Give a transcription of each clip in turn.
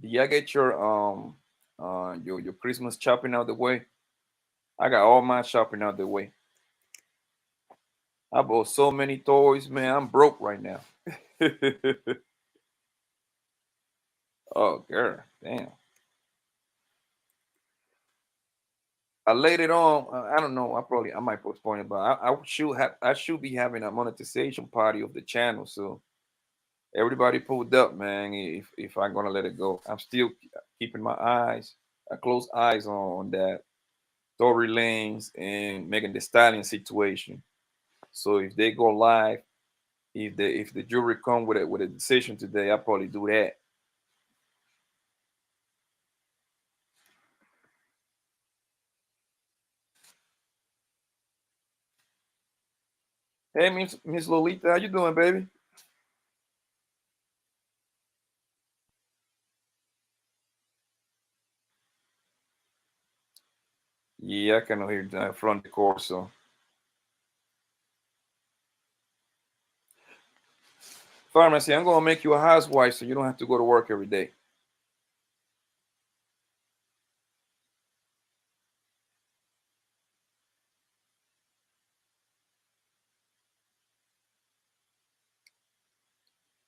Did y'all get your Christmas shopping out the way? I got all my shopping out the way. I bought so many toys, man. I'm broke right now. Oh, girl, damn. I laid it on. I don't know. I might postpone it, but I should be having a monetization party of the channel. So everybody pulled up, man. If I'm gonna let it go, I'm still keeping my eyes, a close eyes on that Tory Lanez and Megan Thee Stallion situation. So if they go live, if the jury come with a decision today, I'll probably do that. Hey, Miss Lolita, how you doing, baby? Yeah, I can hear that from the course. So, pharmacy, I'm gonna make you a housewife so you don't have to go to work every day.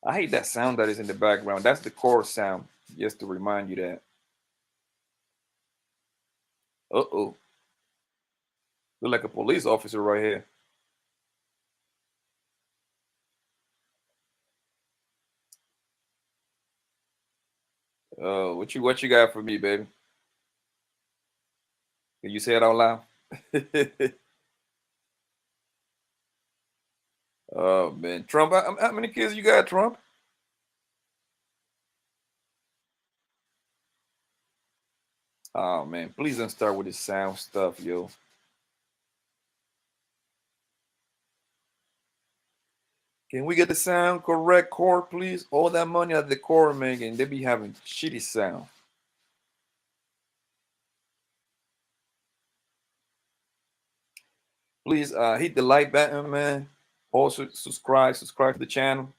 I hate that sound that is in the background. That's the chorus sound, just to remind you that. Uh-oh. Look like a police officer right here. What you got for me, baby? Can you say it out loud? Oh man, Trump. How many kids you got, Trump? Oh man, please don't start with this sound stuff, yo. Can we get the sound correct, core, please? All that money at the core making, they be having shitty sound. Please hit the like button, man. Also subscribe to the channel.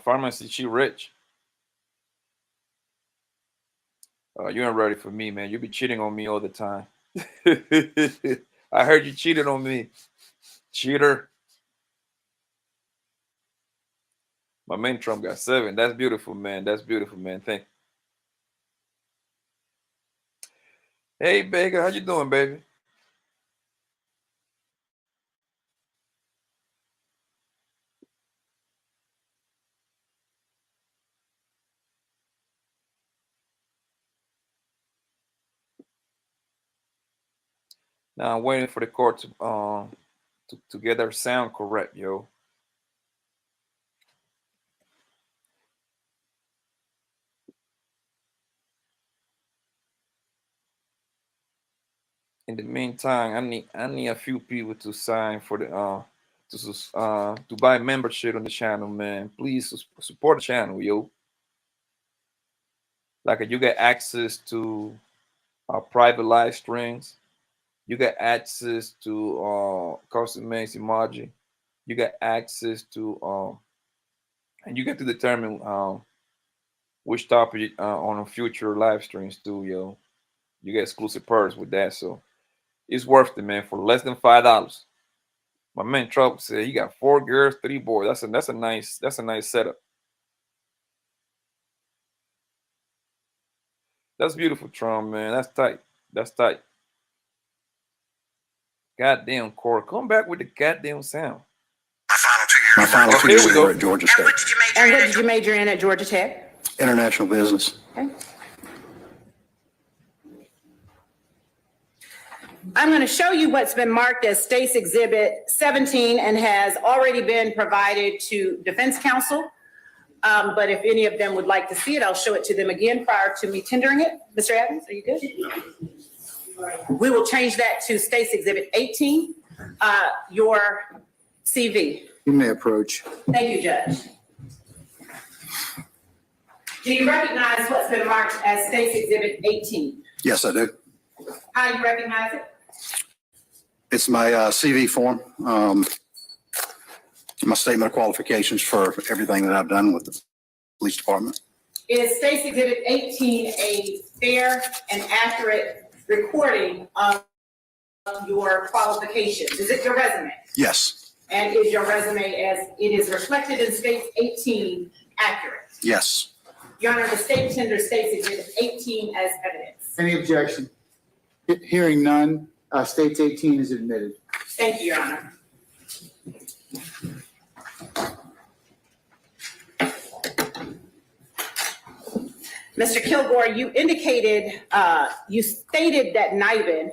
Pharmacy, she rich. You ain't ready for me, man. You be cheating on me all the time. I heard you cheated on me, cheater. My man Trump got 7. That's beautiful, man. That's beautiful, man. Thank. Hey, Baker, how you doing, baby? Now I'm waiting for the court to get their sound correct, yo. In the meantime, I need a few people to sign for the to buy membership on the channel, man. Please support the channel, yo. Like you get access to private live streams. You get access to custom made emoji. You get access to and you get to determine which topic on a future live streams too, yo. You get exclusive perks with that, so it's worth it, man. For less than $5. My man Trump said he got 4 girls, 3 boys. That's a nice setup. That's beautiful, Trump, man. That's tight. That's tight. Goddamn, Cora, come back with the goddamn sound. My final 2 years here we were at Georgia State. And what did you major in at Georgia Tech? International business. Okay. I'm going to show you what's been marked as State's Exhibit 17 and has already been provided to Defense Counsel. But if any of them would like to see it, I'll show it to them again prior to me tendering it. Mr. Evans, are you good? We will change that to State's Exhibit 18, your CV. You may approach. Thank you, Judge. Do you recognize what's been marked as State's Exhibit 18? Yes, I do. How do you recognize it? It's my CV form, my statement of qualifications for everything that I've done with the police department. Is State's Exhibit 18 a fair and accurate recording of your qualifications? Is it your resume? Yes. And is your resume, as it is reflected in State's 18, accurate? Yes. Your Honor, the state tenders State's Exhibit 18 as evidence. Any objection? Hearing none, State's 18 is admitted. Thank you, Your Honor. Mr. Kilgore, you indicated, you stated that NIBIN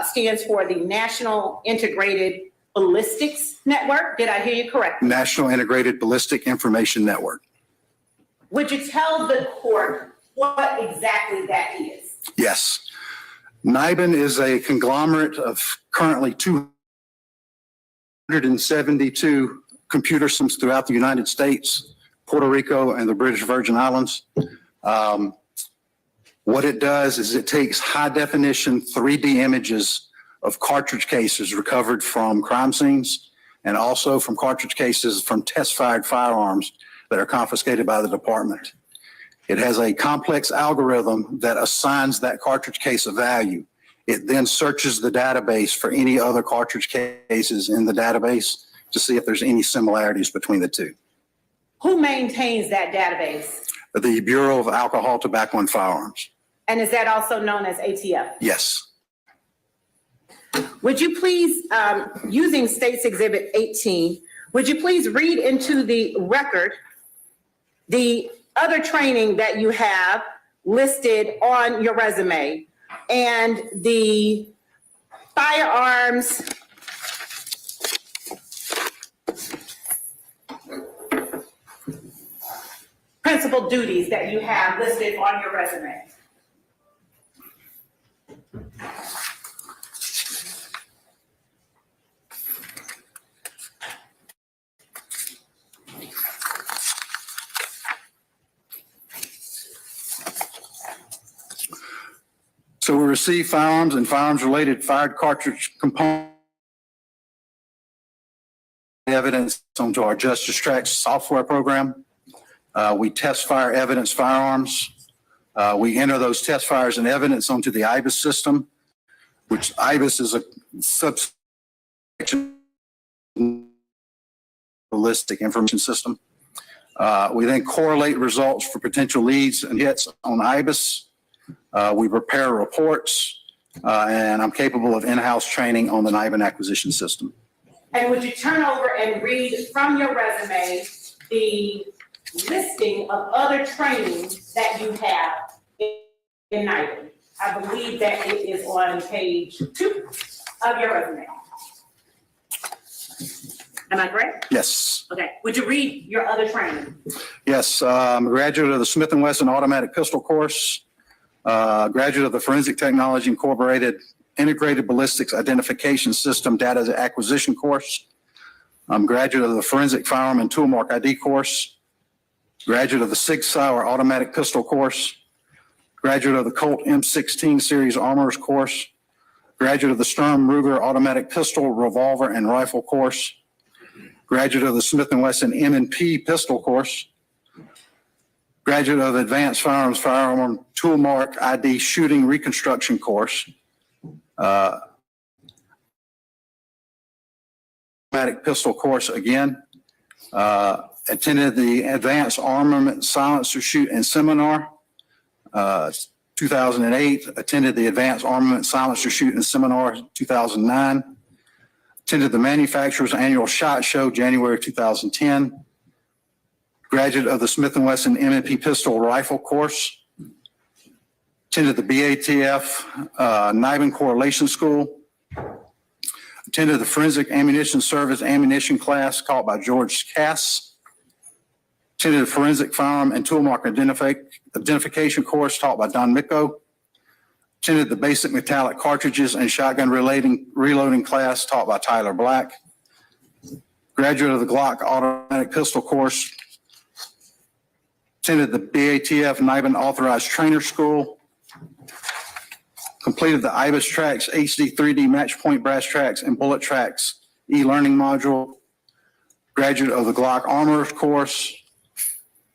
stands for the National Integrated Ballistics Network. Did I hear you correctly? National Integrated Ballistic Information Network. Would you tell the court what exactly that is? Yes. NIBIN is a conglomerate of currently 272 computer systems throughout the United States, Puerto Rico, and the British Virgin Islands. What it does is it takes high definition 3D images of cartridge cases recovered from crime scenes and also from cartridge cases from test fired firearms that are confiscated by the department. It has a complex algorithm that assigns that cartridge case a value. It then searches the database for any other cartridge cases in the database to see if there's any similarities between the two. Who maintains that database? The Bureau of Alcohol, Tobacco, and Firearms. And is that also known as ATF? Yes. Would you please, using State's Exhibit 18, would you please read into the record the other training that you have listed on your resume and the firearms principal duties that you have listed on your resume? So we receive firearms and firearms-related fired cartridge component evidence onto our Justice Tracks software program. We test fire evidence firearms. We enter those test fires and evidence onto the IBIS system, which IBIS is a subsection ballistic information system. We then correlate results for potential leads and hits on IBIS. We prepare reports, and I'm capable of in-house training on the NIBIN acquisition system. And would you turn over and read from your resume the listing of other trainings that you have in NIBIN? I believe that it is on page 2 of your resume. Am I correct? Yes. Okay. Would you read your other training? Yes. I'm a graduate of the Smith & Wesson Automatic Pistol Course, graduate of the Forensic Technology Incorporated Integrated Ballistics Identification System Data Acquisition Course. I'm graduate of the Forensic Firearm and Toolmark ID course, graduate of the Sig Sauer Automatic Pistol Course, graduate of the Colt M16 Series Armorers Course, graduate of the Sturm Ruger Automatic Pistol, Revolver, and Rifle Course, graduate of the Smith & Wesson M&P Pistol Course, graduate of the Advanced Firearms Firearm Toolmark ID Shooting Reconstruction Course, automatic pistol course again, attended the Advanced Armament Silencer Shoot and Seminar, 2008, attended the Advanced Armament Silencer Shoot and Seminar, 2009, attended the Manufacturer's Annual SHOT Show, January 2010, graduate of the Smith & Wesson M&P Pistol Rifle course, attended the BATF NIBIN Correlation School, attended the Forensic Ammunition Service Ammunition class taught by George Cass, attended the Forensic Firearm and Toolmark Identification course taught by Don Micco, attended the Basic Metallic Cartridges and Shotgun Reloading class taught by Tyler Black, graduate of the Glock Automatic Pistol course, attended the BATF NIBIN Authorized Trainer School, completed the IBIS Tracks HD 3D Match Point Brass Tracks and Bullet Tracks e-learning module, graduate of the Glock Armorers course,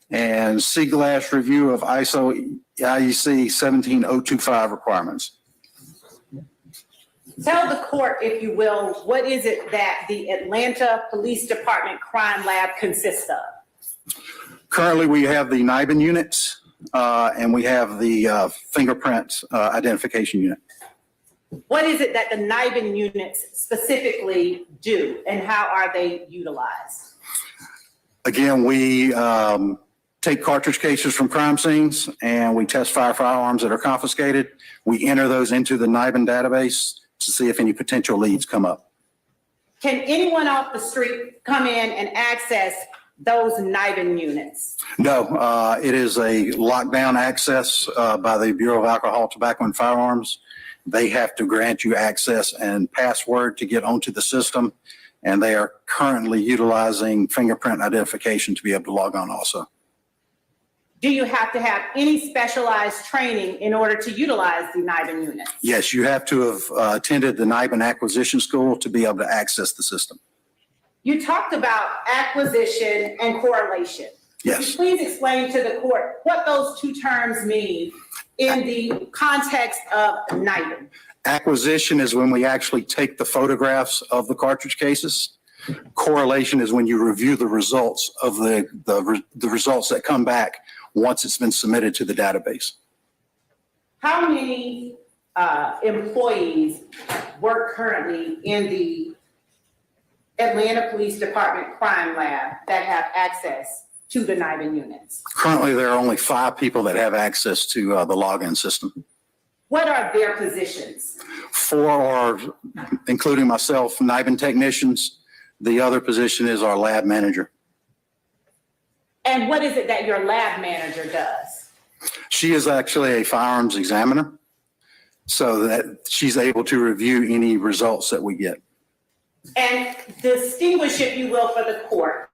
and C-Glass review of ISO IEC 17025 requirements. Tell the court, if you will, what is it that the Atlanta Police Department Crime Lab consists of? Currently, we have the NIBIN units, and we have the fingerprint identification unit. What is it that the NIBIN units specifically do, and how are they utilized? Again, we take cartridge cases from crime scenes, and we test firearms that are confiscated. We enter those into the NIBIN database to see if any potential leads come up. Can anyone off the street come in and access those NIBIN units? No, it is a lockdown access by the Bureau of Alcohol, Tobacco, and Firearms. They have to grant you access and password to get onto the system, and they are currently utilizing fingerprint identification to be able to log on also. Do you have to have any specialized training in order to utilize the NIBIN units? Yes, you have to have attended the NIBIN acquisition school to be able to access the system. You talked about acquisition and correlation. Yes. Could you please explain to the court what those two terms mean in the context of NIBIN? Acquisition is when we actually take the photographs of the cartridge cases. Correlation is when you review the results of the results that come back once it's been submitted to the database. How many employees work currently in the Atlanta Police Department Crime Lab that have access to the NIBIN units? Currently, there are only 5 people that have access to the login system. What are their positions? 4 are, including myself, NIBIN technicians. The other position is our lab manager. And what is it that your lab manager does? She is actually a firearms examiner, so that she's able to review any results that we get. And distinguish, if you will, for the court,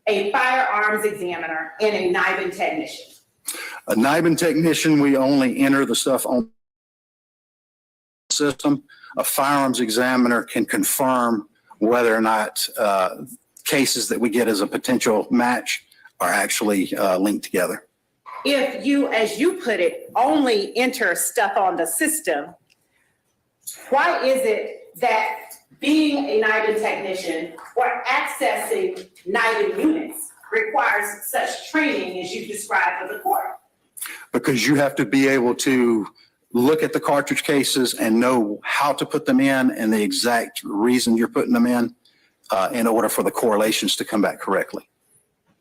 a firearms examiner and a NIBIN technician. A NIBIN technician, we only enter the stuff on the system. A firearms examiner can confirm whether or not cases that we get as a potential match are actually linked together. If you, as you put it, only enter stuff on the system, why is it that being a NIBIN technician or accessing NIBIN units requires such training as you described for the court? Because you have to be able to look at the cartridge cases and know how to put them in and the exact reason you're putting them in order for the correlations to come back correctly.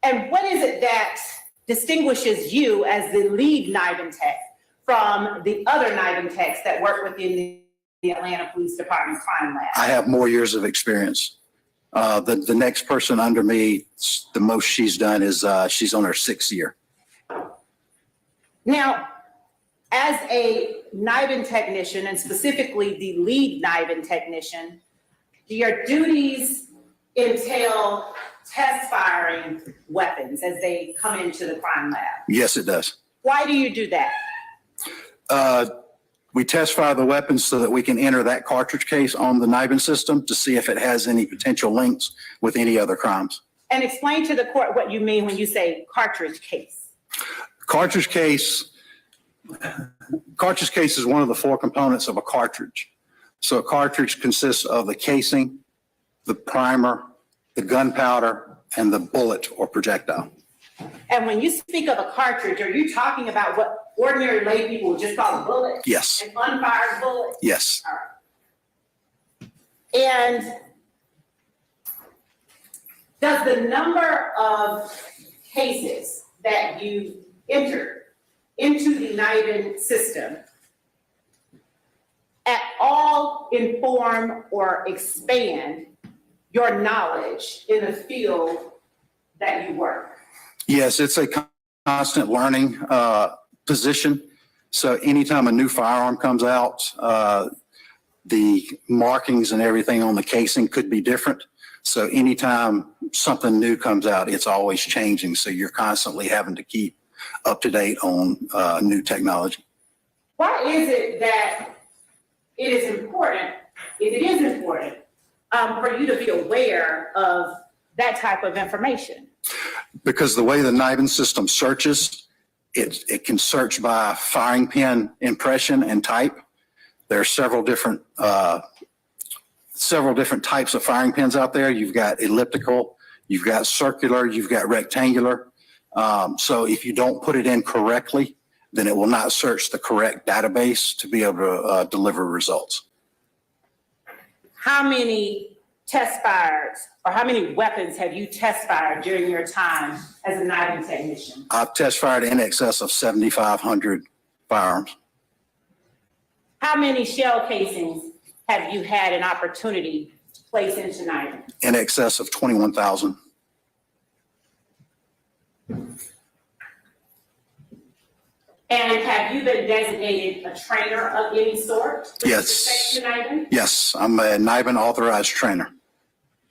And what is it that distinguishes you as the lead NIBIN tech from the other NIBIN techs that work within the Atlanta Police Department Crime Lab? I have more years of experience. The next person under me, the most she's done is she's on her 6th year. Now, as a NIBIN technician, and specifically the lead NIBIN technician, do your duties entail test firing weapons as they come into the crime lab? Yes, it does. Why do you do that? We test fire the weapons so that we can enter that cartridge case on the NIBIN system to see if it has any potential links with any other crimes. And explain to the court what you mean when you say cartridge case. Cartridge case is one of the 4 components of a cartridge. So a cartridge consists of the casing, the primer, the gunpowder, and the bullet or projectile. And when you speak of a cartridge, are you talking about what ordinary lay people would just call a bullet? Yes. An unfired bullet? Yes. All right. And does the number of cases that you enter into the NIBIN system at all inform or expand your knowledge in the field that you work? Yes, it's a constant learning position. So anytime a new firearm comes out, the markings and everything on the casing could be different. So anytime something new comes out, it's always changing. So you're constantly having to keep up to date on new technology. Why is it that it is important, if it is important, for you to be aware of that type of information? Because the way the NIBIN system searches, it can search by firing pin impression and type. There are several different types of firing pins out there. You've got elliptical, you've got circular, you've got rectangular. So if you don't put it in correctly, then it will not search the correct database to be able to deliver results. How many test fires or how many weapons have you test fired during your time as a NIBIN technician? I've test fired in excess of 7,500 firearms. How many shell casings have you had an opportunity to place into NIBIN? In excess of 21,000. And have you been designated a trainer of any sort? with Yes. respect to NIBIN? Yes, I'm a NIBIN authorized trainer.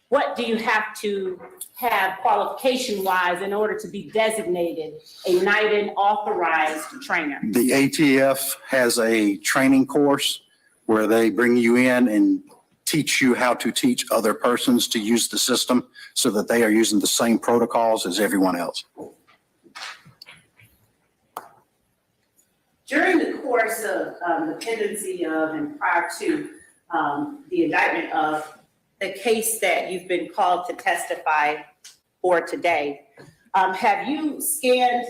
What do you have to have qualification-wise in order to be designated a NIBIN authorized trainer? The ATF has a training course where they bring you in and teach you how to teach other persons to use the system so that they are using the same protocols as everyone else. During the course of the pendency of and prior to the indictment of the case that you've been called to testify for today, have you scanned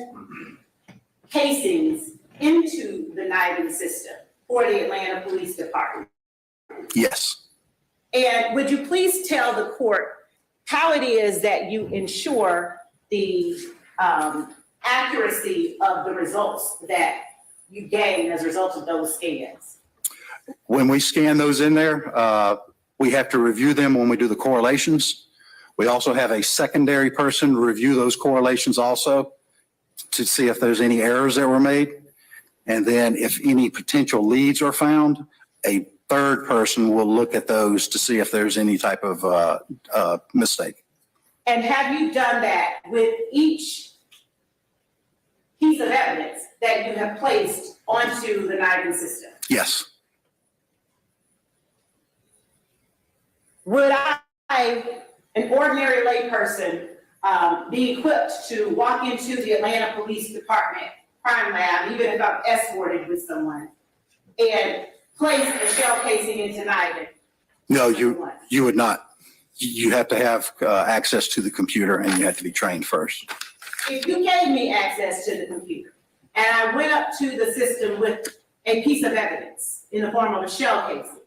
casings into the NIBIN system for the Atlanta Police Department? Yes. And would you please tell the court how it is that you ensure the accuracy of the results that you gain as a result of those scans? When we scan those in there, we have to review them when we do the correlations. We also have a secondary person review those correlations also to see if there's any errors that were made. And then if any potential leads are found, a third person will look at those to see if there's any type of mistake. And have you done that with each piece of evidence that you have placed onto the NIBIN system? Yes. Would I, an ordinary layperson, be equipped to walk into the Atlanta Police Department crime lab, even if I'm escorted with someone, and place a shell casing into NIBIN? No, you would not. You have to have access to the computer and you have to be trained first. If you gave me access to the computer and I went up to the system with a piece of evidence in the form of a shell casing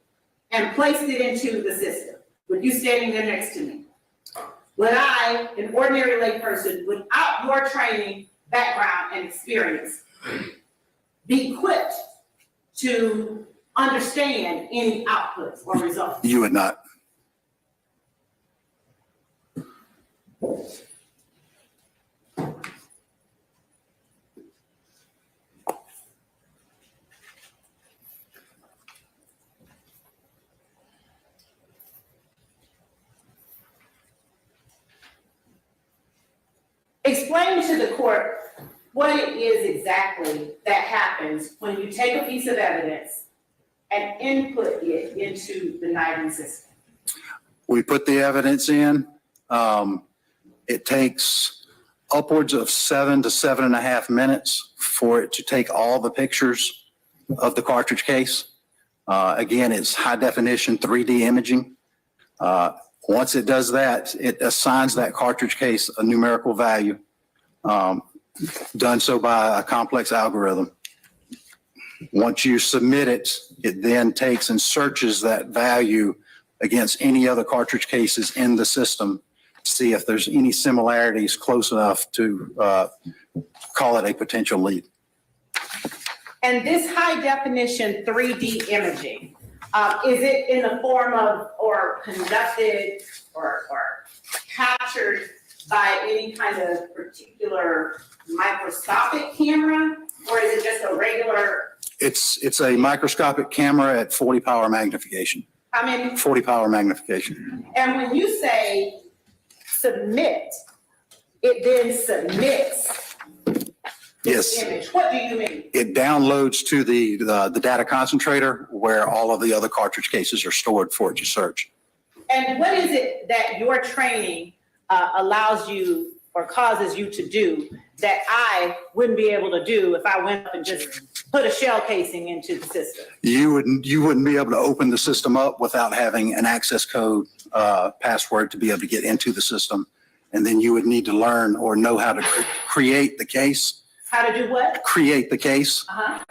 and placed it into the system, with you standing there next to me, would I, an ordinary layperson, without your training, background, and experience, be equipped to understand any outputs or results? You would not. Explain to the court what it is exactly that happens when you take a piece of evidence and input it into the NIBIN system. We put the evidence in. It takes upwards of 7 to 7.5 minutes for it to take all the pictures of the cartridge case. Again, it's high definition 3D imaging. Once it does that, it assigns that cartridge case a numerical value, done so by a complex algorithm. Once you submit it, it then takes and searches that value against any other cartridge cases in the system to see if there's any similarities close enough to call it a potential lead. And this high definition 3D imaging, is it in the form of or conducted or captured by any kind of particular microscopic camera, or is it just a regular? It's a microscopic camera at 40 power magnification. How many? 40 power magnification. And when you say submit, it then submits Yes. the image. What do you mean? It downloads to the data concentrator where all of the other cartridge cases are stored for it to search. And what is it that your training allows you or causes you to do that I wouldn't be able to do if I went up and just put a shell casing into the system? You wouldn't be able to open the system up without having an access code password to be able to get into the system. And then you would need to learn or know how to create the case. How to do what? Create the case,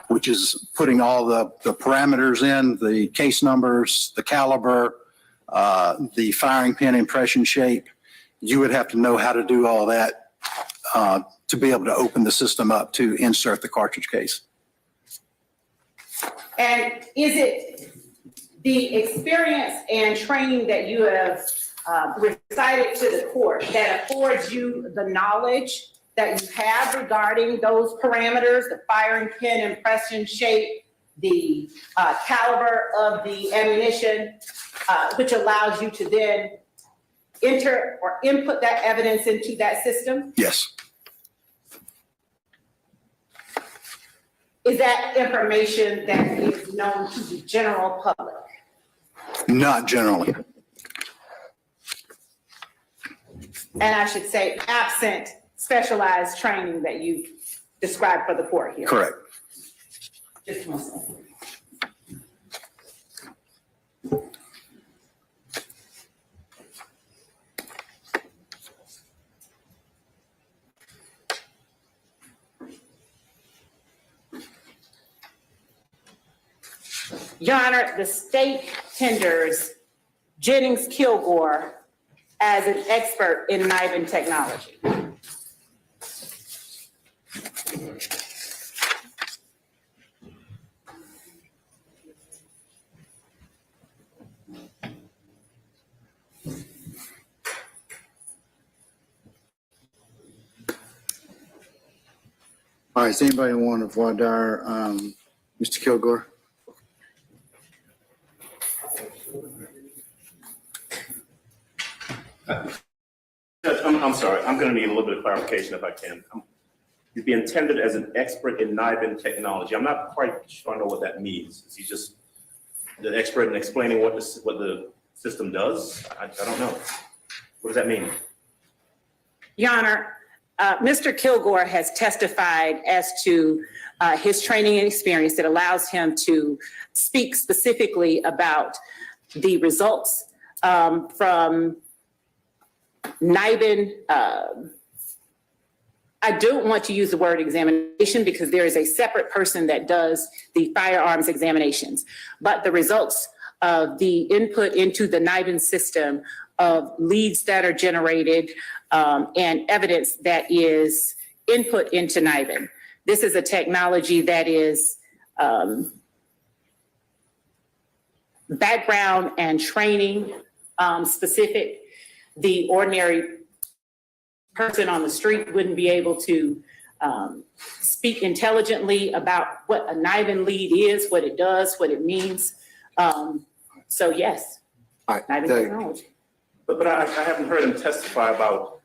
which is putting all the parameters in, the case numbers, the caliber, the firing pin impression shape. You would have to know how to do all that to be able to open the system up to insert the cartridge case. And is it the experience and training that you have recited to the court that affords you the knowledge that you have regarding those parameters, the firing pin impression shape, the caliber of the ammunition, which allows you to then enter or input that evidence into that system? Yes. Is that information that is known to the general public? Not generally. And I should say absent specialized training that you described for the court here. Correct. Just one second. Your Honor, the state tenders Jennings Kilgore as an expert in NIBIN technology. All right, does anybody want to voir dire Mr. Kilgore? Judge, I'm sorry. I'm going to need a little bit of clarification if I can. He's being tendered as an expert in NIBIN technology. I'm not quite sure I know what that means. Is he just the expert in explaining what the system does? I don't know. What does that mean? Your Honor, Mr. Kilgore has testified as to his training and experience that allows him to speak specifically about the results from NIBIN. I don't want to use the word examination because there is a separate person that does the firearms examinations, but the results of the input into the NIBIN system of leads that are generated and evidence that is input into NIBIN. This is a technology that is background and training specific. The ordinary person on the street wouldn't be able to speak intelligently about what a NIBIN lead is, what it does, what it means. So yes, All right, NIBIN technology. But I haven't heard him testify about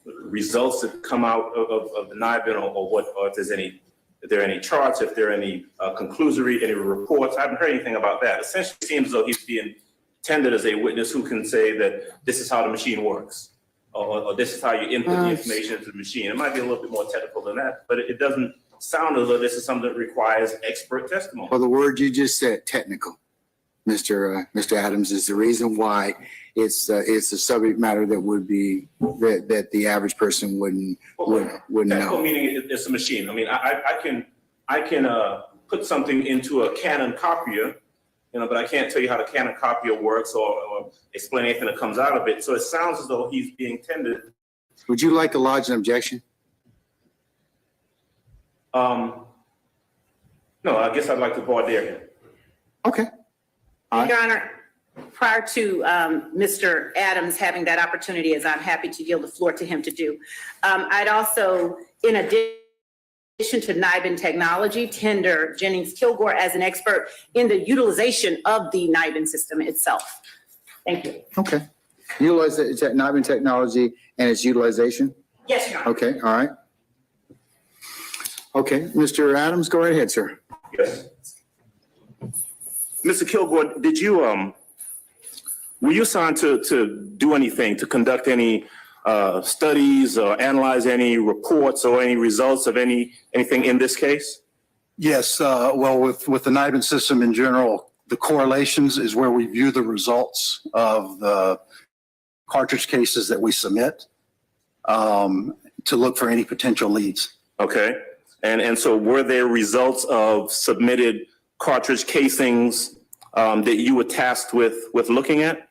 results that come out of the NIBIN or if there are any charts, if there are any conclusory, any reports. I haven't heard anything about that. Essentially, it seems as though he's being tendered as a witness who can say that this is how the machine works, or this is how you input the information into the machine. It might be a little bit more technical than that, but it doesn't sound as though this is something that requires expert testimony. Well, the word you just said, technical, Mr. Adams, is the reason why it's a subject matter that would be that the average person wouldn't Technical know. meaning it's a machine. I mean, I can put something into a Canon copier, but I can't tell you how the Canon copier works or explain anything that comes out of it. So it sounds as though he's being tendered. Would you like to lodge an objection? No, I guess I'd like to voir dire him. Okay. Your Honor, prior to Mr. Adams having that opportunity, as I'm happy to yield the floor to him to do, I'd also, in addition addition to NIBIN technology, tender Jennings Kilgore as an expert in the utilization of the NIBIN system itself. Thank you. Okay. Utilize the NIBIN technology and its utilization? Yes, Your Honor. Okay, all right. Okay, Mr. Adams, go right ahead, sir. Yes. Mr. Kilgore, did you, were you assigned to do anything, to conduct any studies or analyze any reports or any results of anything in this case? Yes, well, with the NIBIN system in general, the correlations is where we view the results of the cartridge cases that we submit to look for any potential leads. Okay. And so were there results of submitted cartridge casings that you were tasked with looking at?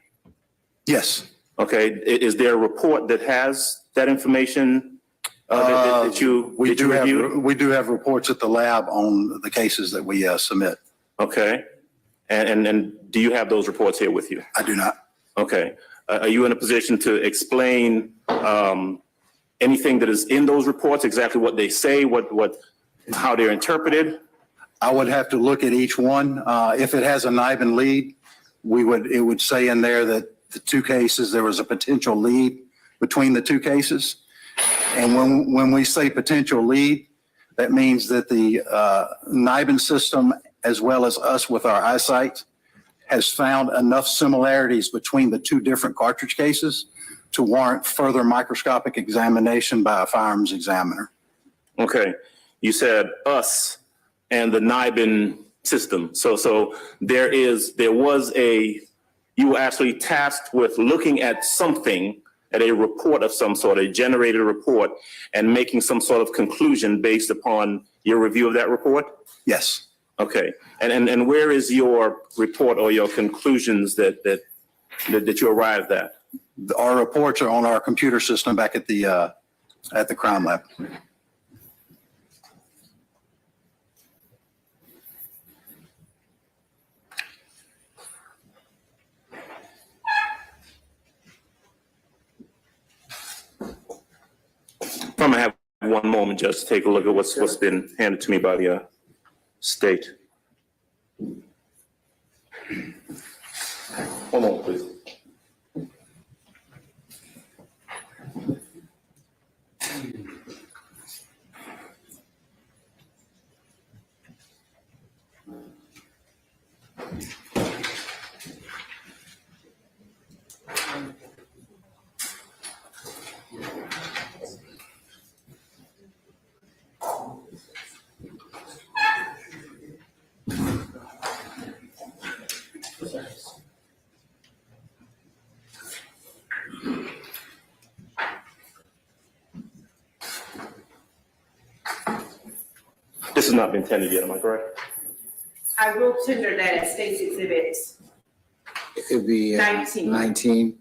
Yes. Okay. Is there a report that has that information that you reviewed? We do have reports at the lab on the cases that we submit. Okay. And do you have those reports here with you? I do not. Okay. Are you in a position to explain anything that is in those reports, exactly what they say, how they're interpreted? I would have to look at each one. If it has a NIBIN lead, it would say in there that the two cases, there was a potential lead between the two cases. And when we say potential lead, that means that the NIBIN system, as well as us with our eyesight, has found enough similarities between the two different cartridge cases to warrant further microscopic examination by a firearms examiner. Okay. You said us and the NIBIN system. So you were actually tasked with looking at something, at a report of some sort, a generated report, and making some sort of conclusion based upon your review of that report? Yes. Okay. And where is your report or your conclusions that you arrived at? Our reports are on our computer system back at the crime lab. I'm gonna have one moment just to take a look at what's been handed to me by the state. One moment, please. This has not been tendered yet, am I correct? I will tender that as State's Exhibit It'd be 19. 19.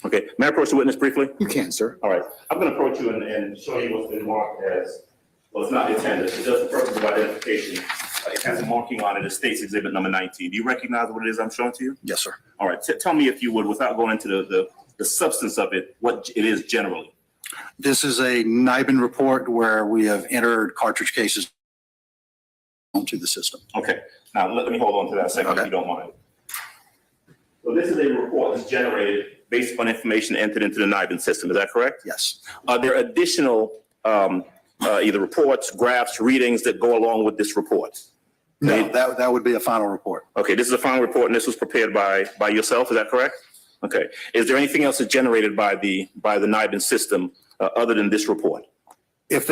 Okay, may I approach the witness briefly? You can, sir. All right, I'm going to approach you and show you what's been marked as, well, it's not intended, it's just for purpose of identification. It has a marking on it as State's Exhibit number 19. Do you recognize what it is I'm showing to you? Yes, sir. All right, tell me if you would, without going into the substance of it, what it is generally. This is a NIBIN report where we have entered cartridge cases onto the system. Okay, now let me hold on to that a second if you don't mind. So this is a report that's generated based upon information entered into the NIBIN system, is that correct? Yes. Are there additional either reports, graphs, readings that go along with this report? No, that would be a final report. Okay, this is a final report and this was prepared by yourself, is that correct? Okay. Is there anything else that's generated by the NIBIN system other than this report? If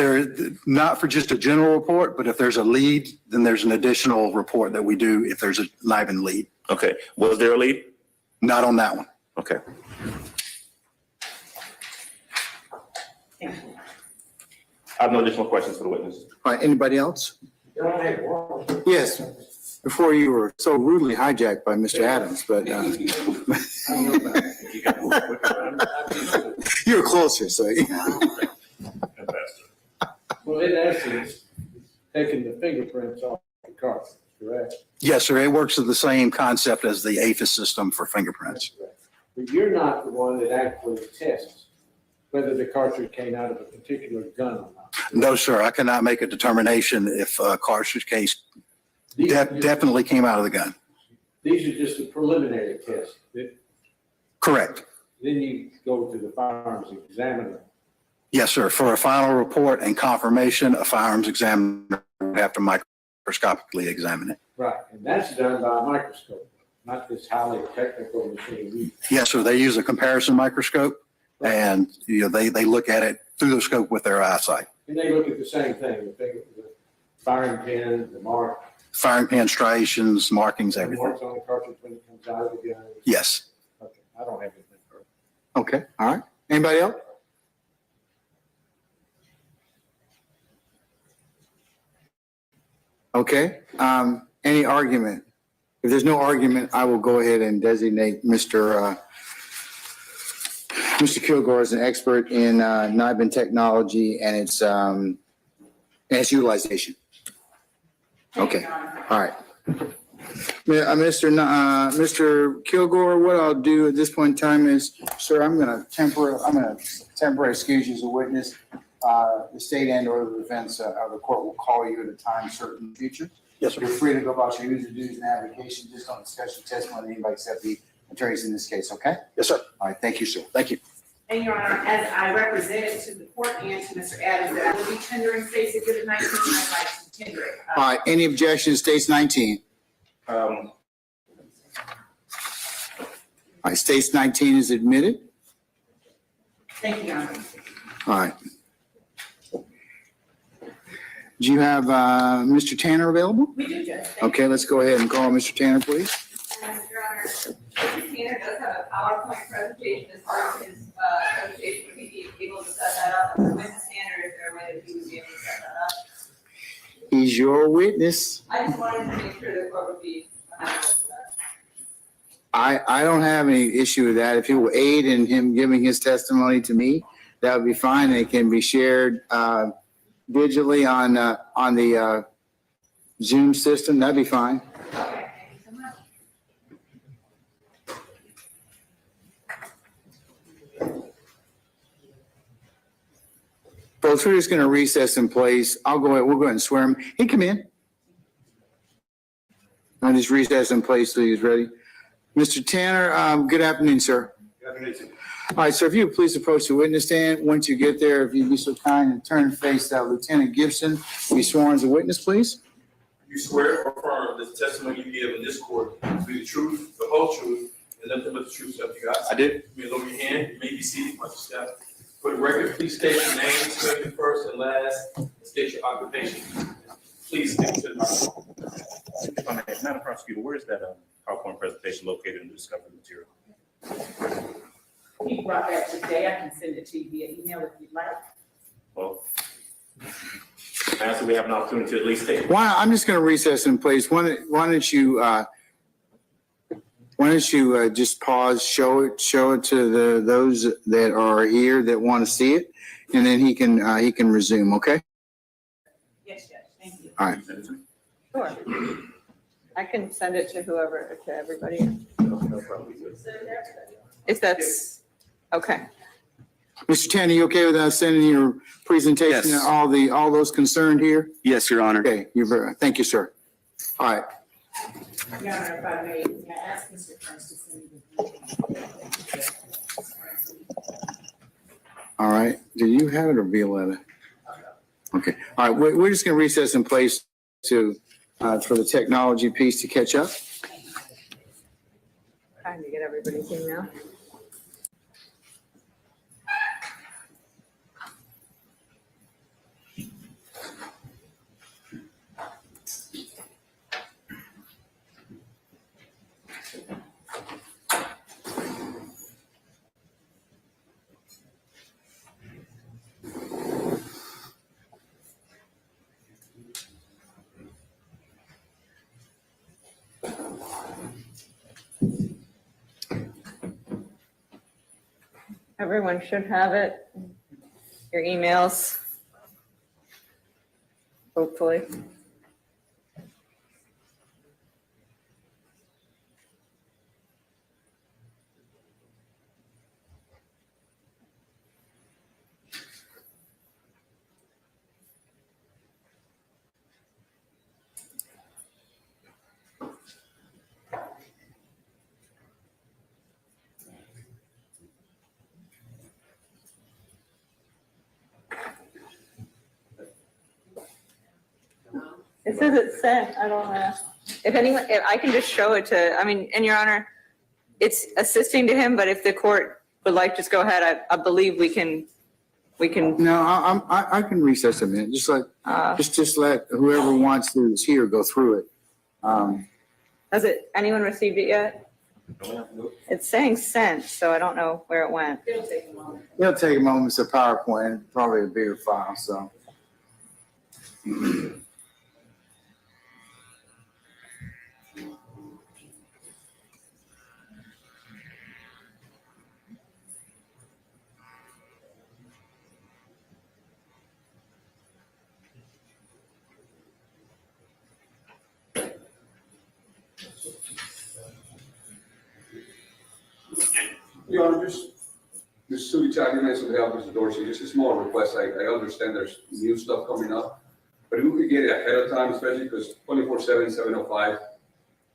not for just a general report, but if there's a lead, then there's an additional report that we do if there's a NIBIN lead. Okay. Was there a lead? Not on that one. Okay. Thank you. I have no additional questions for the witness. All right, anybody else? Yes, before you were so rudely hijacked by Mr. Adams, but you were closer, so. Well, in essence, taking the fingerprints off the cartridge, correct? Yes, sir. It works with the same concept as the APHIS system for fingerprints. But you're not the one that actually tests whether the cartridge came out of a particular gun or not. No, sir, I cannot make a determination if a cartridge case These are just- definitely came out of the gun. These are just a preliminary test. Correct. Then you go to the firearms examiner. Yes, sir. For a final report and confirmation, a firearms examiner would have to microscopically examine it. Right, and that's done by a microscope, not this highly technical machine. Yes, sir. They use a comparison microscope and, they look at it through the scope with their eyesight. And they look at the same thing, the firing pin, the mark. Firing pin striations, markings, The everything. marks on the cartridge when it comes out of the gun. Yes. Okay, I don't have anything further. Okay, all right. Anybody else? Okay, any argument? If there's no argument, I will go ahead and designate Mr. Kilgore as an expert in NIBIN technology and its utilization. Okay, all right. Mr. Kilgore, what I'll do at this point in time is, sir, I'm gonna temporarily excuse you as a witness. The state and or the defense of the court will call you at a time certain in the future. Yes, sir. You're free to go about your usual duties and avocation. Just don't discuss your testimony with anybody except the attorneys in this case, okay? Yes, sir. All right, thank you, sir. Thank you. And Your Honor, as I represented to the court and to Mr. Adams, that I will be tendering State's Exhibit 19, I'd like to tender it. All right, any objections, states 19? All right, states 19 is admitted. Thank you, Your Honor. All right. Do you have Mr. Tanner available? We do, Judge. Thank you. Okay, let's go ahead and call Mr. Tanner, please. Your Honor, Mr. Tanner does have a PowerPoint presentation as part of his presentation. Would he be able to set that up? As a witness standard, is there a way that he would be able to set that up? He's your witness. I just wanted to make sure the court would be amenable to that. I don't have any issue with that. If he will aid in him giving his testimony to me, that would be fine. It can be shared digitally on the Zoom system. That'd be fine. Okay, thank you so much. Folks, we're just going to recess in place. We'll go ahead and swear him. He come in. I'll just recess in place till he's ready. Mr. Tanner, good afternoon, sir. Good afternoon. All right, sir, if you would please approach the witness stand. Once you get there, if you'd be so kind and turn and face Lieutenant Gibson, be sworn as a witness, please. You swear or affirm that the testimony you give in this court to be the truth, the whole truth, and nothing but the truth, so help you God? I did. You may lower your hand, you may be seated, once you step. For the record, please state your name, spell your first and last, and state your occupation. Please stick to the microphone. Madam Prosecutor, where is that PowerPoint presentation located in the discovery material? He brought that today. I can send it to you via email if you'd like. Well, we have an opportunity to at least take. I'm just going to recess in place. Why don't you just pause, show it to those that are here that want to see it, and then he can resume. Okay. Yes, Judge. Thank you. All right. Sure. I can send it to whoever, to everybody, if that's, okay. Mr. Tanner, you okay with us sending your presentation Yes. to all those concerned here? Yes, Your Honor. Okay. Thank you, sir. All right. Your Honor, if I may ask Mr. Kearns to send me All right. Do you have it or Violetta? Okay. All right. We're just going to recess in place for the technology piece to catch up. Trying to get everybody's email. Everyone should have it, your emails, hopefully. It says it's sent. I don't know. If anyone, if I can just show it to, I mean, and Your Honor, it's assisting to him, but if the court would like, just go ahead. I believe we can. No, I can recess a minute, just like, just let whoever wants to is here go through it. Has anyone received it yet? It's saying sent, so I don't know where it went. It'll take a moment. It's a PowerPoint, probably a bigger file, so. Your Honor, just Sue Italian, so the help Mr. Dorsey, just a small request. I understand there's new stuff coming up, but if we could get it ahead of time, especially because 24/7, 705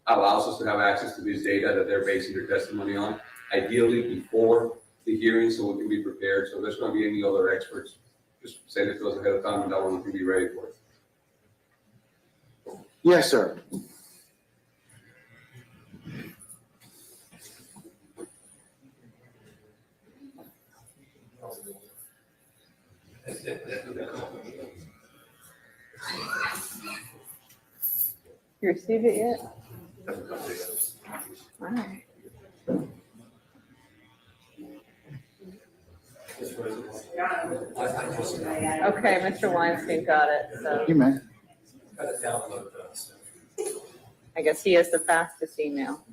allows us to have access to this data that they're basing their testimony on, ideally before the hearing, so we can be prepared. So if there's going to be any other experts, just send it to us ahead of time, and that way we can be ready for it. Yes, sir. You received it yet? All right. Okay, Mr. Weinstein got it, so You may. I guess he has the fastest email.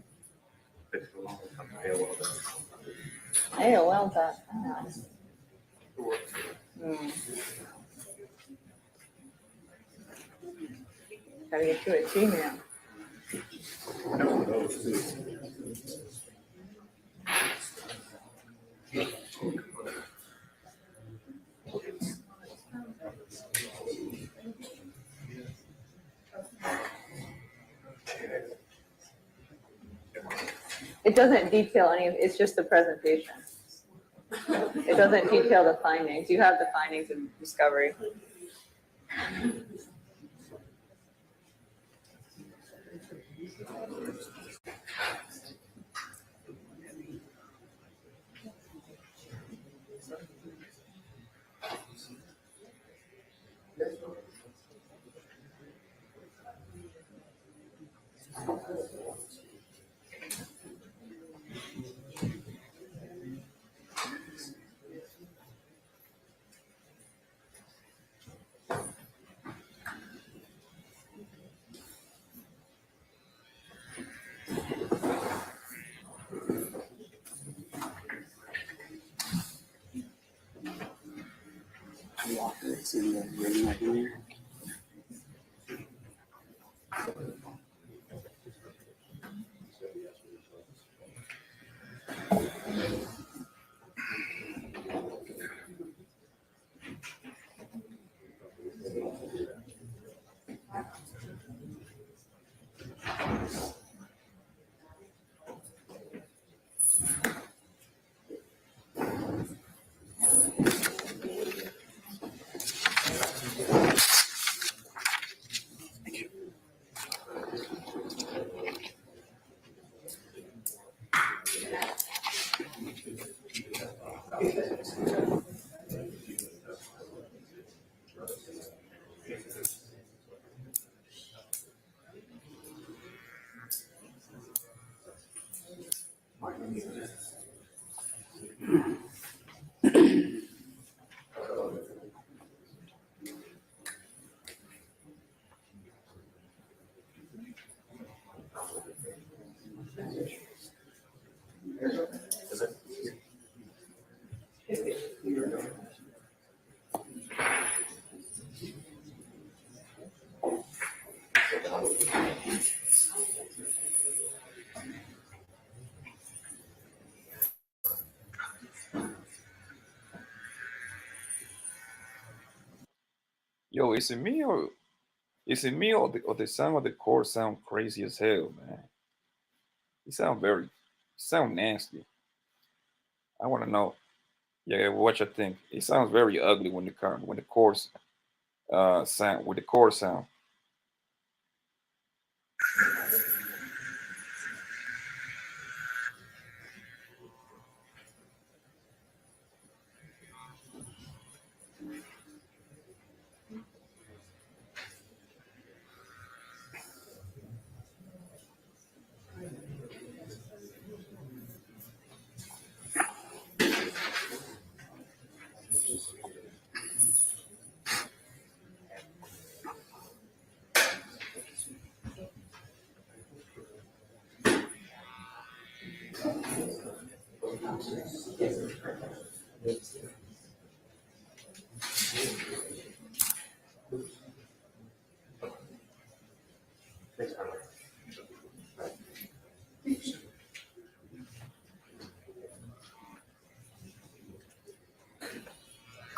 AOL.com. Gotta get you a Gmail. It doesn't detail any of, it's just the presentation. It doesn't detail the findings. You have the findings of discovery. Yo, is it me or the sound of the chord sound crazy as hell, man? It sound nasty. I want to know. Yeah, what you think? It sounds very ugly when the chorus sound with the chord sound.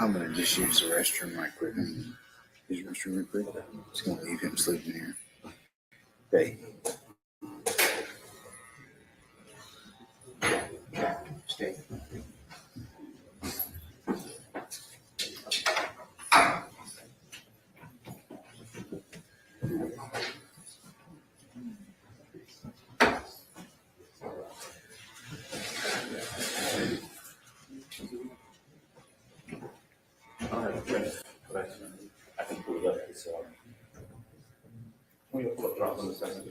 I'm gonna just use the restroom right quick. Use the restroom real quick. Just gonna leave him sleeping here. Okay. Stay. I can pull it up. It's, we'll drop on the second.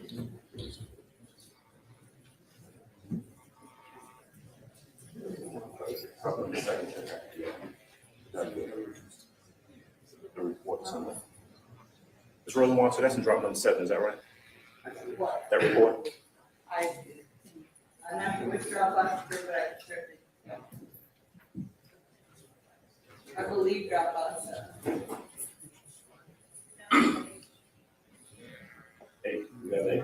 The report's on there. Ms. Rosenwald, so that's in drop number 7, is that right? That report? I'm not sure which drop box, but I certainly. I believe drop box. Hey, you got it?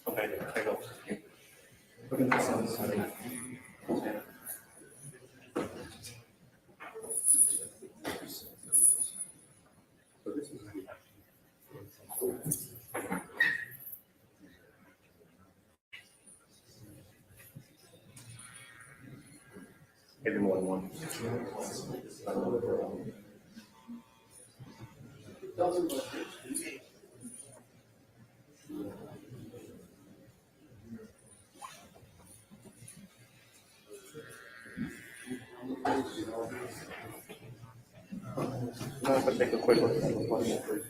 Okay, there you go. Maybe more than one. If I take a quick look at the question, please.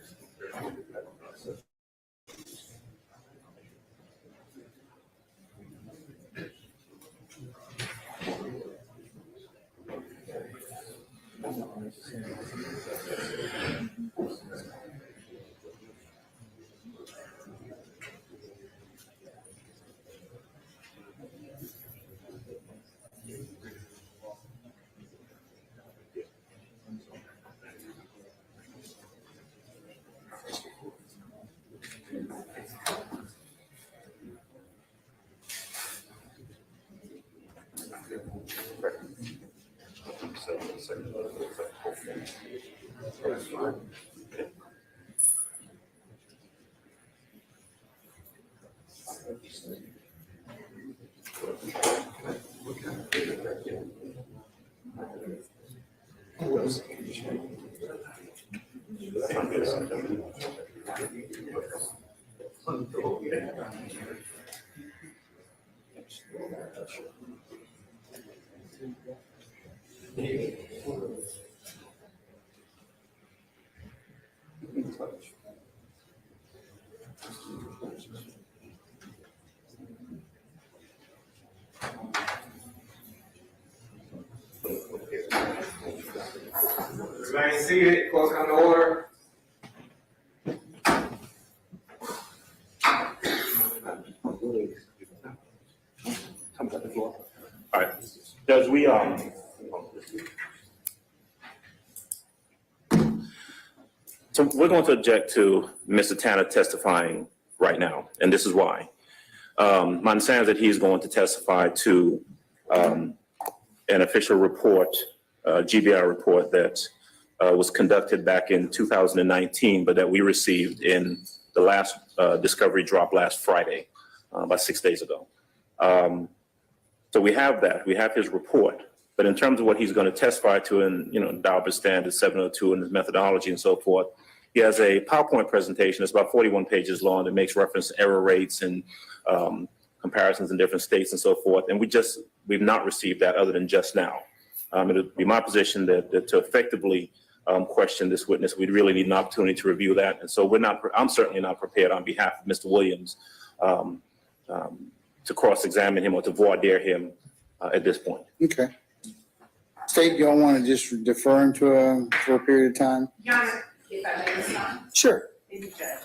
Everybody seated, close on the order. All right, Judge, so we're going to object to Mr. Tanner testifying right now, and this is why. My understanding is that he's going to testify to an official report, GBI report that was conducted back in 2019, but that we received in the last discovery drop last Friday, about 6 days ago. So we have that, we have his report, but in terms of what he's going to testify to, and Daubert standard 702 and his methodology and so forth, He has a PowerPoint presentation. It's about 41 pages long that makes reference to error rates and comparisons in different states and so forth. And we've not received that other than just now. It'll be my position that to effectively question this witness, we'd really need an opportunity to review that. And so I'm certainly not prepared on behalf of Mr. Williams to cross-examine him or to voir dire him at this point. Okay. State, you don't want to just defer him for a period of time? Your Honor, if I may respond. Sure. Thank you, Judge.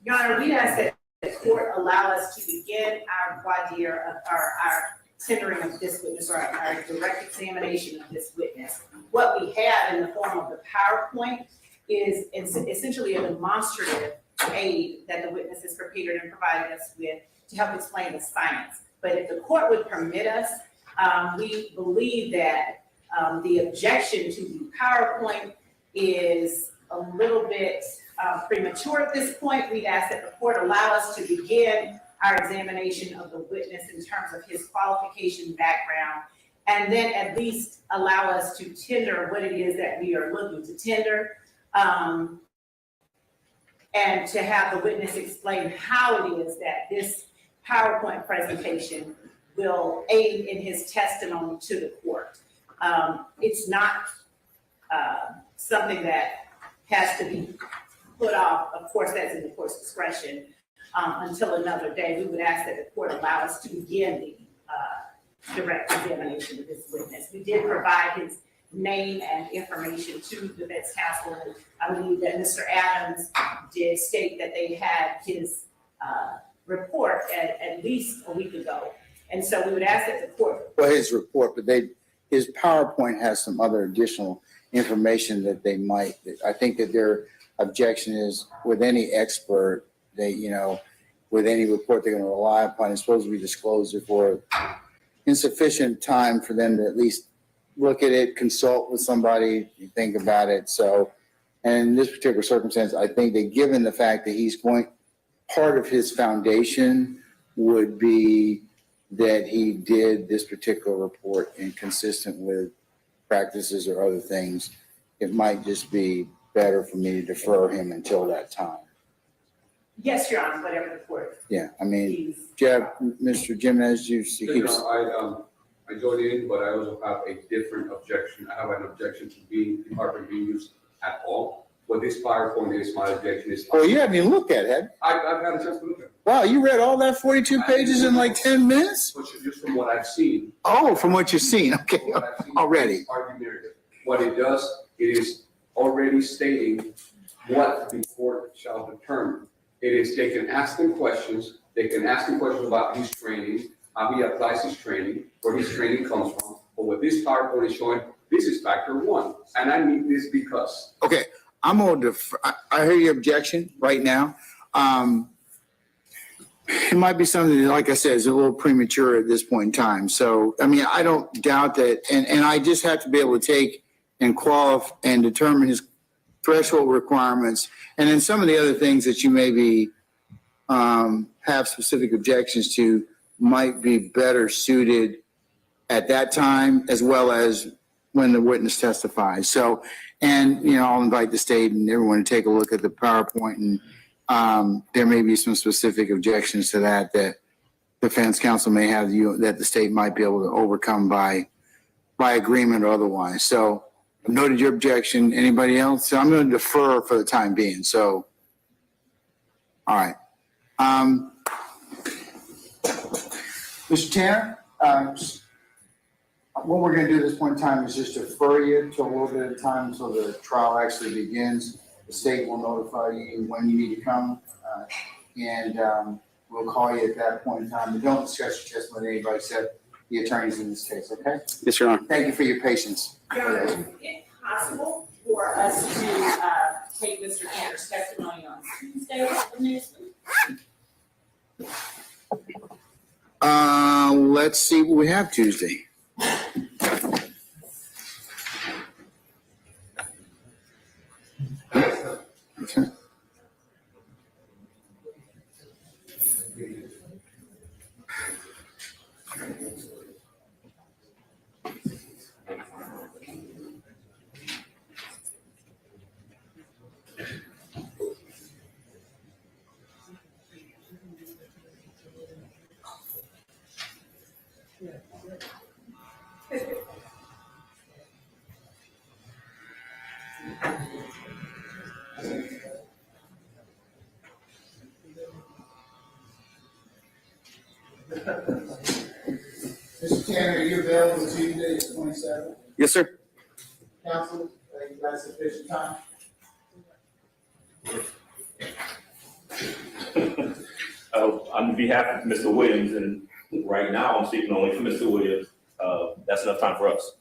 Your Honor, we ask that the court allow us to begin our voir dire of our tendering of this witness or our direct examination of this witness. What we have in the form of the PowerPoint is essentially a demonstrative aid that the witness has prepared and provided us with to help explain the science. But if the court would permit us, we believe that the objection to the PowerPoint is a little bit premature at this point. We'd ask that the court allow us to begin our examination of the witness in terms of his qualification background, and then at least allow us to tender what it is that we are looking to tender, and to have the witness explain how it is that this PowerPoint presentation will aid in his testimony to the court. It's not something that has to be put off. Of course, that's in the court's discretion until another day. We would ask that the court allow us to begin the direct examination of this witness. We did provide his name and information to the defense counsel, and I believe that Mr. Adams did state that they had his report at least a week ago. And so we would ask that the court. Well, his report, but his PowerPoint has some other additional information that they might, I think that their objection is with any expert, with any report they're going to rely upon, it's supposed to be disclosed for insufficient time for them to at least look at it, consult with somebody, think about it. So, and in this particular circumstance, I think that given the fact that part of his foundation would be that he did this particular report inconsistent with practices or other things, it might just be better for me to defer him until that time. Yes, Your Honor, whatever the court. Yeah, I mean, Mr. Jimenez, I joined in, but I also have a different objection. I have an objection to department being used at all. What this PowerPoint is, my objection is. Well, you haven't even looked at it. I've had a chance to look at it. Wow, you read all that 42 pages in like 10 minutes? But just from what I've seen. Oh, from what you've seen, okay, already. What it does, it is already stating what the court shall determine. It is, they can ask him questions, about his training, how he applies his training, where his training comes from. But what this PowerPoint is showing, this is factor one. And I need this because. Okay, I'm going to defer. I hear your objection right now. It might be something that, like I said, is a little premature at this point in time. So, I mean, I don't doubt that. And I just have to be able to take and qualify and determine his threshold requirements. And then some of the other things that you maybe have specific objections to might be better suited at that time, as well as when the witness testifies. So, and, I'll invite the state and everyone to take a look at the PowerPoint, and there may be some specific objections to that defense counsel may have that the state might be able to overcome by agreement or otherwise. So I've noted your objection. Anybody else? So I'm going to defer for the time being. So, all right. Mr. Tanner, what we're going to do at this point in time is just defer you to a little bit of time until the trial actually begins. The state will notify you when you need to come, and we'll call you at that point in time. But don't discuss your testimony with anybody except the attorneys in this case, okay? Yes, Your Honor. Thank you for your patience. Your Honor, is it possible for us to take Mr. Tanner's testimony on Tuesday of next week? Let's see what we have Tuesday. Okay. Mr. Tanner, are you available Tuesday, the 27th? Yes, sir. Council, you got sufficient time? On behalf of Mr. Williams, and right now I'm speaking only for Mr. Williams, that's enough time for us.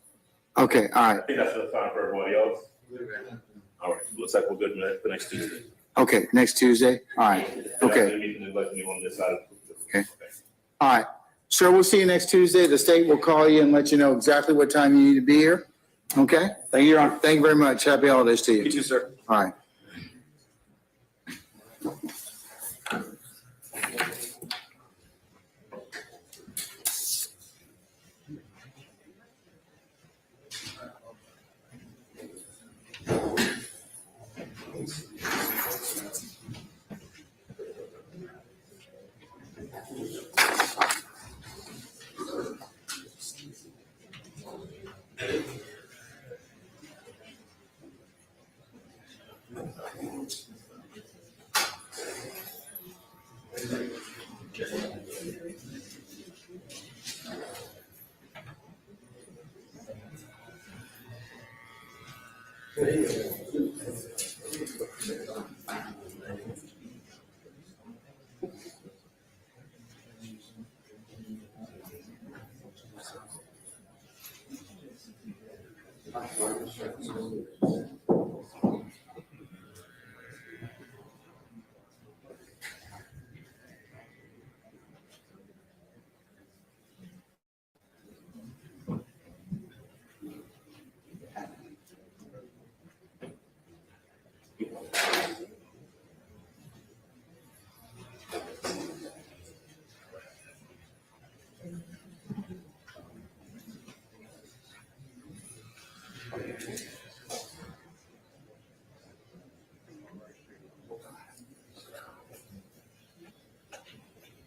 Okay, all right. I think that's enough time for everybody else. All right, looks like we're good for next Tuesday. Okay, next Tuesday? All right, okay. On this side. Okay. All right. Sir, we'll see you next Tuesday. The state will call you and let you know exactly what time you need to be here. Okay? Thank you, Your Honor. Thank you very much. Happy holidays to you. You too, sir. All right.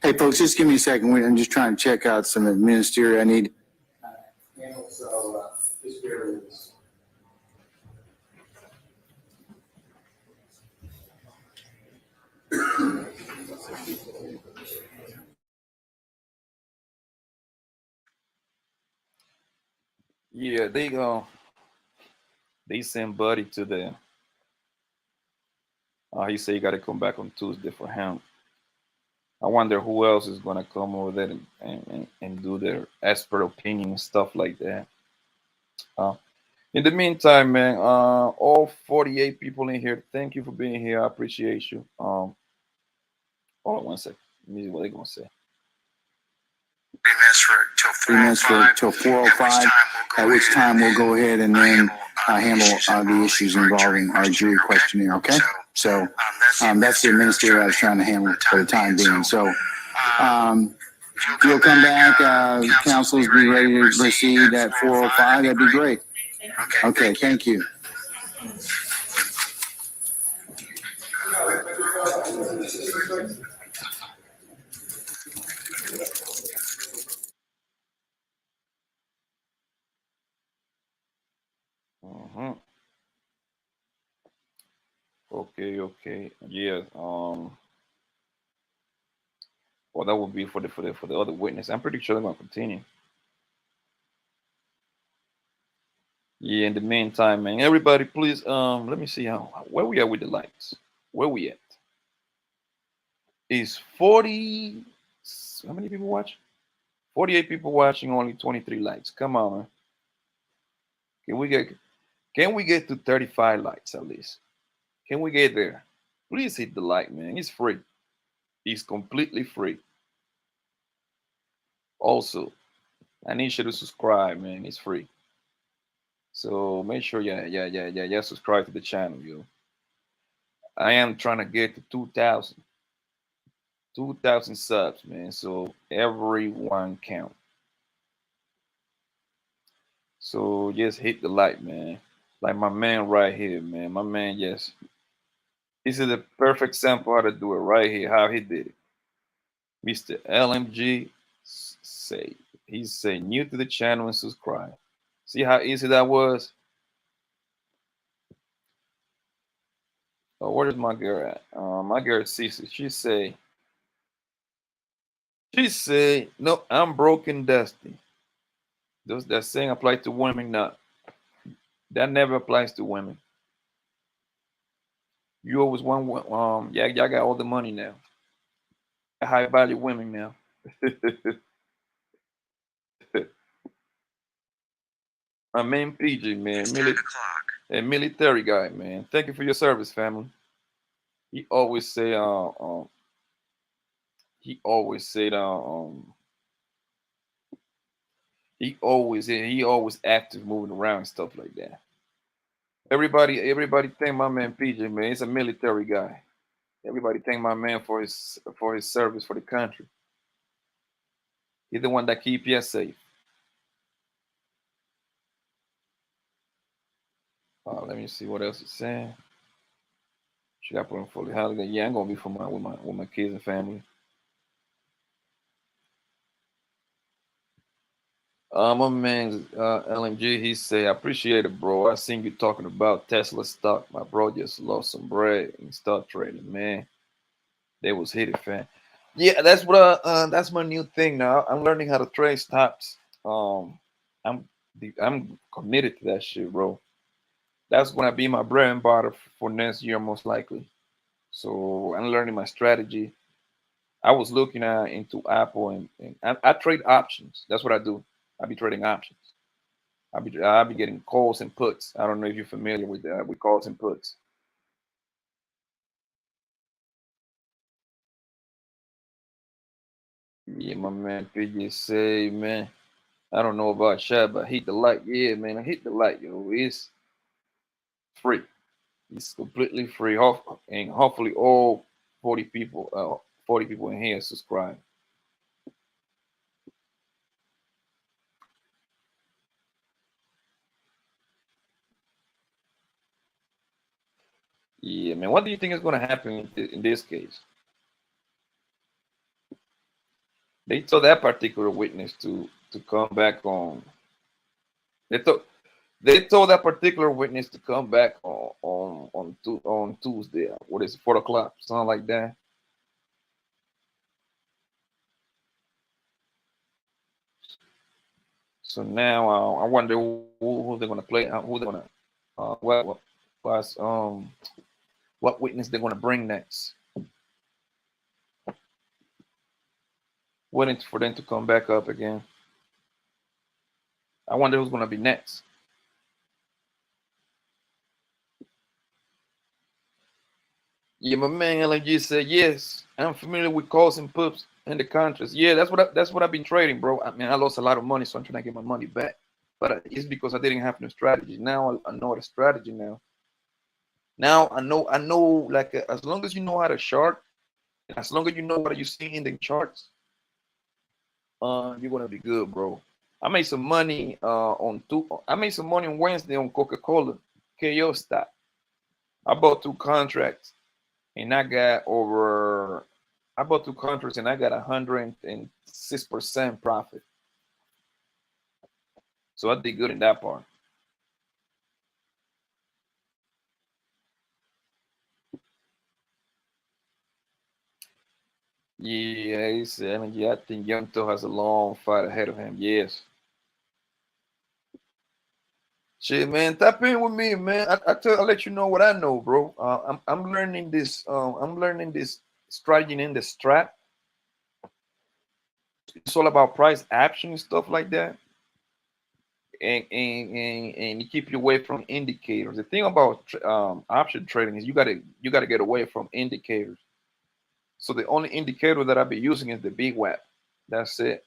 Hey, folks, just give me a second. I'm just trying to check out some administrative I need. So, just bear with us. Yeah, they send Buddy to the. He said you got to come back on Tuesday for him. I wonder who else is gonna come over there and do their expert opinion and stuff like that. In the meantime, man, all 48 people in here, thank you for being here. I appreciate you. Hold on one second. Let me see what they're gonna say. 3 minutes till 4:05, at which time we'll go ahead and then handle the issues involving our jury questionnaire, okay? So that's the administrator I was trying to handle for the time being. So if you'll come back, councils be ready to proceed at 4:05, that'd be great. Okay, thank you. Okay. Yeah. Well, that would be for the other witness. I'm pretty sure they're gonna continue. Yeah. In the meantime, man, everybody, please, let me see where we are with the lights. Where we at? Is 40? How many people watch? 48 people watching, only 23 likes. Come on, man. Can we get to 35 likes at least? Can we get there? Please hit the like, man. It's free. It's completely free. Also, I need you to subscribe, man. It's free. So make sure, yeah, subscribe to the channel, yo. I am trying to get to 2,000 subs, man. So everyone count. So just hit the like, man. Like my man right here, man. My man, yes. This is the perfect sample how to do it right here, how he did it. Mr. LMG say, he's saying new to the channel and subscribe. See how easy that was? Oh, where is my girl at? My girl Cece. She say, no, I'm broken, dusty. Does that saying apply to women? No, that never applies to women. You always want, yeah, y'all got all the money now. High value women now. My man PJ, man, a military guy, man. Thank you for your service, family. He always say, he always said, he always active, moving around and stuff like that. Everybody thank my man PJ, man. He's a military guy. Everybody thank my man for his service for the country. He's the one that keep you safe. Let me see what else he's saying. She got put on for the holiday. Yeah, I'm gonna be for with my kids and family. My man LMG, he say, I appreciate it, bro. I seen you talking about Tesla stock. My bro just lost some bread in stock trading, man. They was hit it, fan. Yeah, that's what that's my new thing now. I'm learning how to trade stocks. I'm committed to that shit, bro. That's gonna be my bread and butter for next year, most likely. So I'm learning my strategy. I was looking into Apple and I trade options. That's what I do. I be trading options. I be getting calls and puts. I don't know if you're familiar with calls and puts. Yeah, my man PJ say, man, I don't know about shot, but hit the like. Yeah, man, I hit the like, yo. It's free. It's completely free. And hopefully all 40 people in here subscribe. Yeah, man. What do you think is going to happen in this case? They told that particular witness to come back on. They told that particular witness to come back on Tuesday. What is it, 4 o'clock, something like that. So now I wonder who they're gonna play, who they're gonna, what witness they're gonna bring next. Waiting for them to come back up again. I wonder who's gonna be next. Yeah, my man LNG said yes. I'm familiar with calls and puts in the contracts. Yeah, that's what I've been trading, bro. I mean, I lost a lot of money, so I'm trying to get my money back. But it's because I didn't have no strategy. Now I know the strategy now. Now I know like as long as you know how to chart, as long as you know what you see in the charts, you're gonna be good, bro. I made some money I made some money on Wednesday on Coca-Cola KO stock. I bought 2 contracts and I got over. I bought 2 contracts and I got 106% profit. So I did good in that part. Yeah, he said, yeah, I think youngthug has a long fight ahead of him. Yes. Shit, man, tap in with me, man. I'll let you know what I know, bro. I'm learning this. I'm learning this strategy in the strat. It's all about price action and stuff like that, and you keep you away from indicators. The thing about option trading is you gotta get away from indicators. So the only indicator that I'll be using is the big WAP. That's it.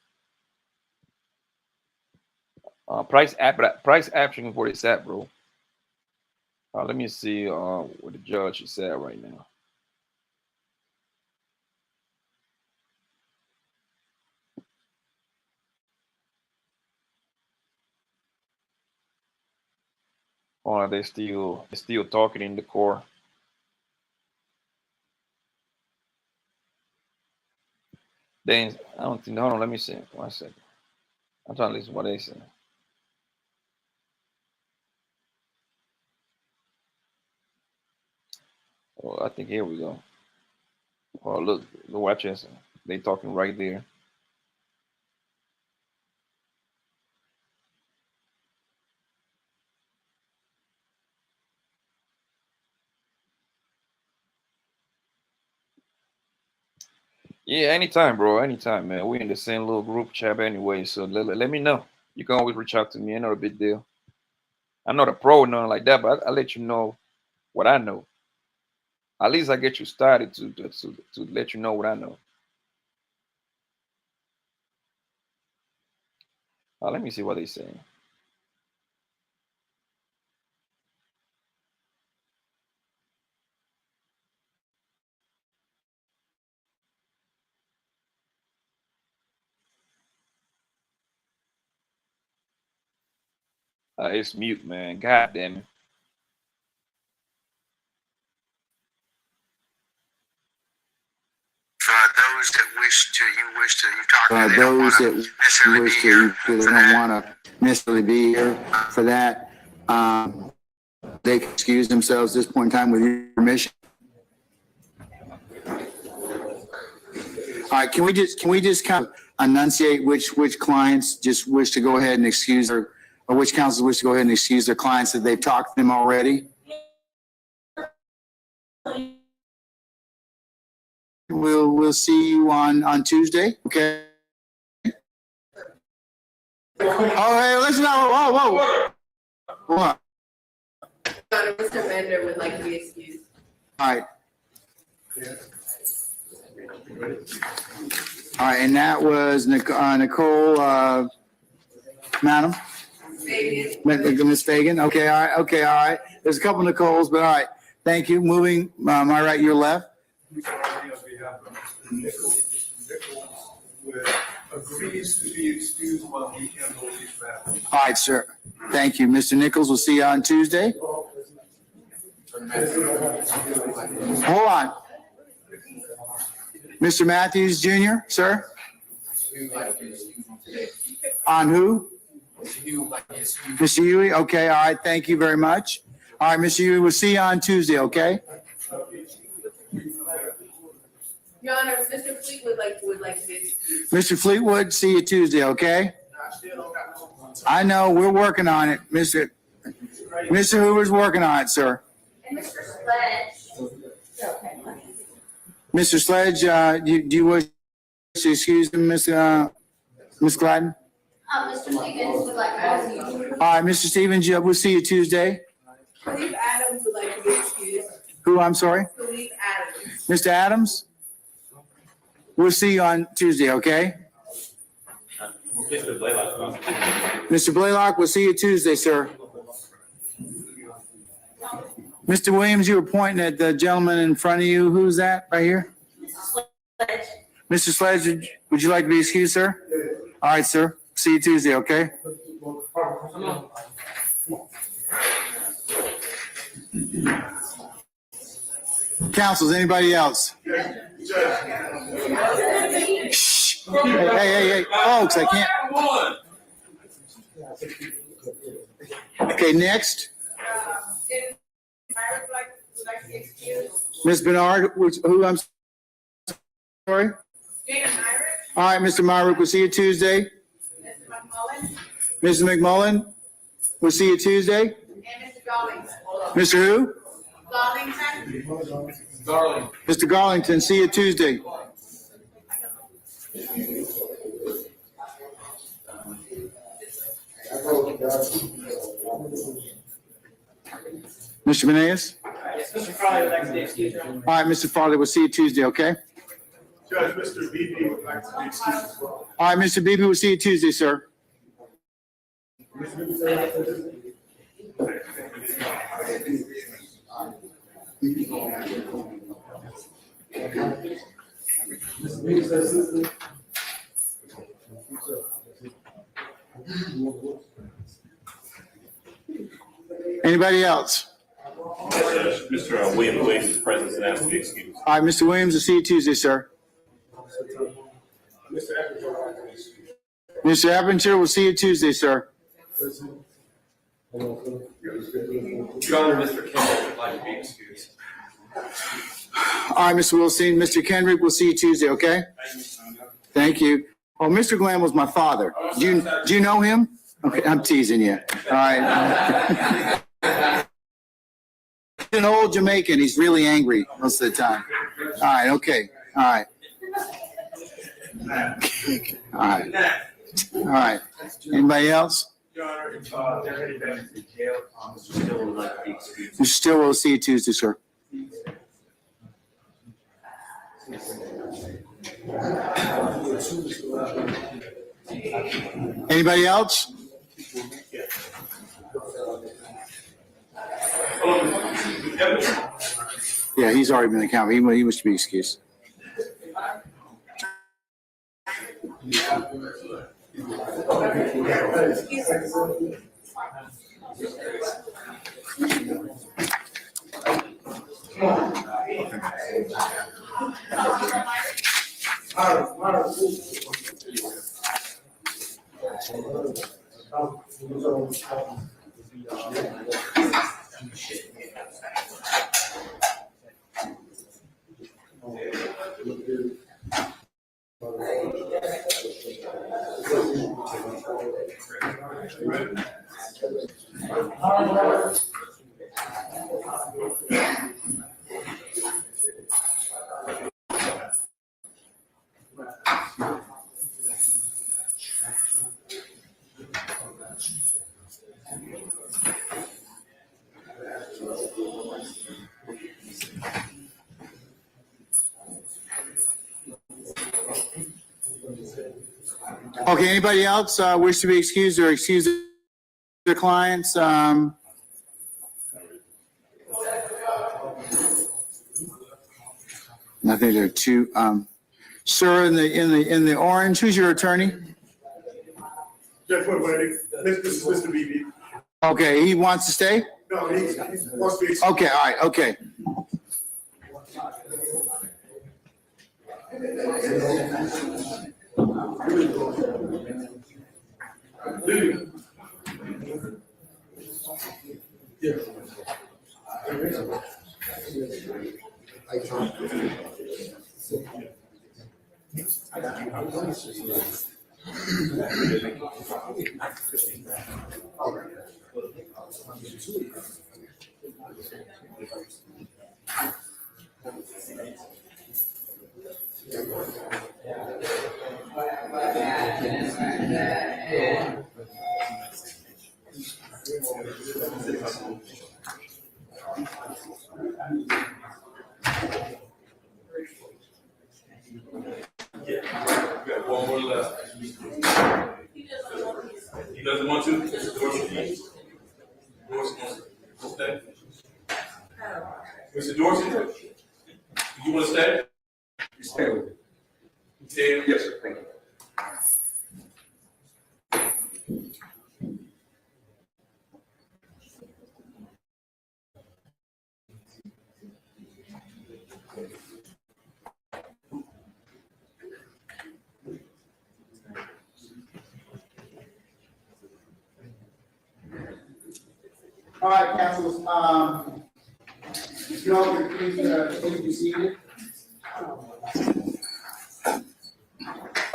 Price action is where it's at, bro. Let me see what the judge is at right now. Oh, they're still talking in the court. Then I don't think. Hold on, let me see. 1 second. I'm trying to listen to what they say. Oh, I think here we go. Oh, look, watch this. They talking right there. Yeah, anytime, bro. Anytime, man. We're in the same little group chat anyway, so let me know. You can always reach out to me. Ain't not a big deal. I'm not a pro or nothing like that, but I'll let you know what I know. At least I get you started to let you know what I know. Let me see what they saying. It's mute, man. God damn it. Those that wish to, you talk to, they don't want to necessarily be here. They don't want to necessarily be here for that. They can excuse themselves at this point in time with your permission. All right, can we just kind of enunciate which clients just wish to go ahead and excuse or which councils wish to go ahead and excuse their clients that they've talked to them already? We'll see you on Tuesday, okay? Oh, hey, listen now, whoa. What? Mr. Bender would like to be excused. All right. All right, and that was Nicole, madam? Ms. Fagan, okay, all right. There's a couple Nicoles, but all right. Thank you. Moving, my right, your left. Agrees to be excused while we handle these matters. All right, sir. Thank you. Mr. Nichols, we'll see you on Tuesday. Hold on. Mr. Matthews Jr., sir? On who? Mr. Huey? Okay, all right. Thank you very much. All right, Mr. Huey, we'll see you on Tuesday, okay? Your Honor, Mr. Fleetwood would like to be excused. Mr. Fleetwood, see you Tuesday, okay? I know, we're working on it. Mr. Hoover's working on it, sir. And Mr. Sledge. Mr. Sledge, do you wish to excuse him, Ms. Gladden? Mr. Stevens would like to be excused. All right, Mr. Stevens, we'll see you Tuesday. Khalif Adams would like to be excused. Who, I'm sorry? Khalif Adams. Mr. Adams? We'll see you on Tuesday, okay? Mr. Blaylock, we'll see you Tuesday, sir. Mr. Williams, you were pointing at the gentleman in front of you. Who's that right here? Mr. Sledge, would you like to be excused, sir? All right, sir. See you Tuesday, okay? Councils, anybody else? Shh. Hey, folks, I can't. Okay, next. Ms. Bernard, who I'm sorry? All right, Mr. Myrick, we'll see you Tuesday. Mr. McMullen, we'll see you Tuesday. And Mr. Darlington. Mr. who? Darlington. Mr. Garlington, see you Tuesday. Mr. Meneas? Yes, Mr. Farley would like to be excused. All right, Mr. Farley, we'll see you Tuesday, okay? Judge, Mr. Beebe would like to be excused as well. All right, Mr. Beebe, we'll see you Tuesday, sir. Anybody else? Mr. William Williams is present and asks to be excused. All right, Mr. Williams, we'll see you Tuesday, sir. Mr. Aperture, we'll see you Tuesday, sir. Your Honor, Mr. Campbell would like to be excused. All right, Mr. Wilson, Mr. Kendrick, we'll see you Tuesday, okay? Thank you. Oh, Mr. Glenn was my father. Do you know him? Okay, I'm teasing you. All right. He's an old Jamaican. He's really angry most of the time. All right, okay. All right. All right. All right. Anybody else? Your Honor, if they're headed back to the jail, Mr. Still would like to be excused. Mr. Stillwell, we'll see you Tuesday, sir. Anybody else? Yeah, he's already been accounted. He was to be excused. Okay, anybody else wish to be excused or excuse their clients? I think there are two. Sir, in the orange, who's your attorney? Judge Woodward, Mr. Beebe. Okay, he wants to stay? No, he wants to be. Okay, all right, okay. One more left. He doesn't want to? Mr. Dorsey? Stay? Mr. Dorsey? Do you want to stay? You stay with me. Stay? Yes, sir. Thank you. All right, council, if you all could please be seated.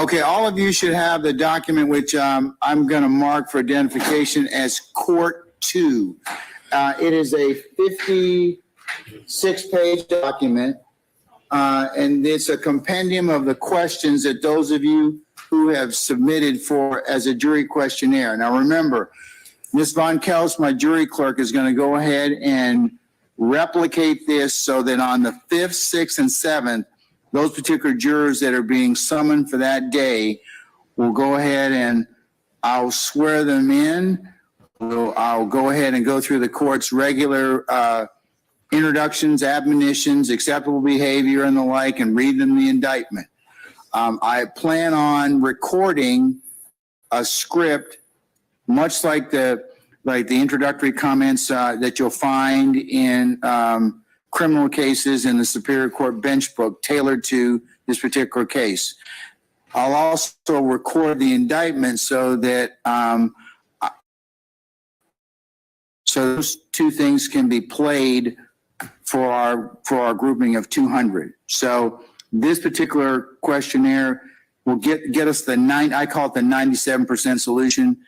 Okay, all of you should have the document which I'm going to mark for identification as Court 2. It is a 56-page document, and it's a compendium of the questions that those of you who have submitted for as a jury questionnaire. Now, remember, Ms. Von Kels, my jury clerk, is going to go ahead and replicate this so that on the 5th, 6th, and 7th, those particular jurors that are being summoned for that day will go ahead and I'll swear them in. I'll go ahead and go through the court's regular introductions, admonitions, acceptable behavior, and the like, and read them the indictment. I plan on recording a script much like the introductory comments that you'll find in criminal cases in the Superior Court bench book tailored to this particular case. I'll also record the indictment so that so those two things can be played for our grouping of 200. So this particular questionnaire will get us I call it the 97% solution,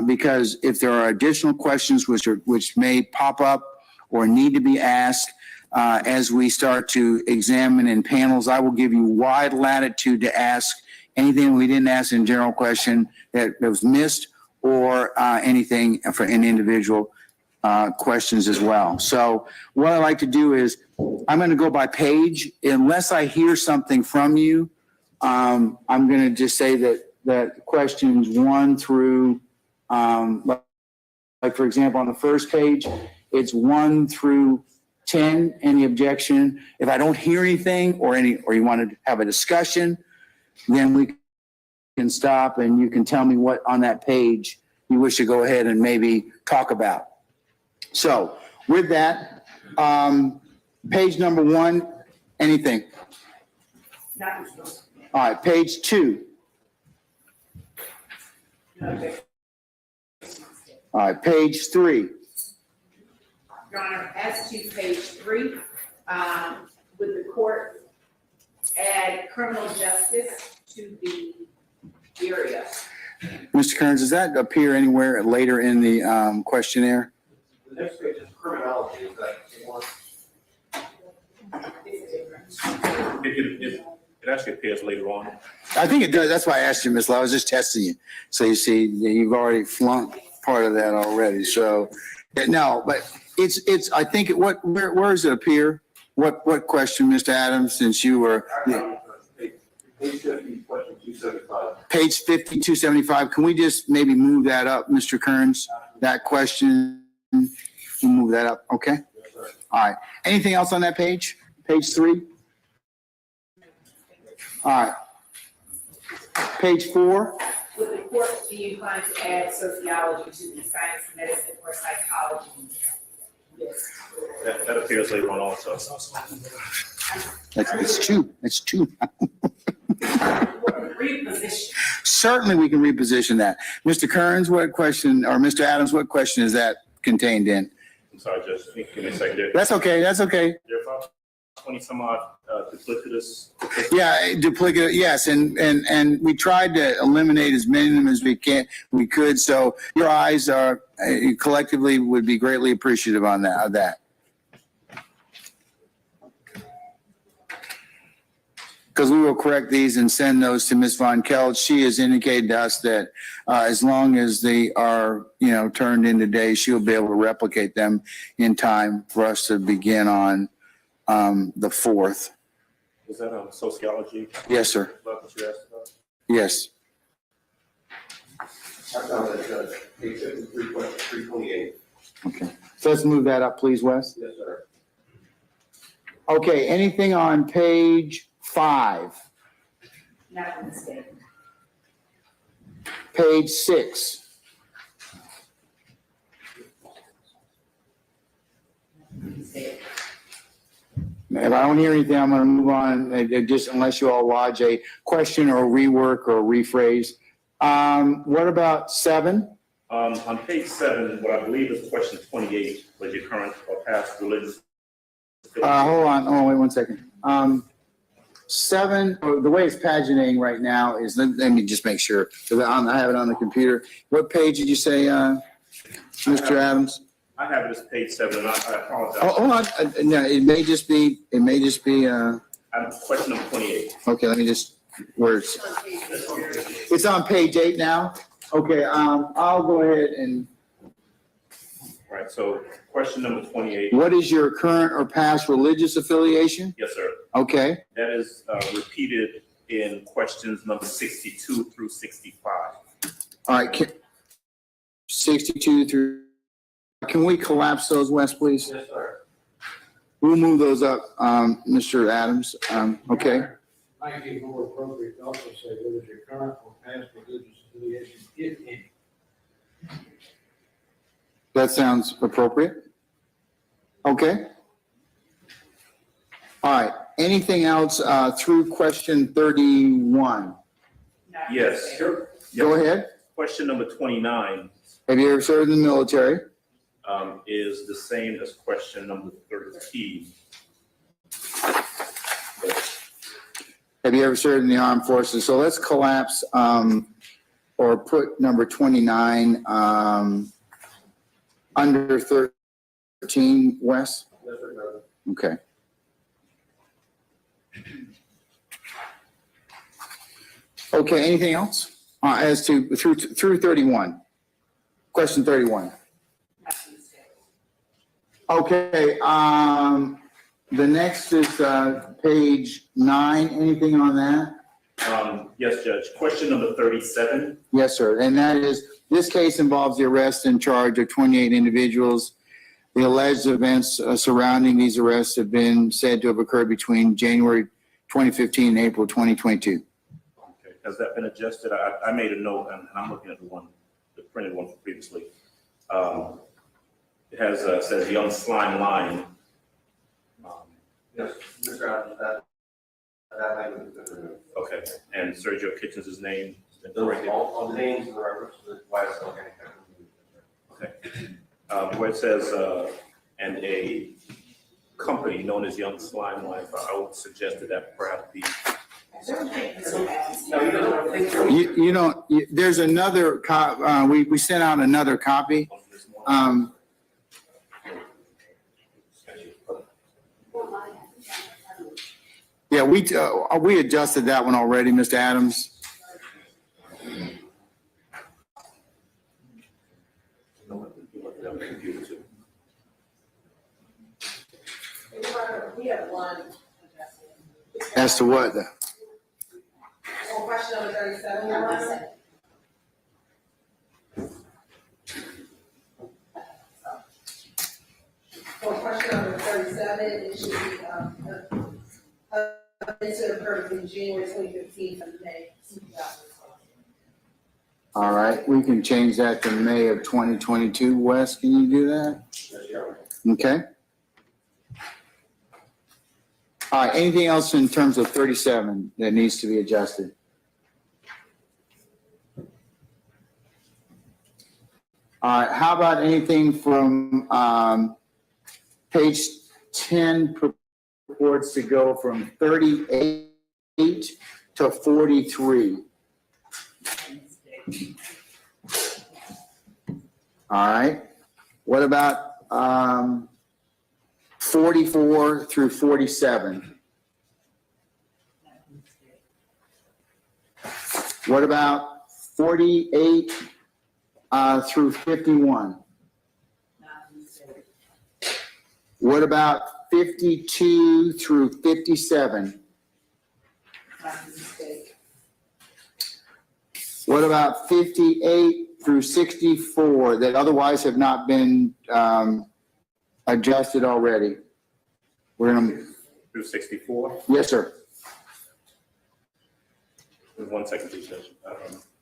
because if there are additional questions which may pop up or need to be asked as we start to examine in panels, I will give you wide latitude to ask anything we didn't ask in general question that was missed, or anything for an individual questions as well. So what I like to do is I'm going to go by page. Unless I hear something from you, I'm going to just say that questions 1 through, like for example, on the first page, it's 1 through 10. Any objection? If I don't hear anything or you want to have a discussion, then we can stop and you can tell me what on that page you wish to go ahead and maybe talk about. So with that, page number 1, anything? All right, page 2. All right, page 3. Your Honor, as to page 3, would the court add criminal justice to the area? Mr. Kearns, does that appear anywhere later in the questionnaire? The next page is criminology, is that one? It actually appears later on. I think it does. That's why I asked you, Ms. Lowe. I was just testing you. So you see, you've already flunked part of that already. So, no, but it's. I think where does it appear? What question, Mr. Adams? Since you were Page 50, question 275. page 50, 275. Can we just maybe move that up, Mr. Kearns? That question, we'll move that up. Okay. All right. Anything else on that page? Page 3. All right. Page 4. Would the court be inclined to add sociology to the science, medicine, or psychology? Yes. That appears later on also. It's 2. It's 2. Reposition. Certainly we can reposition that. Mr. Kearns, what question, or Mr. Adams, what question is that contained in? I'm sorry, Judge, give me a second. That's okay. That's okay. There are about 20 some odd duplicitous. Yeah, duplicate. Yes, and we tried to eliminate as many of them as we could. So your eyes are collectively would be greatly appreciative on that. Of that. Because we will correct these and send those to Ms. Von Keld. She has indicated to us that as long as they are, turned in today, she'll be able to replicate them in time for us to begin on the 4th. Is that sociology? Yes, sir. What you asked about? Yes. I found that, Judge. Page 53, question 328. Okay. So let's move that up, please, Wes. Yes, sir. Okay. Anything on page 5? Not a mistake. Page 6. If I don't hear anything, I'm going to move on, just unless you all lodge a question or rework or rephrase. What about 7? On page 7, what I believe is question 28, was your current or past religious. Hold on. Oh, wait 1 second. 7, the way it's paginating right now is, let me just make sure, because I have it on the computer. What page did you say, Mr. Adams? I have it as page 7, and I apologize. Oh, hold on. No, it may just be. I'm question number 28. Okay, let me just, it's on page 8 now? Okay, I'll go ahead and. All right, so question number 28. What is your current or past religious affiliation? Yes, sir. Okay. That is repeated in questions number 62 through 65. All right, 62 through, can we collapse those, Wes, please? Yes, sir. We'll move those up, Mr. Adams. Okay. Might be more appropriate to also say what is your current or past religious affiliation, if any. That sounds appropriate. Okay. All right. Anything else through question 31? Yes. Sure. Go ahead. Question number 29. Have you ever served in the military? is the same as question number 13. Have you ever served in the armed forces? So let's collapse, or put number 29, under 13, Wes? Okay. Okay, anything else? As to, through 31? Question 31. Okay, the next is, page 9. Anything on that? Yes, Judge. Question number 37. Yes, sir. And that is, this case involves the arrest and charge of 28 individuals. The alleged events surrounding these arrests have been said to have occurred between January 2015 and April 2022. Okay. Has that been adjusted? I made a note, and I'm looking at the printed one from previously. It has says young slime line. Yes, Mr. Adams, that language is different. Okay. And Sergio Kitchens' name has been Those, corrected. all the names and the reference to why it's not any Okay. Where it says, and a company known as Young Slime Life, I would suggest that perhaps be. No, you don't think You don't, there's another, we sent out another copy. Yeah, we adjusted that one already, Mr. Adams. We have one. As to what? On question number 37. For question number 37, it should be, it's occurred between January 2015 and May 2020. All right, we can change that to May of 2022. Wes, can you do that? Okay. All right, anything else in terms of 37 that needs to be adjusted? All right, how about anything from page 10 purports to go from 38 to 43? All right, what about 44 through 47? What about 48 through 51? What about 52 through 57? What about 58 through 64 that otherwise have not been adjusted already? We're gonna, Through 64. yes, sir. 1 second, please, Judge.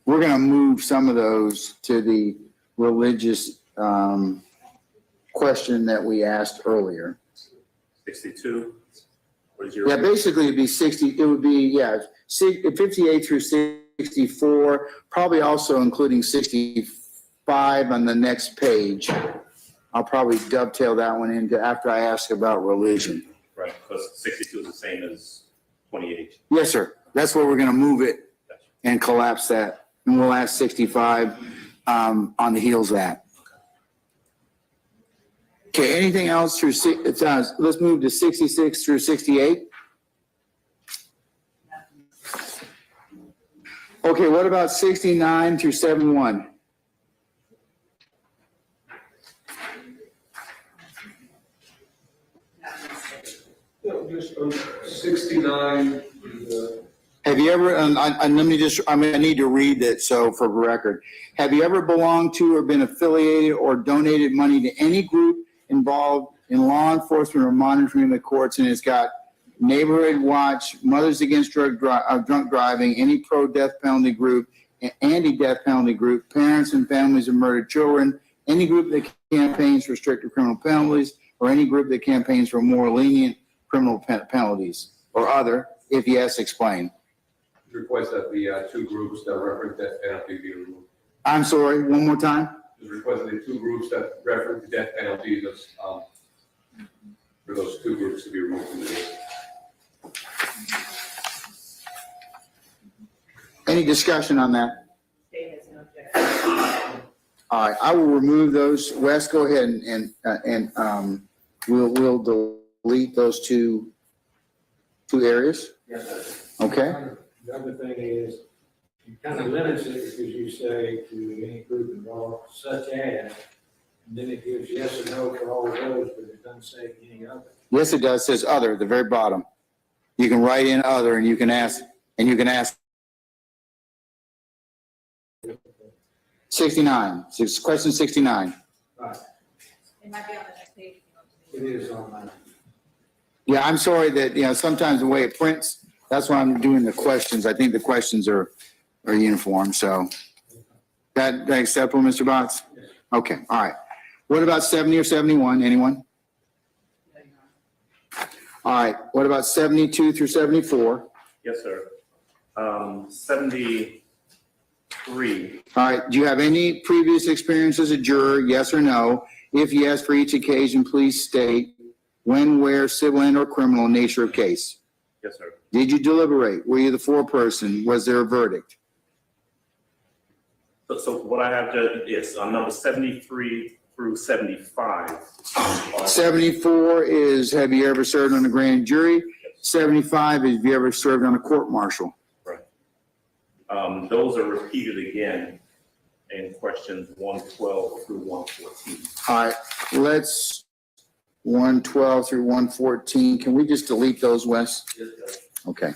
We're gonna move some of those to the religious question that we asked earlier. 62. What is your? Yeah, basically it'd be 60, it would be, yeah, 58 through 64, probably also including 65 on the next page. I'll probably dovetail that one into after I ask about religion. Right, because 62 is the same as 28. Yes, sir. That's where we're gonna move it and collapse that. And we'll ask 65 on the heels of that. Okay, anything else through, let's move to 66 through 68. Okay, what about 69 through 71? Just 69. Have you ever, and let me just, I need to read it so for record. Have you ever belonged to or been affiliated or donated money to any group involved in law enforcement or monitoring the courts? And it's got Neighborhood Watch, Mothers Against Drunk Driving, any pro-death penalty group, anti-death penalty group, parents and families of murdered children, any group that campaigns for stricter criminal penalties, or any group that campaigns for more lenient criminal penalties, or other. If yes, explain. Request that the two groups that reference that penalty be removed. I'm sorry, one more time? is requested in two groups that reference the death penalty, that's, for those two groups to be removed from the list. Any discussion on that? All right, I will remove those. Wes, go ahead and we'll delete those two areas. Yes, sir. Okay? The other thing is, you kind of limits it because you say to any group involved, such as, and then it gives yes or no for all of those, but it doesn't say any other. Yes, it does. It says other at the very bottom. You can write in other and you can ask 69, question 69. Right, It might be on the next page. it is on mine. Yeah, I'm sorry that, sometimes the way it prints, that's why I'm doing the questions. I think the questions are uniform, so. That acceptable, Mr. Botts? Okay, all right. What about 70 or 71? Anyone? All right, what about 72 through 74? Yes, sir. 73. All right, do you have any previous experience as a juror, yes or no? If yes, for each occasion, please state when, where, civil and or criminal nature of case. Yes, sir. Did you deliberate? Were you the foreperson? Was there a verdict? So what I have to, yes, on number 73 through 75. 74 is, have you ever served on a grand jury? 75 is, have you ever served on a court martial? Right. Those are repeated again in questions 112 through 114. All right, let's 112 through 114. Can we just delete those, Wes? Okay.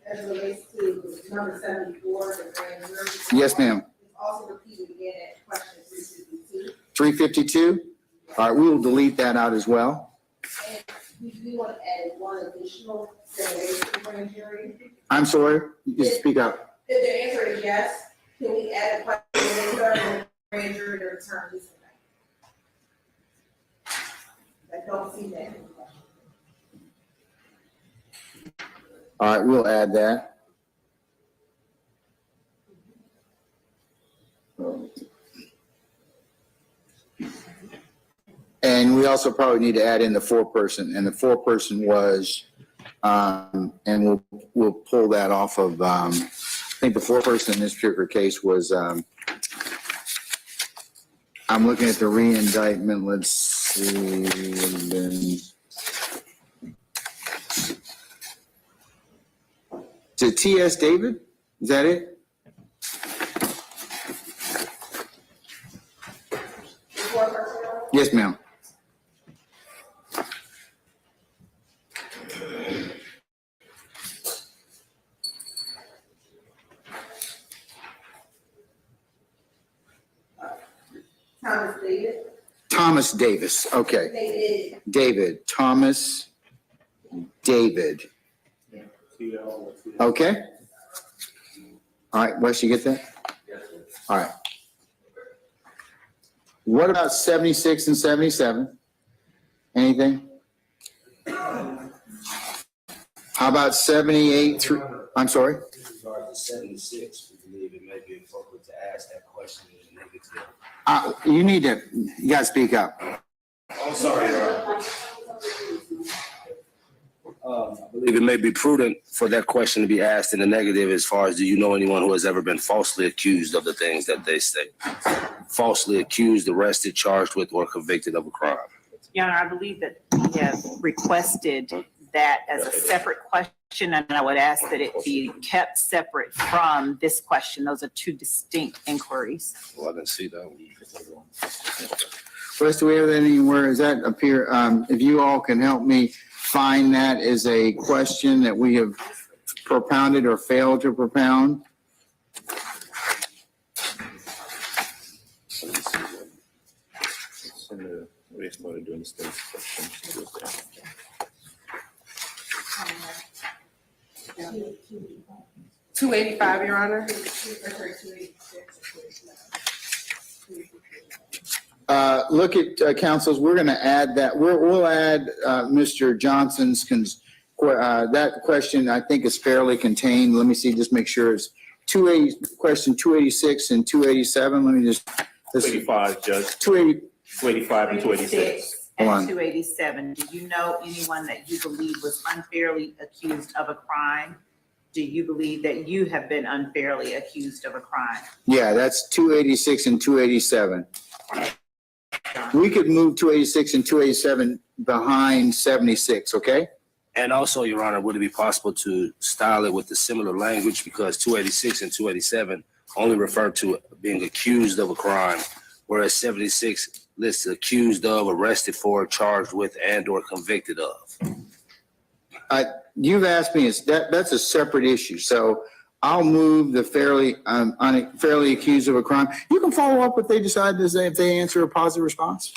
As it relates to number 74, the grand jury. Yes, ma'am. It's also repeated again at question 352. 352? All right, we will delete that out as well. And we do want to add one additional generation grand jury. I'm sorry, just speak up. If the answer is yes, can we add a question later, grand jury to return this tonight? I don't see that. All right, we'll add that. And we also probably need to add in the foreperson, and the foreperson was, and we'll pull that off of, I think the foreperson in this particular case was, I'm looking at the re-indictment, let's see. Is it T.S. David? Is that it? Yes, ma'am. Thomas David. Thomas Davis. Okay. David. Thomas David. Okay. All right, Wes, you get that? Yes, sir. All right. What about 76 and 77? Anything? How about 78 through, I'm sorry? With regard to 76, we believe it may be appropriate to ask that question in the negative. You gotta speak up. I'm sorry, I believe it may be prudent for that question to be asked in the negative as far as, do you know anyone who has ever been falsely accused of the things that they state? Falsely accused, arrested, charged with, or convicted of a crime? Your Honor, I believe that we have requested that as a separate question, and I would ask that it be kept separate from this question. Those are two distinct inquiries. Well, I didn't see that one. Wes, do we have that anywhere? Does that appear, if you all can help me find that as a question that we have propounded or failed to propound? We started doing this thing. 285, Your Honor. Look at councils, we're going to add that, we'll add Mr. Johnson's, that question I think is fairly contained. Let me see, just make sure it's question 286 and 287. Let me just, 285, Judge, 280, 285 and 286. Hold on. And 287, do you know anyone that you believe was unfairly accused of a crime? Do you believe that you have been unfairly accused of a crime? yeah, that's 286 and 287. We could move 286 and 287 behind 76, okay? And also, Your Honor, would it be possible to style it with the similar language, because 286 and 287 only refer to being accused of a crime, whereas 76 lists accused of, arrested for, charged with, and or convicted of. You've asked me, that's a separate issue. So I'll move the fairly accused of a crime. You can follow up if they decide to say, if they answer a positive response.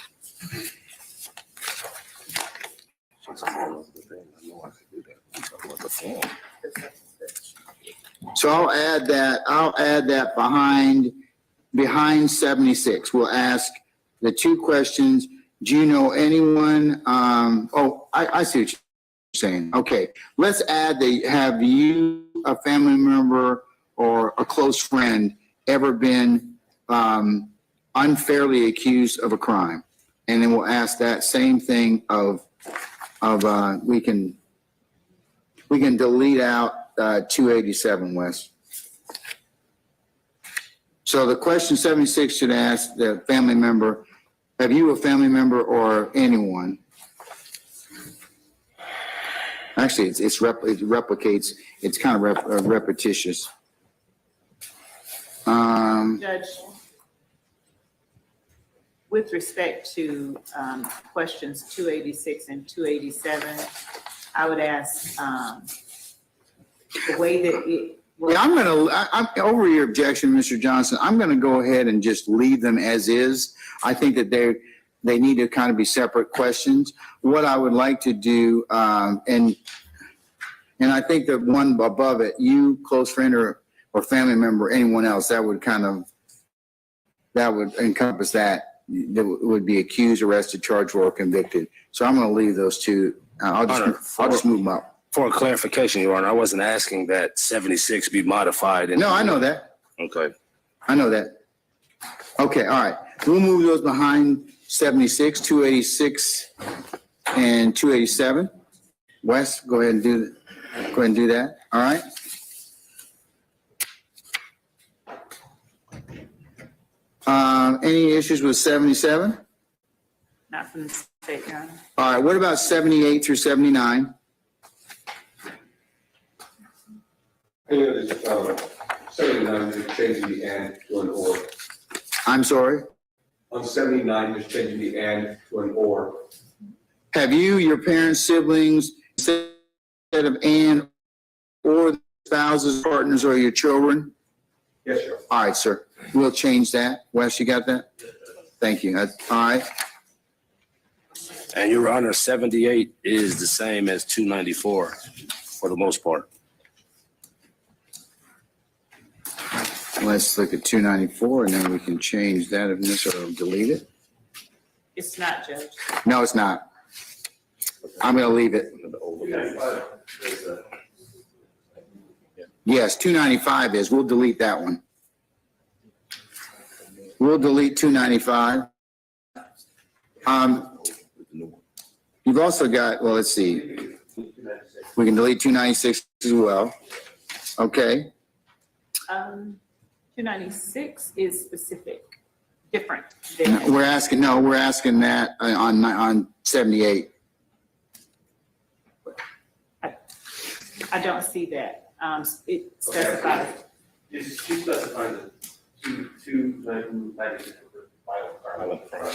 So I'll add that behind 76. We'll ask the two questions. Do you know anyone? I see what you're saying. Okay, let's add have you, a family member or a close friend, ever been unfairly accused of a crime? And then we'll ask that same thing we can delete out 287, Wes. So the question 76 should ask the family member, have you, a family member or anyone? Actually, it replicates, it's kind of repetitious. Judge, with respect to questions 286 and 287, I would ask the way that it. Yeah, I'm over your objection, Mr. Johnson. I'm gonna go ahead and just leave them as is. I think that they need to kind of be separate questions. What I would like to do, and I think that one above it, you, close friend or family member, anyone else, that would encompass that. That would be accused, arrested, charged, or convicted. So I'm gonna leave those two. I'll just move them up. For clarification, Your Honor, I wasn't asking that 76 be modified. No, I know that. Okay. I know that. Okay, all right. We'll move those behind 76, 286, and 287. Wes, go ahead and do that. All right. Any issues with 77? Not from the state, Your Honor. All right. What about 78 through 79? Any of this, 79, just changing the and to an or. I'm sorry. On 79, just changing the and to an or. Have you, your parents, siblings, instead of and, or spouses, partners, or your children? Yes, sir. All right, sir. We'll change that. Wes, you got that? Thank you. All right. And Your Honor, 78 is the same as 294 for the most part. Let's look at 294 and then we can change that if necessary or delete it. It's not, Judge. No, it's not. I'm going to leave it. Yes, 295 is. We'll delete that one. We'll delete 295. You've also got, well, let's see. We can delete 296 as well. Okay. 296 is specific, different. No, we're asking that on 78. I don't see that. It specifies. She specified that 296 for violent crime.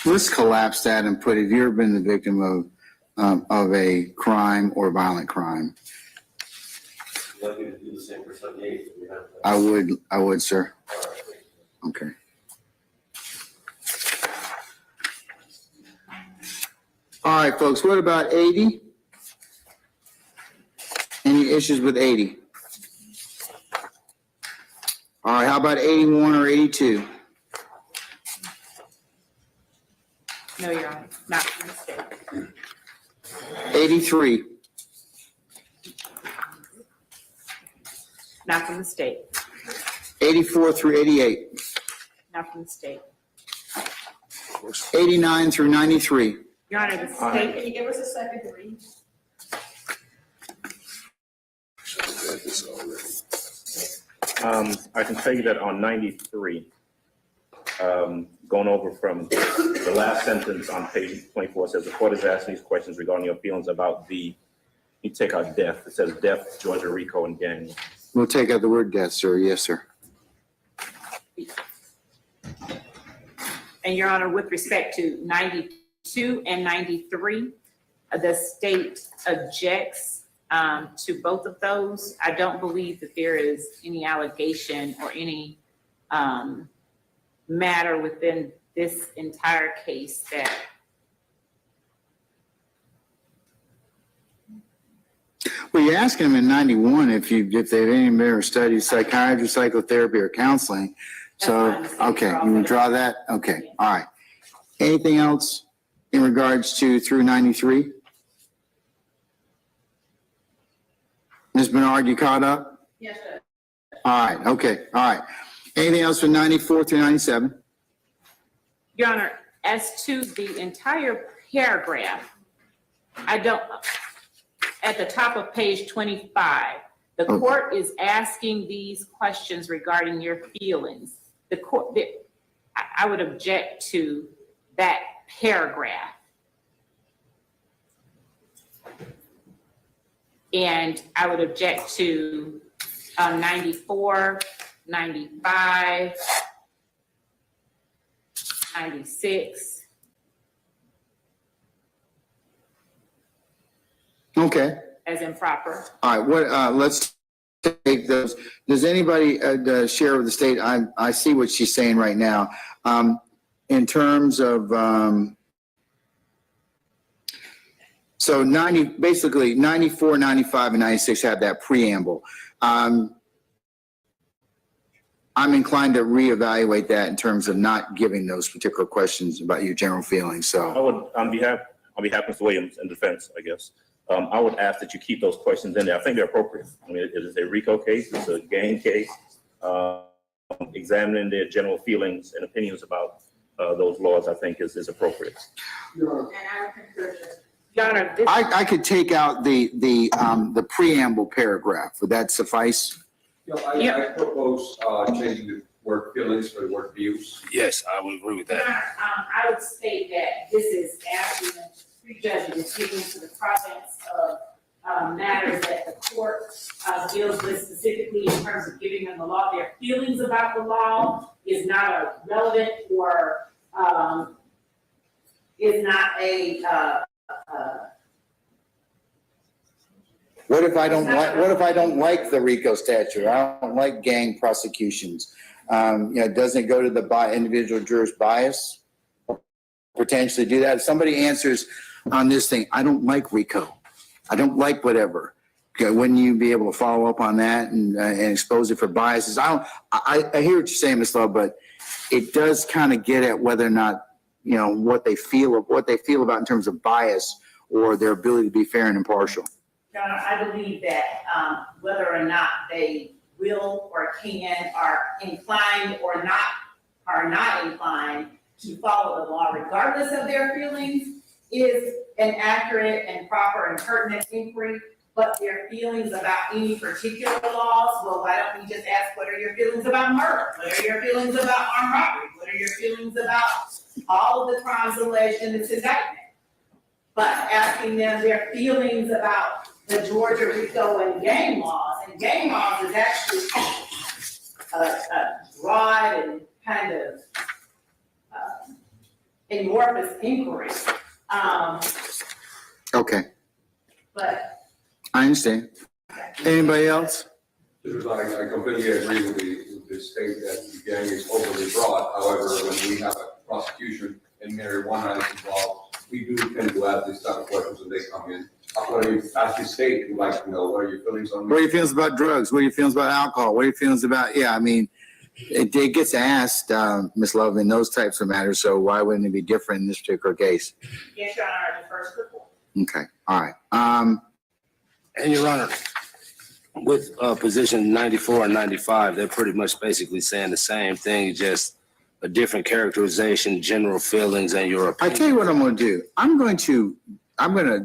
Let's collapse that and put, have you ever been the victim of a crime or violent crime? Would you like me to do the same for 78? I would, sir. Okay. All right, folks, what about 80? Any issues with 80? All right, how about 81 or 82? No, Your Honor, not from the state. 83, Not from the state. 84 through 88, Not from the state. 89 through 93. Your Honor, the state. Can you give us a second to read? I can tell you that on 93, going over from the last sentence on page 24, says the court is asking these questions regarding your feelings about you take out death. It says death, Georgia, Rico, and gang. We'll take out the word death, sir. Yes, sir. And Your Honor, with respect to 92 and 93, the state objects to both of those. I don't believe that there is any allegation or any matter within this entire case that. Well, you're asking them in 91 if they've any ever studied psychiatry, psychotherapy, or counseling. So, okay, you can draw that? Okay, all right. Anything else in regards to through 93? Ms. Bernard, you caught up? Yes, sir. All right, okay, all right. Anything else from 94 through 97? Your Honor, as to the entire paragraph, I don't, at the top of page 25, the court is asking these questions regarding your feelings. The court, I would object to that paragraph. And I would object to 94, 95, 96. Okay. As improper. All right, let's take those. Does anybody share with the state? I see what she's saying right now. In terms of, so basically 94, 95, and 96 have that preamble. I'm inclined to reevaluate that in terms of not giving those particular questions about your general feelings. So I would, on behalf of Mr. Williams in defense, I guess, I would ask that you keep those questions in there. I think they're appropriate. I mean, it is a Rico case, it's a gang case, examining their general feelings and opinions about those laws, I think is appropriate. And I concur. Your Honor, this. I could take out the preamble paragraph. Would that suffice? I propose changing the word feelings for the word views. Yes, I would agree with Your that. Honor, I would state that this is asking the prejudgment is given to the province of matters that the court deals with specifically in terms of giving them the law. Their feelings about the law is not a relevant or is not a What if I don't like the RICO statute? I don't like gang prosecutions. Doesn't it go to the individual juror's bias? Potentially do that. If somebody answers on this thing, I don't like RICO. I don't like whatever. Okay, wouldn't you be able to follow up on that and expose it for biases? I hear what you're saying, Ms. Love, but it does kind of get at whether or not, what they feel about in terms of bias or their ability to be fair and impartial. Your Honor, I believe that whether or not they will or can, are inclined or are not inclined to follow the law regardless of their feelings is an accurate and proper and pertinent inquiry. But their feelings about any particular laws, well, why don't we just ask, what are your feelings about murder? What are your feelings about armed robbery? What are your feelings about all of the crimes alleged in this indictment? But asking them their feelings about the Georgia RICO and gang laws is actually a broad and kind of amorphous inquiry. Okay, But I understand. Anybody else? I completely agree with the state that the gang is overly broad. However, when we have a prosecution and marijuana is involved, we do tend to ask these type of questions when they come in. What are you, as the state, we'd like to know, what are your feelings on? What are your feelings about drugs? What are your feelings about alcohol? What are your feelings about, it gets asked, Ms. Love, in those types of matters, so why wouldn't it be different in this particular case? Yes, Your Honor, the first report. Okay, all right. And Your Honor, with position 94 and 95, they're pretty much basically saying the same thing, just a different characterization, general feelings, and your I opinion. tell you what I'm going to do. I'm going to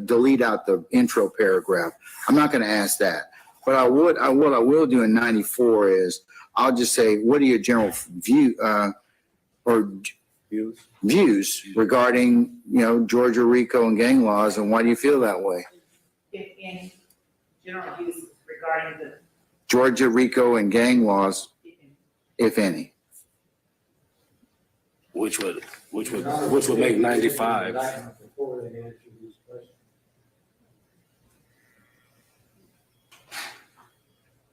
delete out the intro paragraph. I'm not going to ask that. But what I will do in 94 is I'll just say, what are your general views regarding, Georgia, Rico, and gang laws, and why do you feel that way? If any general views regarding the, Georgia, Rico, and gang laws, if any. Which would make 95. Before they answer these questions.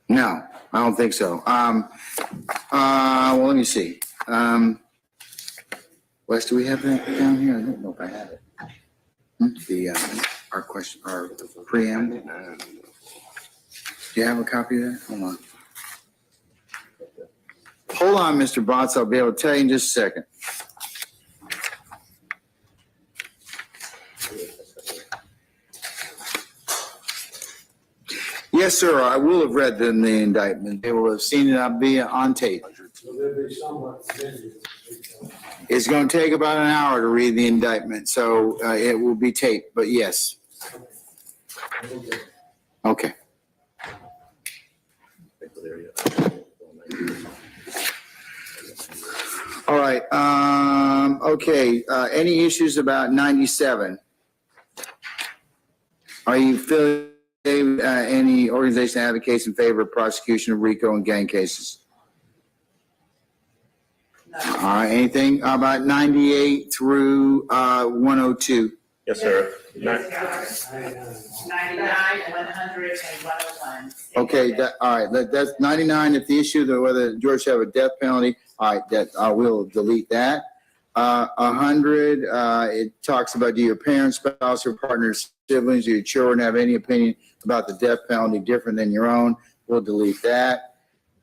No, I don't think so. Well, let me see. Wes, do we have that down here? I don't know if I have it. Our preamble. Do you have a copy of that? Hold on, Mr. Botts. I'll be able to tell you in just a second. Yes, sir. I will have read the indictment. They will have seen it on tape. So they'll be somewhat familiar. It's going to take about an hour to read the indictment, so it will be taped, but yes. Okay. All right. Okay. Any issues about 97? Are you feeling any organization advocates in favor of prosecution of RICO and gang cases? All right. Anything about 98 through 102? Yes, sir. 99, 100, and 101. Okay. All right. That's 99. If the issue that whether George should have a death penalty, all right, that I will delete that. 100. It talks about do your parents, spouse, or partners, siblings, or your children have any opinion about the death penalty different than your own? We'll delete that.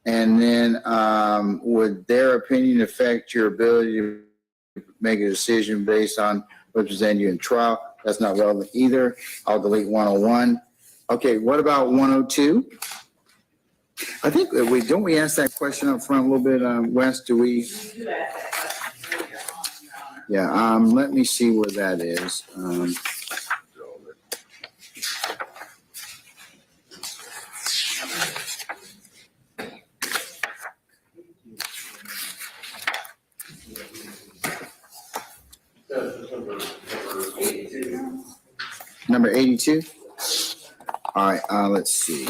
And then would their opinion affect your ability to make a decision based on what presented you in trial? That's not relevant either. I'll delete 101. Okay, what about 102? I think don't we ask that question up front a little bit, Wes? Do we? You do ask that question earlier on, Your Honor. Yeah, let me see where that is. Number 82? All right, let's see.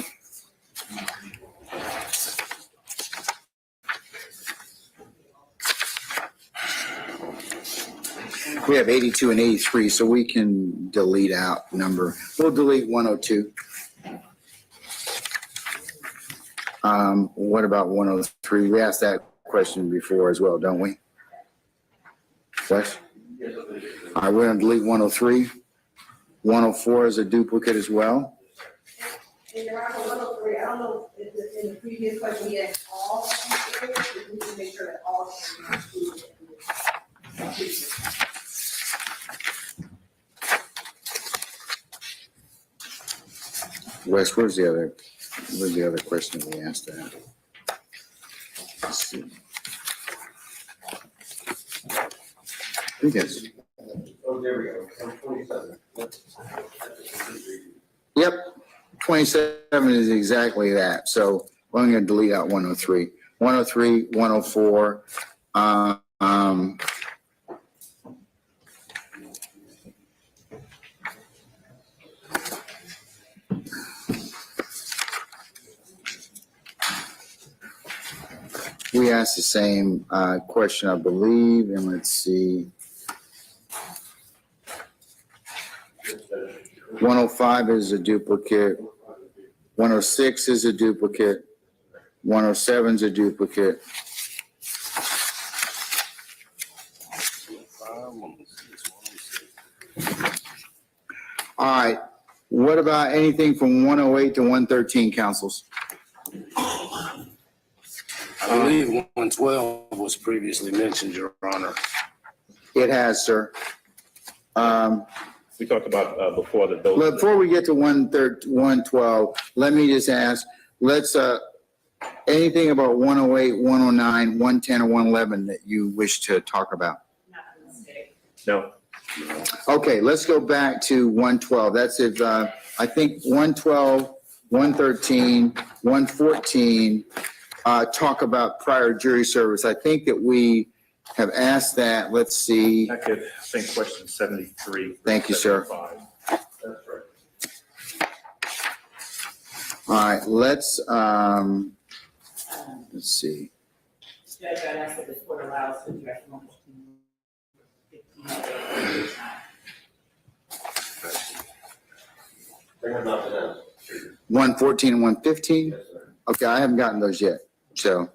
We have 82 and 83, so we can delete out number. We'll delete 102. What about 103? We asked that question before as well, don't we? Wes? All right, we're going to delete 103. 104 is a duplicate as well. And there are 103, I don't know, if in the previous question, he had all of these areas, but we need to make sure that all of them are included. Wes, where's the other question we asked that? Let's see. I think that's. Oh, there we go. 27. Yep, 27 is exactly that. So I'm going to delete out 103. 103, 104. We asked the same question, I believe, and let's see. 105 is a duplicate. 106 is a duplicate. 107 is a duplicate. All right. What about anything from 108 to 113, councils? I believe 112 was previously mentioned, Your Honor. It has, sir. We talked about before the Well, before we get to 112, let me just ask, let's, anything about 108, 109, 110, or 111 that you wish to talk about? No. Okay, let's go back to 112. That's if, I think 112, 113, 114, talk about prior jury service. I think that we have asked that. Let's see. I think question 73. Thank you, sir. 75. That's right. All right, let's see. Judge, I asked if the court allows the address 115. They have not been asked. 114 and 115? Yes, sir. Okay, I haven't gotten those yet, so.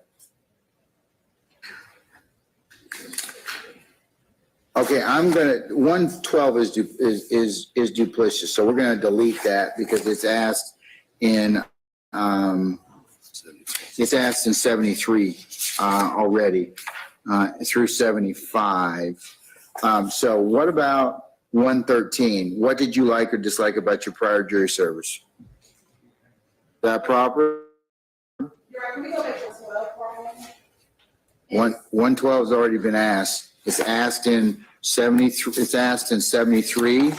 Okay, I'm gonna, 112 is duplicitous, so we're gonna delete that because it's asked in, it's asked in 73 already, through 75. So what about 113? What did you like or dislike about your prior jury service? Is that proper? Can we go back to 12 for a moment? 112 has already been asked. It's asked in 73, it's asked in 73. Yeah,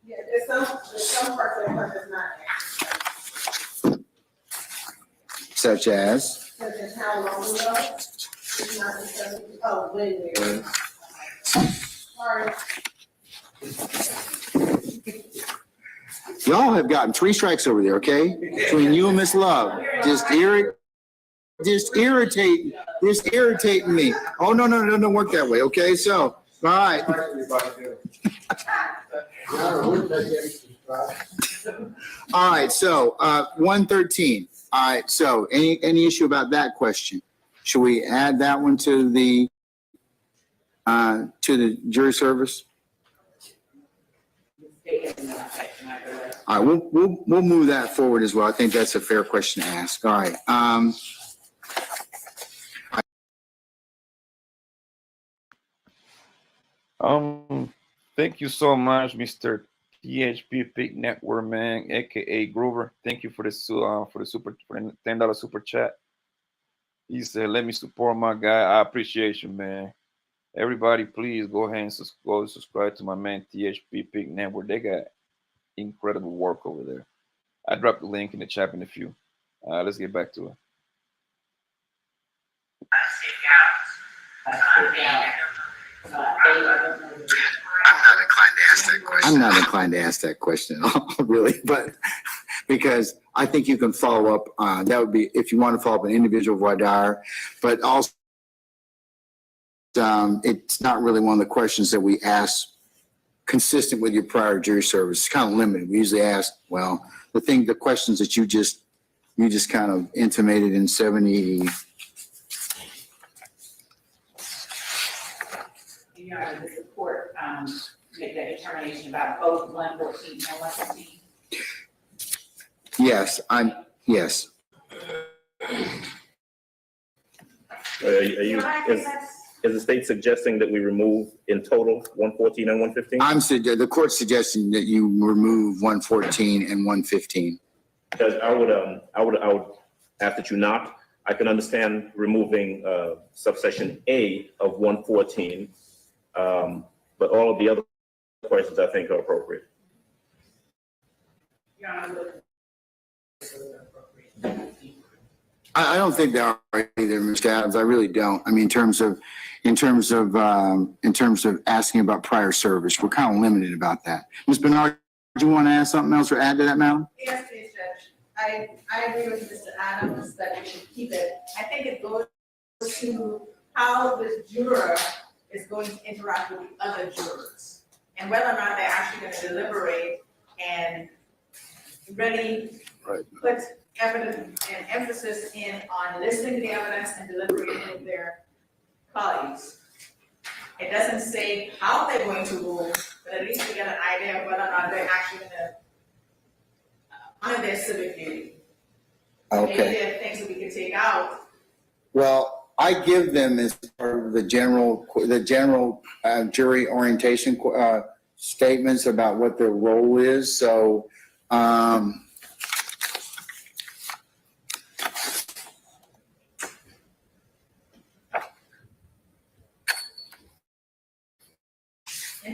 there's some parts of the part that's not asked. Such as? Such as how long ago? It's not in 70, oh, when there. Sorry. Y'all have gotten 3 strikes over there, okay? Between you and Miss Love. Just irritating me. Oh, no, don't work that way, okay? So, all right. All right, so 113. All right, so any issue about that question? Should we add that one to the jury service? All right, we'll move that forward as well. I think that's a fair question to ask. All right. Thank you so much, Mr. THP Pick Network man, aka Groover. Thank you for the $10 super chat. He said, "Let me support my guy." I appreciate you, man. Everybody, please go ahead and subscribe to my man THP Pick Network. They got incredible work over there. I dropped the link in the chat in a few. Let's get back to it. I'm not inclined to ask that question at all, really, but because I think you can follow up. That would be if you want to follow up an individual voir dire, but also it's not really one of the questions that we ask consistent with your prior jury service. It's kind of limited. We usually ask, well, the questions that you just kind of intimated in 70. Does the court make that determination about both 114 and 115? Yes, yes. Is the state suggesting that we remove in total 114 and 115? The court's suggesting that you remove 114 and 115. Because I would ask that you not. I can understand removing subsection A of 114, but all of the other questions I think are appropriate. I don't think they are either, Mr. Adams. I really don't. I mean, in terms of asking about prior service, we're kind of limited about that. Ms. Bernard, do you want to add something else or add to that, madam? Yes, please, Judge. I agree with Mr. Adams that we should keep it. I think it goes to how the juror is going to interact with the other jurors and whether or not they're actually going to deliberate and really put evidence and emphasis on listening to the evidence and deliberating with their colleagues. It doesn't say how they're going to rule, but at least we get an idea of whether or not they're actually going to honor their civic duty. Okay. Maybe there are things that we can take out Well, I give them as part of the general jury orientation statements about what their role is. So, In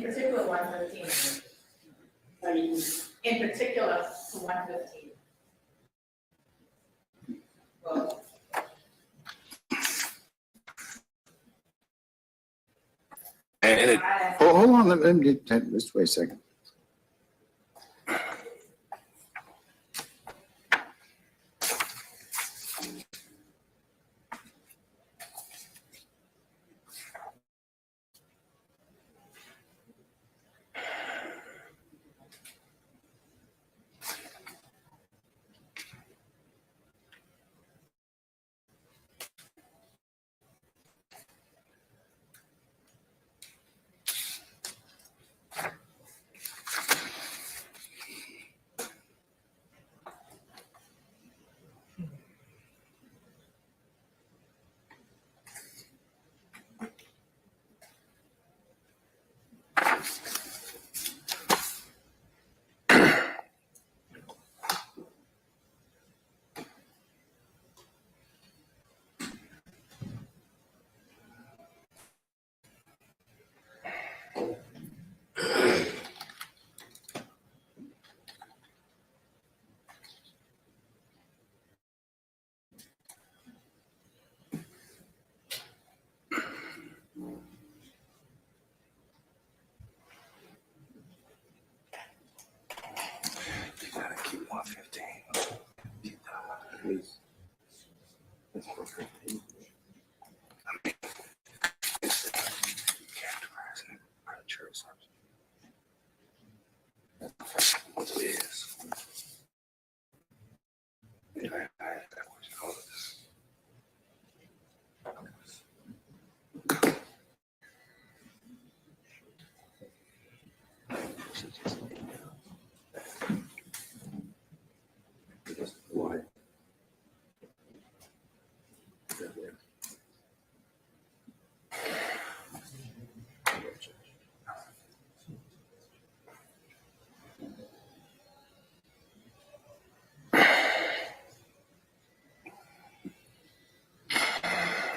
particular, 115. In particular, to 115. Well, hold on, let me just wait a second.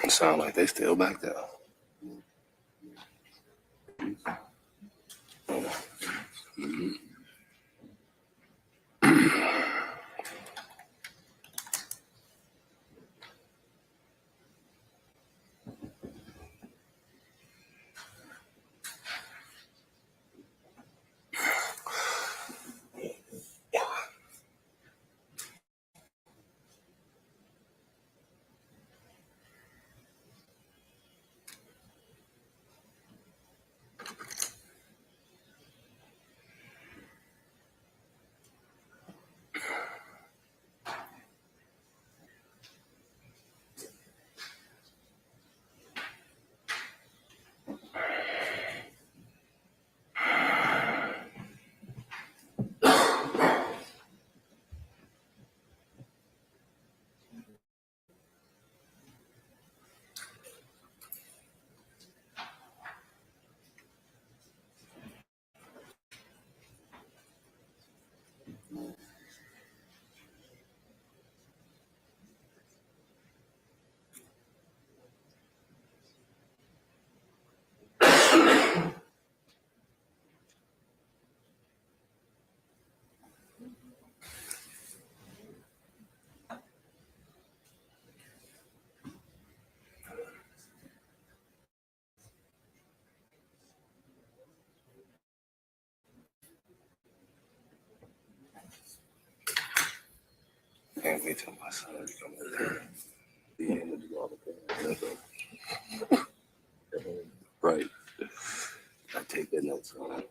Sound like they still back there. Can't wait till my son becomes a parent. Be able to do all the things. Right. I take the notes on it.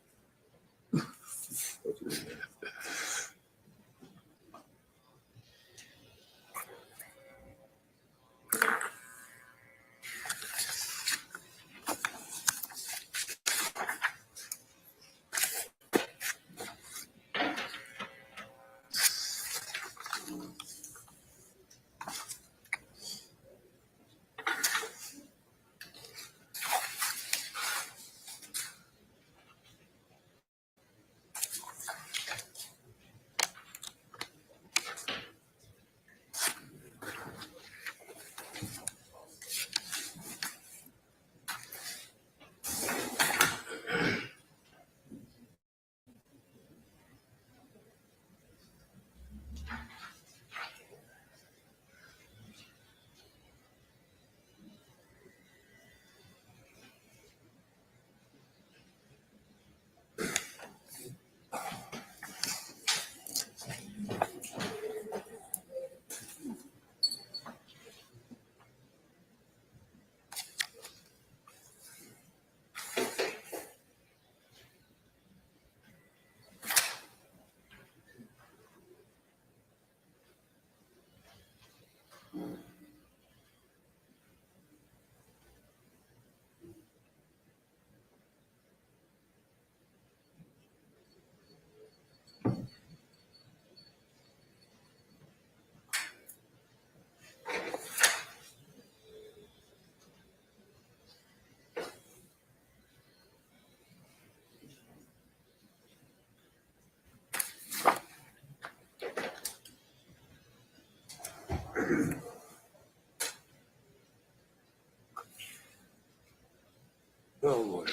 Oh, Lord.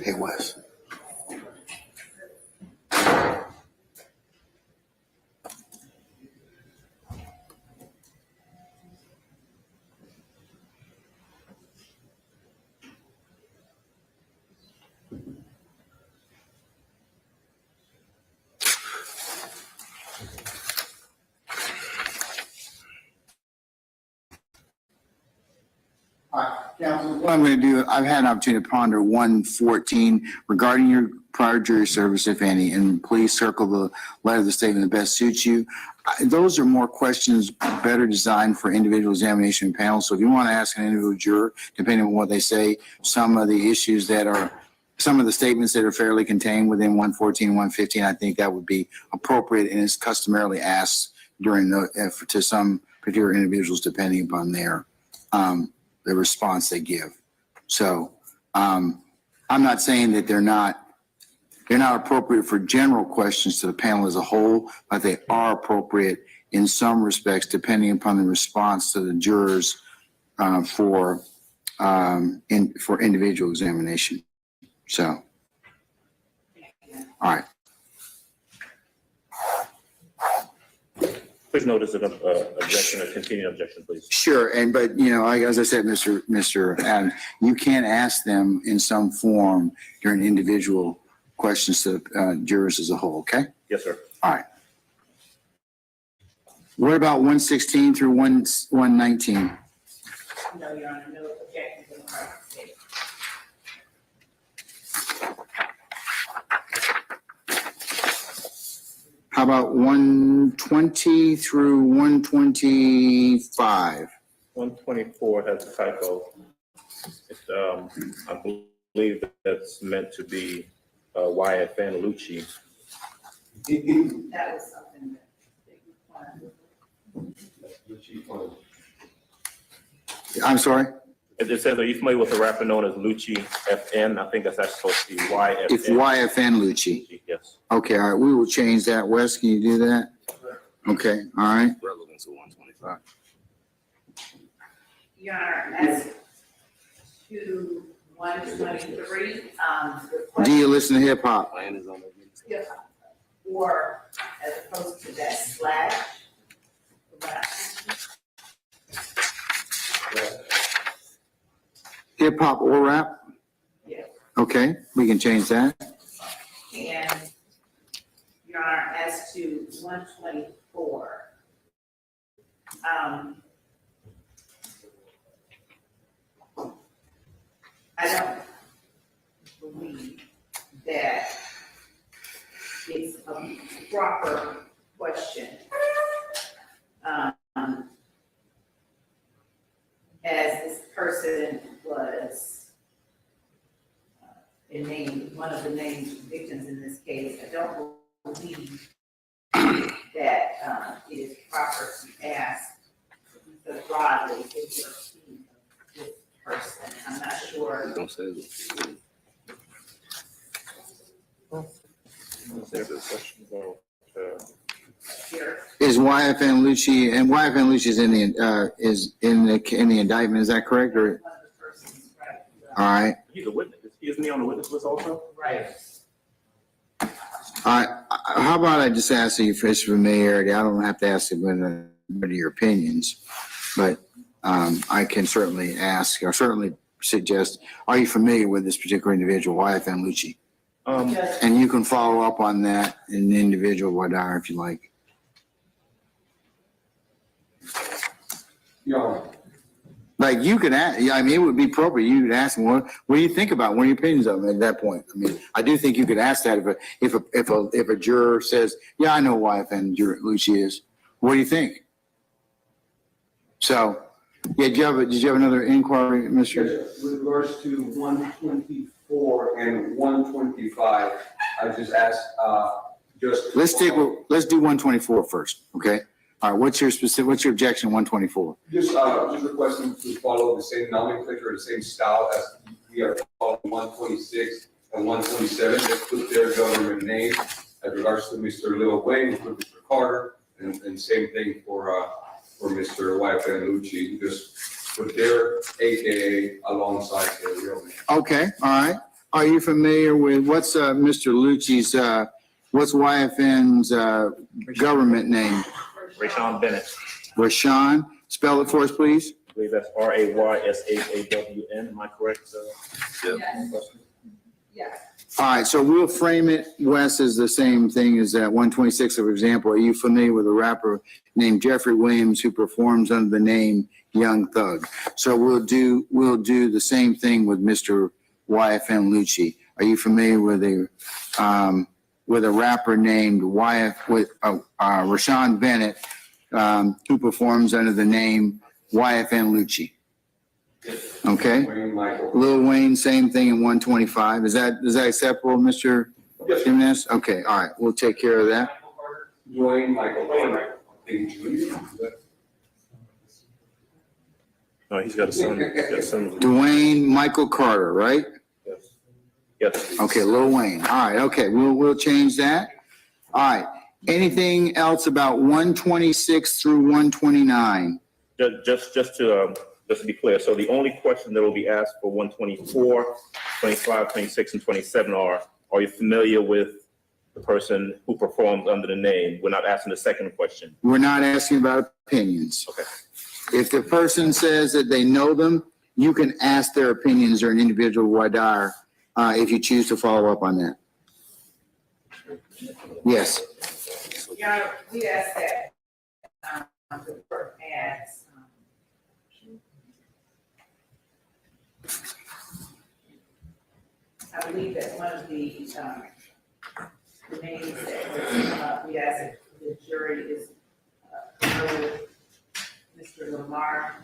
Hey, Wes. Counsel, what I'm going to do, I've had an opportunity to ponder 114 regarding your prior jury service, if any, and please circle the letter of the statement that best suits you. Those are more questions better designed for individual examination panels. So if you want to ask an individual juror, depending on what they say, some of the issues that are, some of the statements that are fairly contained within 114, 115, I think that would be appropriate and is customarily asked during the, to some particular individuals, depending upon their, the response they give. So I'm not saying that they're not appropriate for general questions to the panel as a whole, but they are appropriate in some respects, depending upon the response to the jurors for individual examination. So, all right. Please notice an objection or continued objection, please. Sure, but you know, as I said, Mr. Adams, you can ask them in some form during individual questions to jurors as a whole. Okay. Yes, sir. All right. What about 116 through 119? No, Your Honor, no objections in the record statement. How about 120 through 125? 124 has a typo. I believe that's meant to be YFN Lucci. That was something that. I'm sorry? It says, are you familiar with the rapper known as Lucci FN? I think that's actually supposed to be YFN. It's YFN Lucci. Yes. Okay, all right, we will change that. Wes, can you do that? Okay, all right. Relevance of 125. Your Honor, as to 123, Do you listen to hip hop? Plan is on the. or as opposed to that slash. Hip hop or rap? Yeah. Okay, we can change that. And Your Honor, as to 124, I don't believe that it's a proper question. As this person was named, one of the named victims in this case, I don't believe that it is proper to ask the broadly if you're seeing this person. I'm not sure. Don't say it. Here. Is YFN Lucci, and YFN Lucci is in the indictment, is that correct? Or, One of the persons, right? All right. He's a witness. Isn't he on the witness list also? Right. all right, how about I just ask you for his familiarity? I don't have to ask you what are your opinions, but I can certainly ask, or certainly suggest, are you familiar with this particular individual, YFN Lucci? And you can follow up on that in the individual Wadar if you like. Yo, Like you can ask, yeah, I mean, it would be appropriate. You could ask him, what do you think about? What are your opinions of him at that point? I mean, I do think you could ask that if a juror says, yeah, I know YFN Lucci is. What do you think? So, yeah, did you have another inquiry, Mr.? yes, with regards to 124 and 125, I just asked, Let's do 124 first, okay? All right, what's your objection, 124? Just requesting to follow the same nomenclature, the same style as we are following 126 and 127. Just put their government name as regards to Mr. Lil Wayne, we put Mr. Carter, and same thing for Mr. YFN Lucci. Just put their AKA alongside their real name. Okay, all right. Are you familiar with what's Mr. Lucci's, what's YFN's government name? Rashawn Bennett. Rashawn, spell it for us, please. I believe that's RAYSHAWN. Am I correct? Yeah. All right, so we'll frame it, Wes, as the same thing as that 126, for example. Are you familiar with a rapper named Jeffrey Williams who performs under the name Young Thug? So we'll do the same thing with Mr. YFN Lucci. Are you familiar with a rapper named Rashawn Bennett who performs under the name YFN Lucci? Okay. Wayne Michael. Lil Wayne, same thing in 125. Is that acceptable, Mr. Jimenez? Okay, all right, we'll take care of that. Dwayne Michael. No, he's got a son. Dwayne Michael Carter, right? Yes. Yes. Okay, Lil Wayne. All right, okay, we'll change that. All right, anything else about 126 through 129? Just to be clear, so the only question that will be asked for 124, 25, 26, and 27 are you familiar with the person who performs under the name? We're not asking the second question. We're not asking about opinions. Okay. If the person says that they know them, you can ask their opinions or an individual Wadar if you choose to follow up on that. Yes. Yeah, we asked that the court asks I believe that one of the names that was, we asked the jury is Mr. Lamar,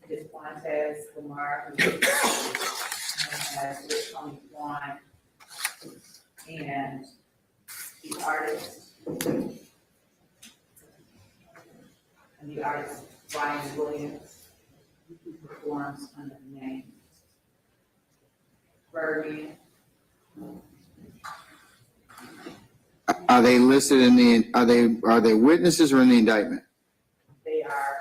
Desquantes Lamar, who has Rich on one, and the artist, Brian Williams, who performs under the name Birdie. Are they listed in the, are they witnesses or in the indictment? They are,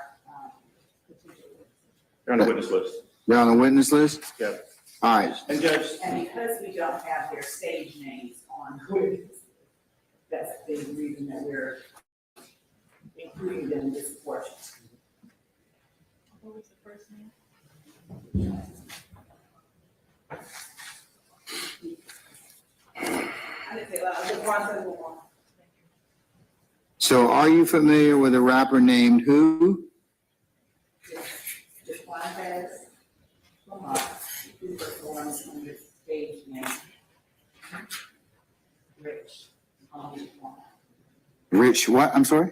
They're on the witness list. They're on the witness list? Yeah. All right. And Judge, and because we don't have their stage names on witnesses, that's the reason that we're including them in this portion. What was the first name? I didn't say that. So are you familiar with a rapper named who? Desquantes Lamar, who performs under stage name Rich on the one. Rich what? I'm sorry?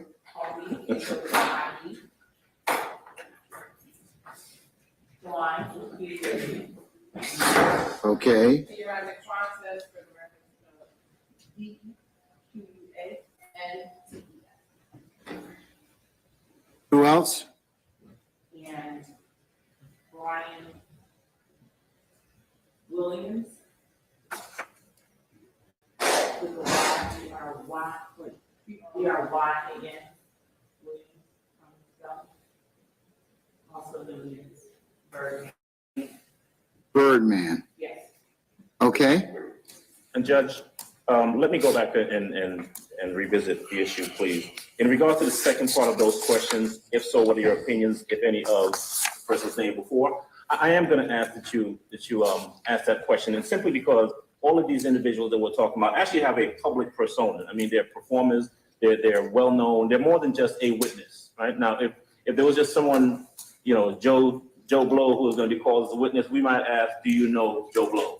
Okay. You're on the process for the reference of DQAN. Who else? And Brian Williams. With the Y, again. Williams from himself. Also known as Birdman. Birdman. Yes. Okay. and Judge, let me go back and revisit the issue, please. In regard to the second part of those questions, if so, what are your opinions, if any, of the person's name before? I am going to ask that you ask that question, and simply because all of these individuals that we're talking about actually have a public persona. I mean, they're performers, they're well known, they're more than just a witness, right? Now, if there was just someone, you know, Joe Blow, who was going to be called as a witness, we might ask, do you know Joe Blow?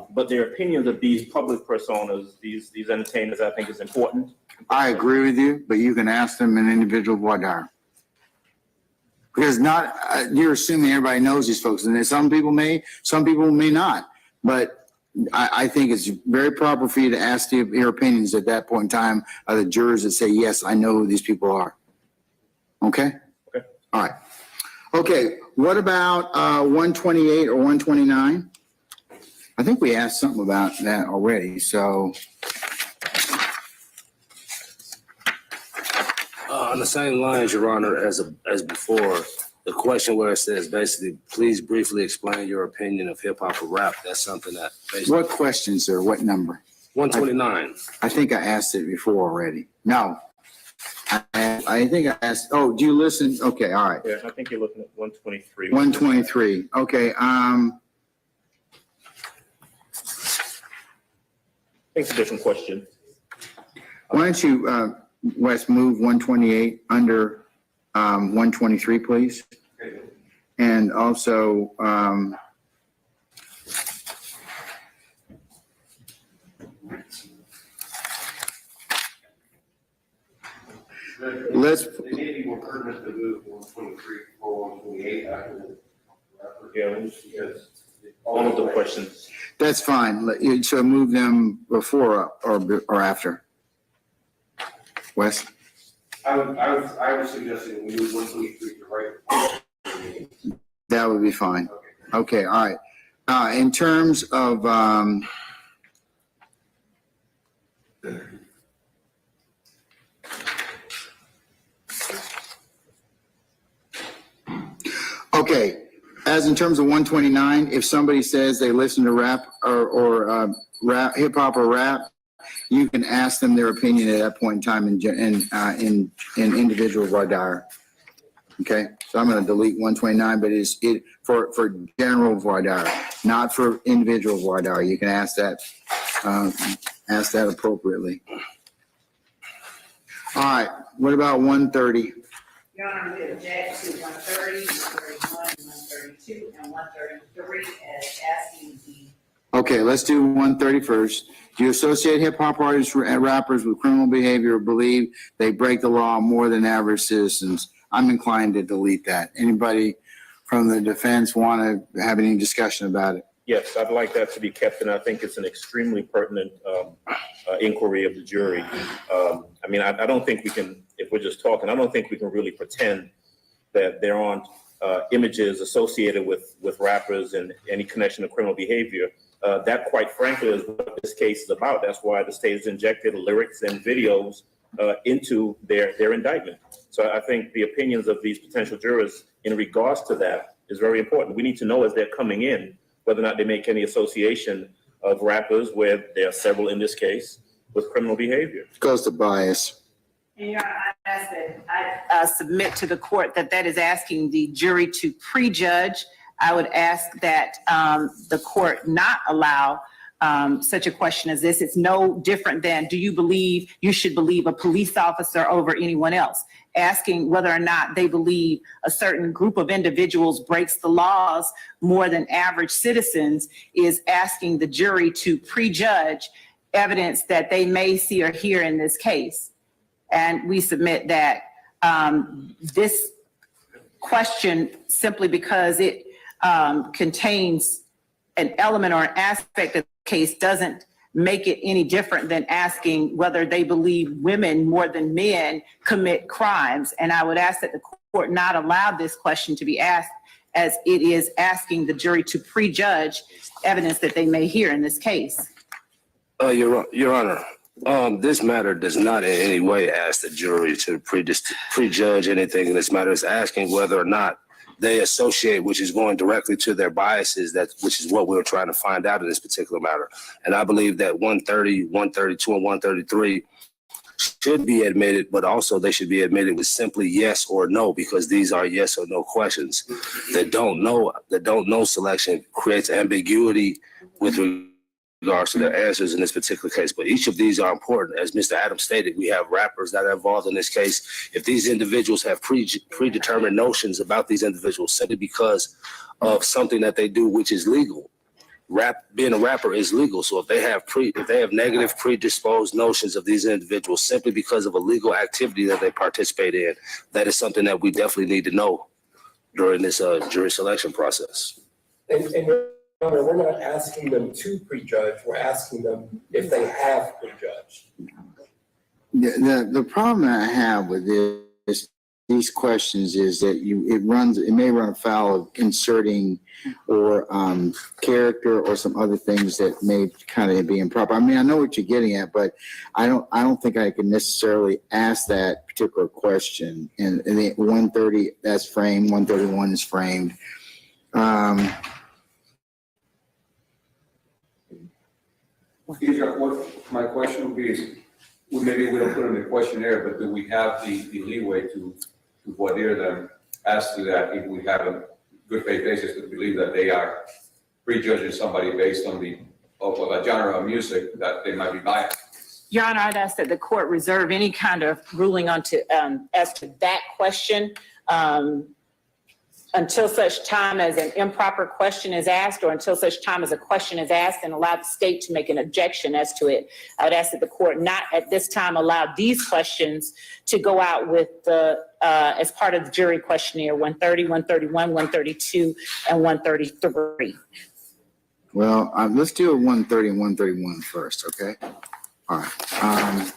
But their opinions of these public personas, these entertainers, I think is important. I agree with you, but you can ask them in individual voir dire. Because not, you're assuming everybody knows these folks, and some people may not. But I think it's very proper for you to ask your opinions at that point in time of the jurors that say, yes, I know who these people are. Okay? Okay. All right. Okay, what about 128 or 129? I think we asked something about that already, so. On the same lines, Your Honor, as before, the question where it says basically, please briefly explain your opinion of hip hop or rap. That's something that basically. What question, sir? What number? 129. I think I asked it before already. No. I think I asked, oh, do you listen? Okay, all right. Yeah, I think you're looking at 123. 123. Okay, It's a different question. why don't you, Wes, move 128 under 123, please? And also, let's, They may be more pertinent to move 123 or 128 after the. Yeah, because all of the questions. that's fine. So move them before or after. Wes? I was suggesting we move 123 to right. That would be fine. Okay, all right. In terms of, okay, as in terms of 129, if somebody says they listen to rap or rap, hip hop or rap, you can ask them their opinion at that point in time in individual voir dire. Okay, so I'm going to delete 129, but it's for general voir dire, not for individual voir dire. You can ask that appropriately. All right, what about 130? Your Honor, we object to 130, 131, 132, and 133 as asking the Okay, let's do 130 first. Do you associate hip hop artists and rappers with criminal behavior or believe they break the law more than average citizens? I'm inclined to delete that. Anybody from the defense want to have any discussion about it? Yes, I'd like that to be kept, and I think it's an extremely pertinent inquiry of the jury. I mean, I don't think we can, if we're just talking, I don't think we can really pretend that there aren't images associated with rappers and any connection to criminal behavior. That, quite frankly, is what this case is about. That's why the state has injected lyrics and videos into their indictment. So I think the opinions of these potential jurors in regards to that is very important. We need to know as they're coming in whether or not they make any association of rappers, where there are several in this case, with criminal behavior. Goes to bias. And Your Honor, I ask that I submit to the court that that is asking the jury to prejudge. I would ask that the court not allow such a question as this. It's no different than, do you believe you should believe a police officer over anyone else? Asking whether or not they believe a certain group of individuals breaks the laws more than average citizens is asking the jury to prejudge evidence that they may see or hear in this case. And we submit that this question, simply because it contains an element or an aspect of the case, doesn't make it any different than asking whether they believe women more than men commit crimes. And I would ask that the court not allow this question to be asked, as it is asking the jury to prejudge evidence that they may hear in this case. Your Honor, this matter does not in any way ask the jury to prejudge anything in this matter. It's asking whether or not they associate, which is going directly to their biases, which is what we're trying to find out in this particular matter. And I believe that 130, 132, and 133 should be admitted, but also they should be admitted with simply yes or no, because these are yes or no questions. The don't know selection creates ambiguity with regards to their answers in this particular case. But each of these are important. As Mr. Adams stated, we have rappers that are involved in this case. If these individuals have predetermined notions about these individuals simply because of something that they do, which is legal, being a rapper is legal. So if they have negative predisposed notions of these individuals simply because of a legal activity that they participate in, that is something that we definitely need to know during this jury selection process. And we're not asking them to prejudge, we're asking them if they have prejudged. The problem I have with these questions is that it may run afoul of inserting or character or some other things that may kind of be improper. I mean, I know what you're getting at, but I don't think I can necessarily ask that particular question. And the 130, that's framed, 131 is framed. My question would be is, well, maybe we don't put in the questionnaire, but do we have the leeway to voir dire them as to that if we have a good faith basis to believe that they are prejudging somebody based on of a genre of music that they might be biased? Your Honor, I'd ask that the court reserve any kind of ruling as to that question until such time as an improper question is asked, or until such time as a question is asked, and allow the state to make an objection as to it. I would ask that the court not at this time allow these questions to go out with as part of the jury questionnaire, 130, 131, 132, and 133. Well, let's do a 130 and 131 first, okay? All right.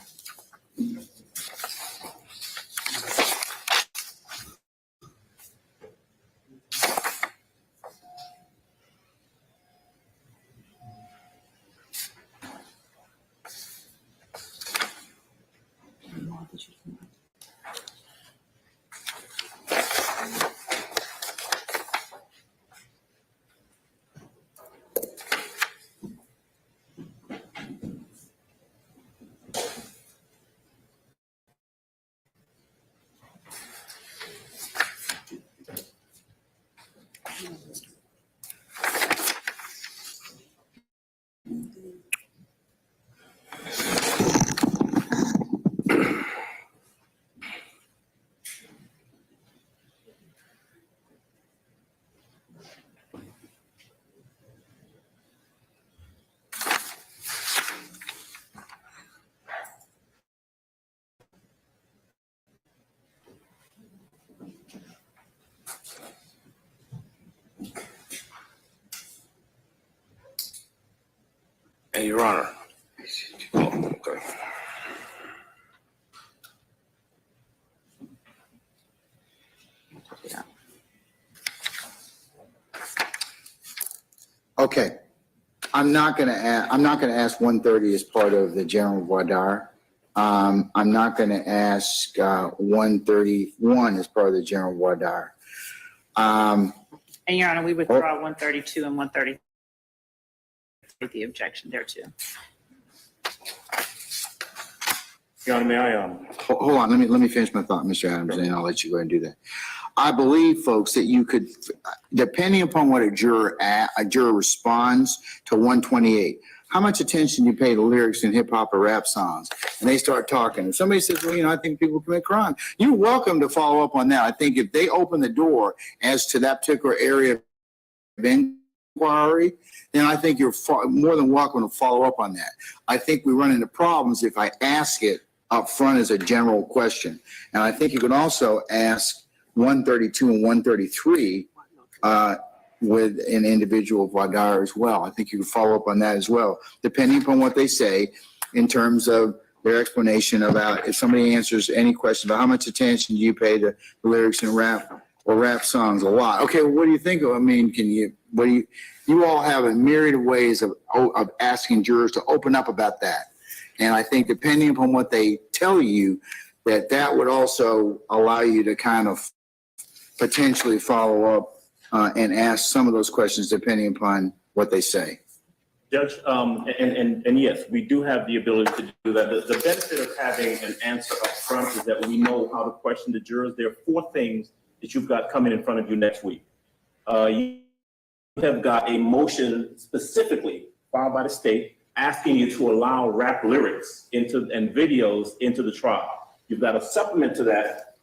Hey, Your Honor. Oh, okay. Okay. I'm not gonna ask 130 as part of the general voir dire. I'm not gonna ask 131 as part of the general voir dire. And Your Honor, we withdraw 132 and 130. The objection there too. Your Honor, may I, Hold on, let me finish my thought, Mr. Adams, and I'll let you go ahead and do that. I believe, folks, that you could, depending upon what a juror responds to 128, how much attention you pay to lyrics in hip hop or rap songs, and they start talking. If somebody says, well, I think people commit crime, you're welcome to follow up on that. I think if they open the door as to that particular area of inquiry, then I think you're more than welcome to follow up on that. I think we run into problems if I ask it up front as a general question. And I think you can also ask 132 and 133 with an individual voir dire as well. I think you can follow up on that as well, depending upon what they say in terms of their explanation about if somebody answers any question about how much attention do you pay to the lyrics in rap or rap songs. A lot. Okay, well, what do you think of? I mean, you all have a myriad of ways of asking jurors to open up about that. And I think depending upon what they tell you, that would also allow you to kind of potentially follow up and ask some of those questions depending upon what they say. Judge, and yes, we do have the ability to do that. The benefit of having an answer up front is that we know how to question the jurors. There are 4 things that you've got coming in front of you next week. You have got a motion specifically filed by the state asking you to allow rap lyrics and videos into the trial. You've got a supplement to that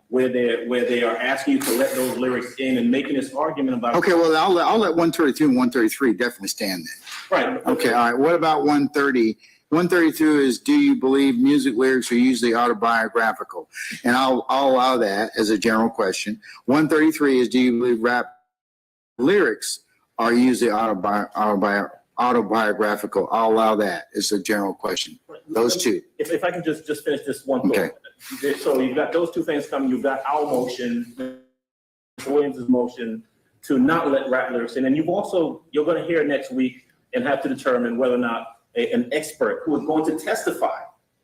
where they are asking you to let those lyrics in and making this argument about. Okay, well, I'll let 132 and 133 definitely stand there. Right. Okay, all right. What about 130? 132 is, do you believe music lyrics are usually autobiographical? And I'll allow that as a general question. 133 is, do you believe rap lyrics are usually autobiographical? I'll allow that as a general question. Those 2. If I can just finish this one thought. Okay. So you've got those 2 things coming. You've got our motion, Mr. Williams' motion to not let rap lyrics in. And you're going to hear next week and have to determine whether or not an expert who is going to testify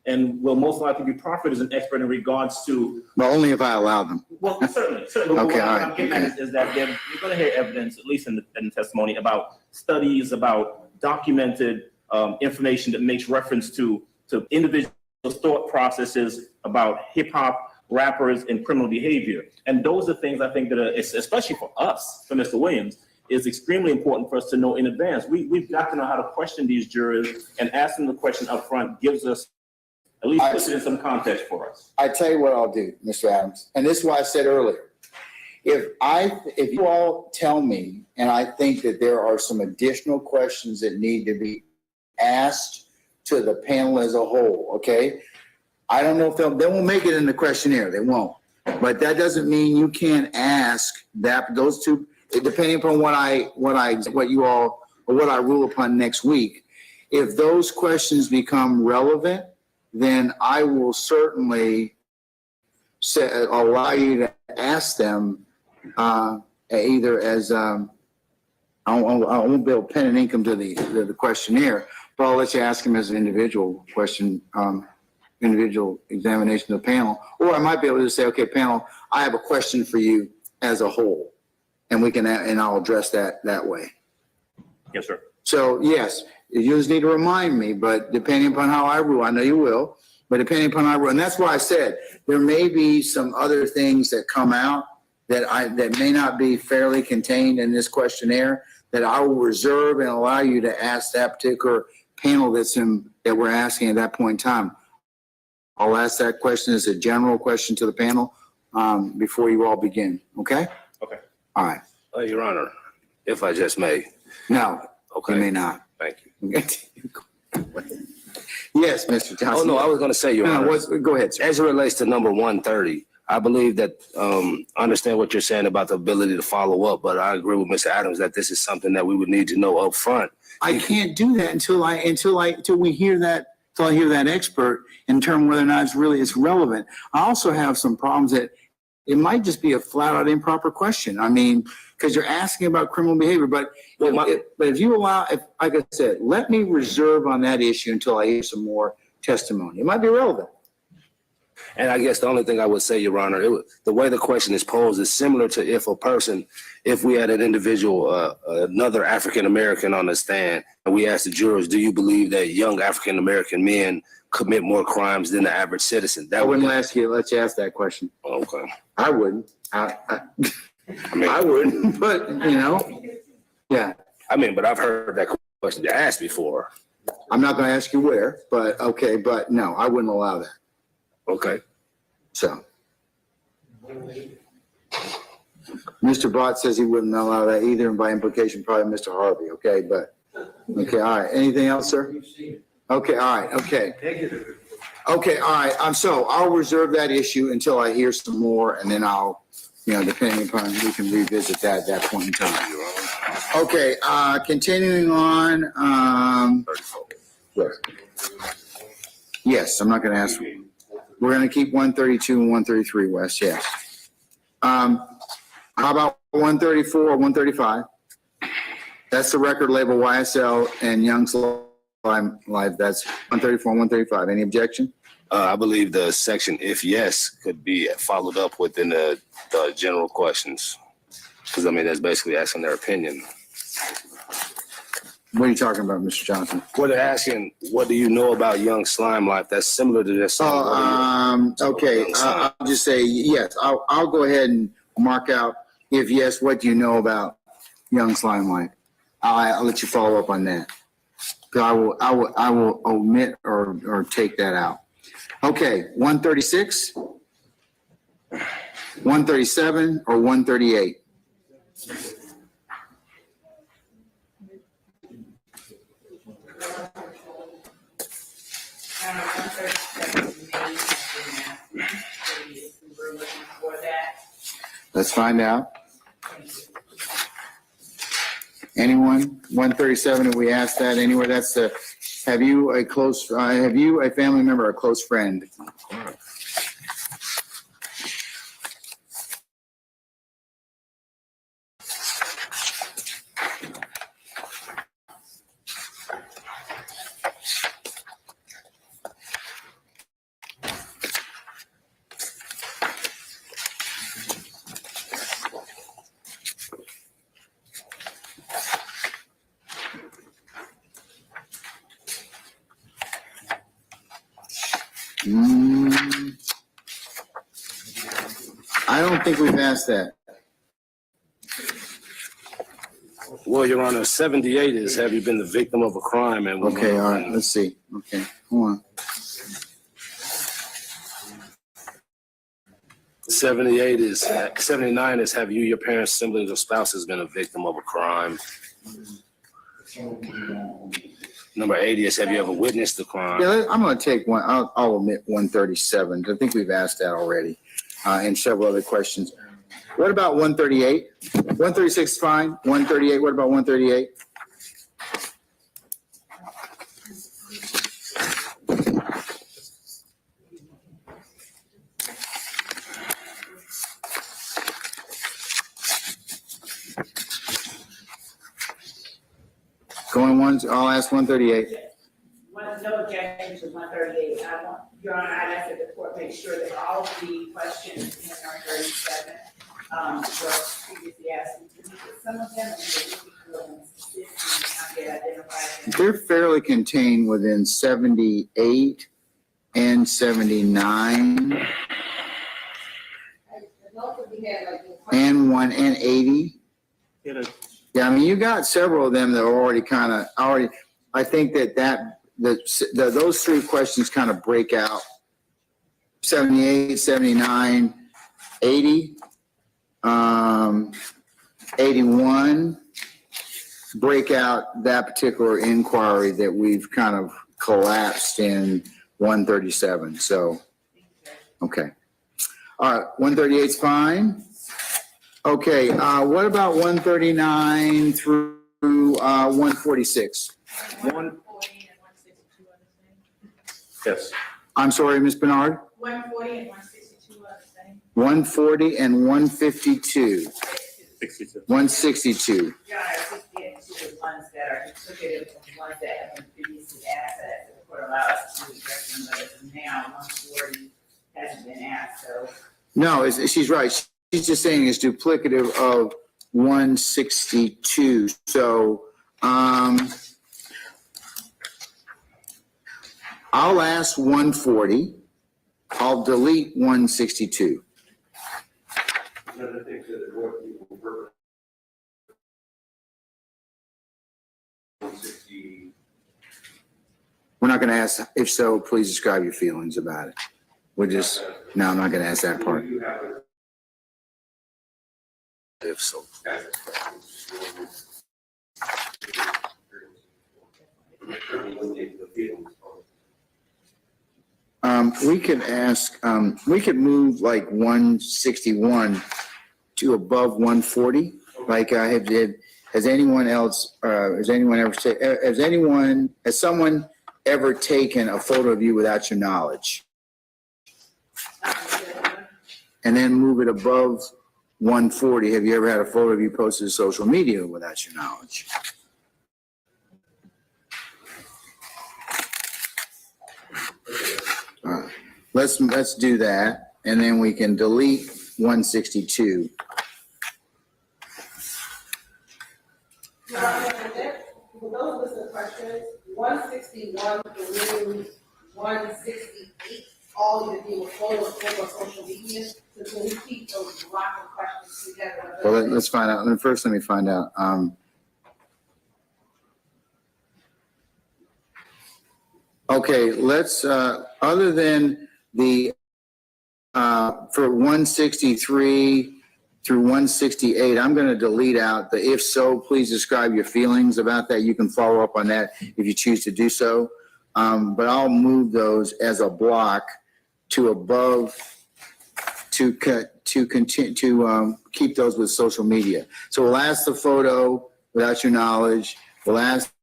and will most likely be proffered as an expert in regards to. But only if I allow them. Well, certainly. Okay, What all right. I'm getting at is that you're going to hear evidence, at least in the testimony, about studies, about documented information that makes reference to individual thought processes about hip hop, rappers, and criminal behavior. And those are things I think that are, especially for us, for Mr. Williams, is extremely important for us to know in advance. We've got to know how to question these jurors, and asking the question up front gives us, at least puts it in some context for us. I tell you what I'll do, Mr. Adams, and this is what I said earlier. If you all tell me, and I think that there are some additional questions that need to be asked to the panel as a whole, okay? I don't know if they won't make it in the questionnaire, they won't. But that doesn't mean you can't ask those 2, depending upon what I rule upon next week. If those questions become relevant, then I will certainly allow you to ask them either as I won't be able to pen and ink them to the questionnaire, but I'll let you ask them as an individual question, individual examination of the panel. Or I might be able to say, okay, panel, I have a question for you as a whole, and I'll address that way. Yes, sir. So yes, you just need to remind me, but depending upon how I rule, I know you will, but depending upon how I rule, and that's why I said there may be some other things that come out that may not be fairly contained in this questionnaire that I will reserve and allow you to ask that particular panel that we're asking at that point in time. I'll ask that question as a general question to the panel before you all begin. Okay? Okay. All right. Your Honor, if I just may. No. Okay. You may not. Thank you. Yes, Mr. Johnson. Oh, no, I was going to say, Your Honor. Go ahead, sir. As it relates to number 130, I believe that, understand what you're saying about the ability to follow up, but I agree with Mr. Adams that this is something that we would need to know up front. I can't do that until I hear that expert and determine whether or not it's relevant. I also have some problems that it might just be a flat out improper question. I mean, because you're asking about criminal behavior, but if you allow, like I said, let me reserve on that issue until I hear some more testimony. It might be relevant. And I guess the only thing I would say, Your Honor, the way the question is posed is similar to if we had an individual, another African-American on the stand, and we asked the jurors, do you believe that young African-American men commit more crimes than the average citizen? I wouldn't let you ask that question. Okay. I wouldn't. I wouldn't, but yeah. I mean, but I've heard that question asked before. I'm not going to ask you where, but okay, but no, I wouldn't allow that. Okay. So. Mr. Bott says he wouldn't allow that either, and by implication, probably Mr. Harvey, okay, but, okay, all right. Anything else, sir? Okay, all right, okay. Okay, all right, so I'll reserve that issue until I hear some more, and then I'll, depending upon, we can revisit that at that point in time. Okay, continuing on, yes, I'm not gonna ask. We're gonna keep 132 and 133, West, yes. How about 134 or 135? That's the record label YSL and Young Slime Live. That's 134 and 135. Any objection? I believe the section, if yes, could be followed up within the general questions. Because, I mean, that's basically asking their opinion. What are you talking about, Mr. Johnson? Well, they're asking, what do you know about Young Slime Life? That's similar to this. Okay, I'll just say yes. I'll go ahead and mark out, if yes, what do you know about Young Slime Life? I'll let you follow up on that. I will omit or take that out. Okay, 136, 137, or 138? Let's find out. Anyone? 137, and we asked that anywhere. That's the, have you a family member or a close friend? I don't think we've asked that. Well, Your Honor, 78 is, have you been the victim of a crime? And Okay, all right, let's see. Okay, hold on. 79 is, have you, your parents, siblings, or spouses been a victim of a crime? Number 80 is, have you ever witnessed the crime? Yeah, I'm going to take one. I'll omit 137. I think we've asked that already, and several other questions. What about 138? 136 is fine. 138. What about 138? Going once, I'll ask 138. No objection to 138. Your Honor, I'd ask that the court make sure that all of the questions in R37 were previously asked. Some of them they're fairly contained within 78 and 79 and 1 and 80. Yeah, I mean, you got several of them that are already I think those three questions kind of break out 78, 79, 80, 81, break out that particular inquiry that we've kind of collapsed in 137. So, okay. All right, 138 is fine. Okay, what about 139 through 146? Yes. I'm sorry, Ms. Bernard? 140 and 162 are the same. 140 and 152. 62. 162. Your Honor, 60 and 2 are ones that are duplicative of ones that have been previously asked, that the court allows us to address them, but as of now, 140 hasn't been asked, so. No, she's right. She's just saying it's duplicative of 162. So, I'll ask 140. I'll delete 162. Another thing that the board people were 160. We're not going to ask, if so, please describe your feelings about it. We're just, no, I'm not going to ask that part. You have a If so. We could ask, We could move like 161 to above 140. Like, has anyone else, has someone ever taken a photo of you without your knowledge? And then move it above 140. Have you ever had a photo of you posted to social media without your knowledge? Let's do that, and then we can delete 162. For those listening questions, 161 through 168, all you do is photos over social media, so we keep those block of questions together. Well, let's find out. First, let me find out. Okay, let's, other than the, for 163 through 168, I'm going to delete out the if so, please describe your feelings about that. You can follow up on that if you choose to do so. But I'll move those as a block to above, to continue, to keep those with social media. So we'll ask the photo without your knowledge. We'll ask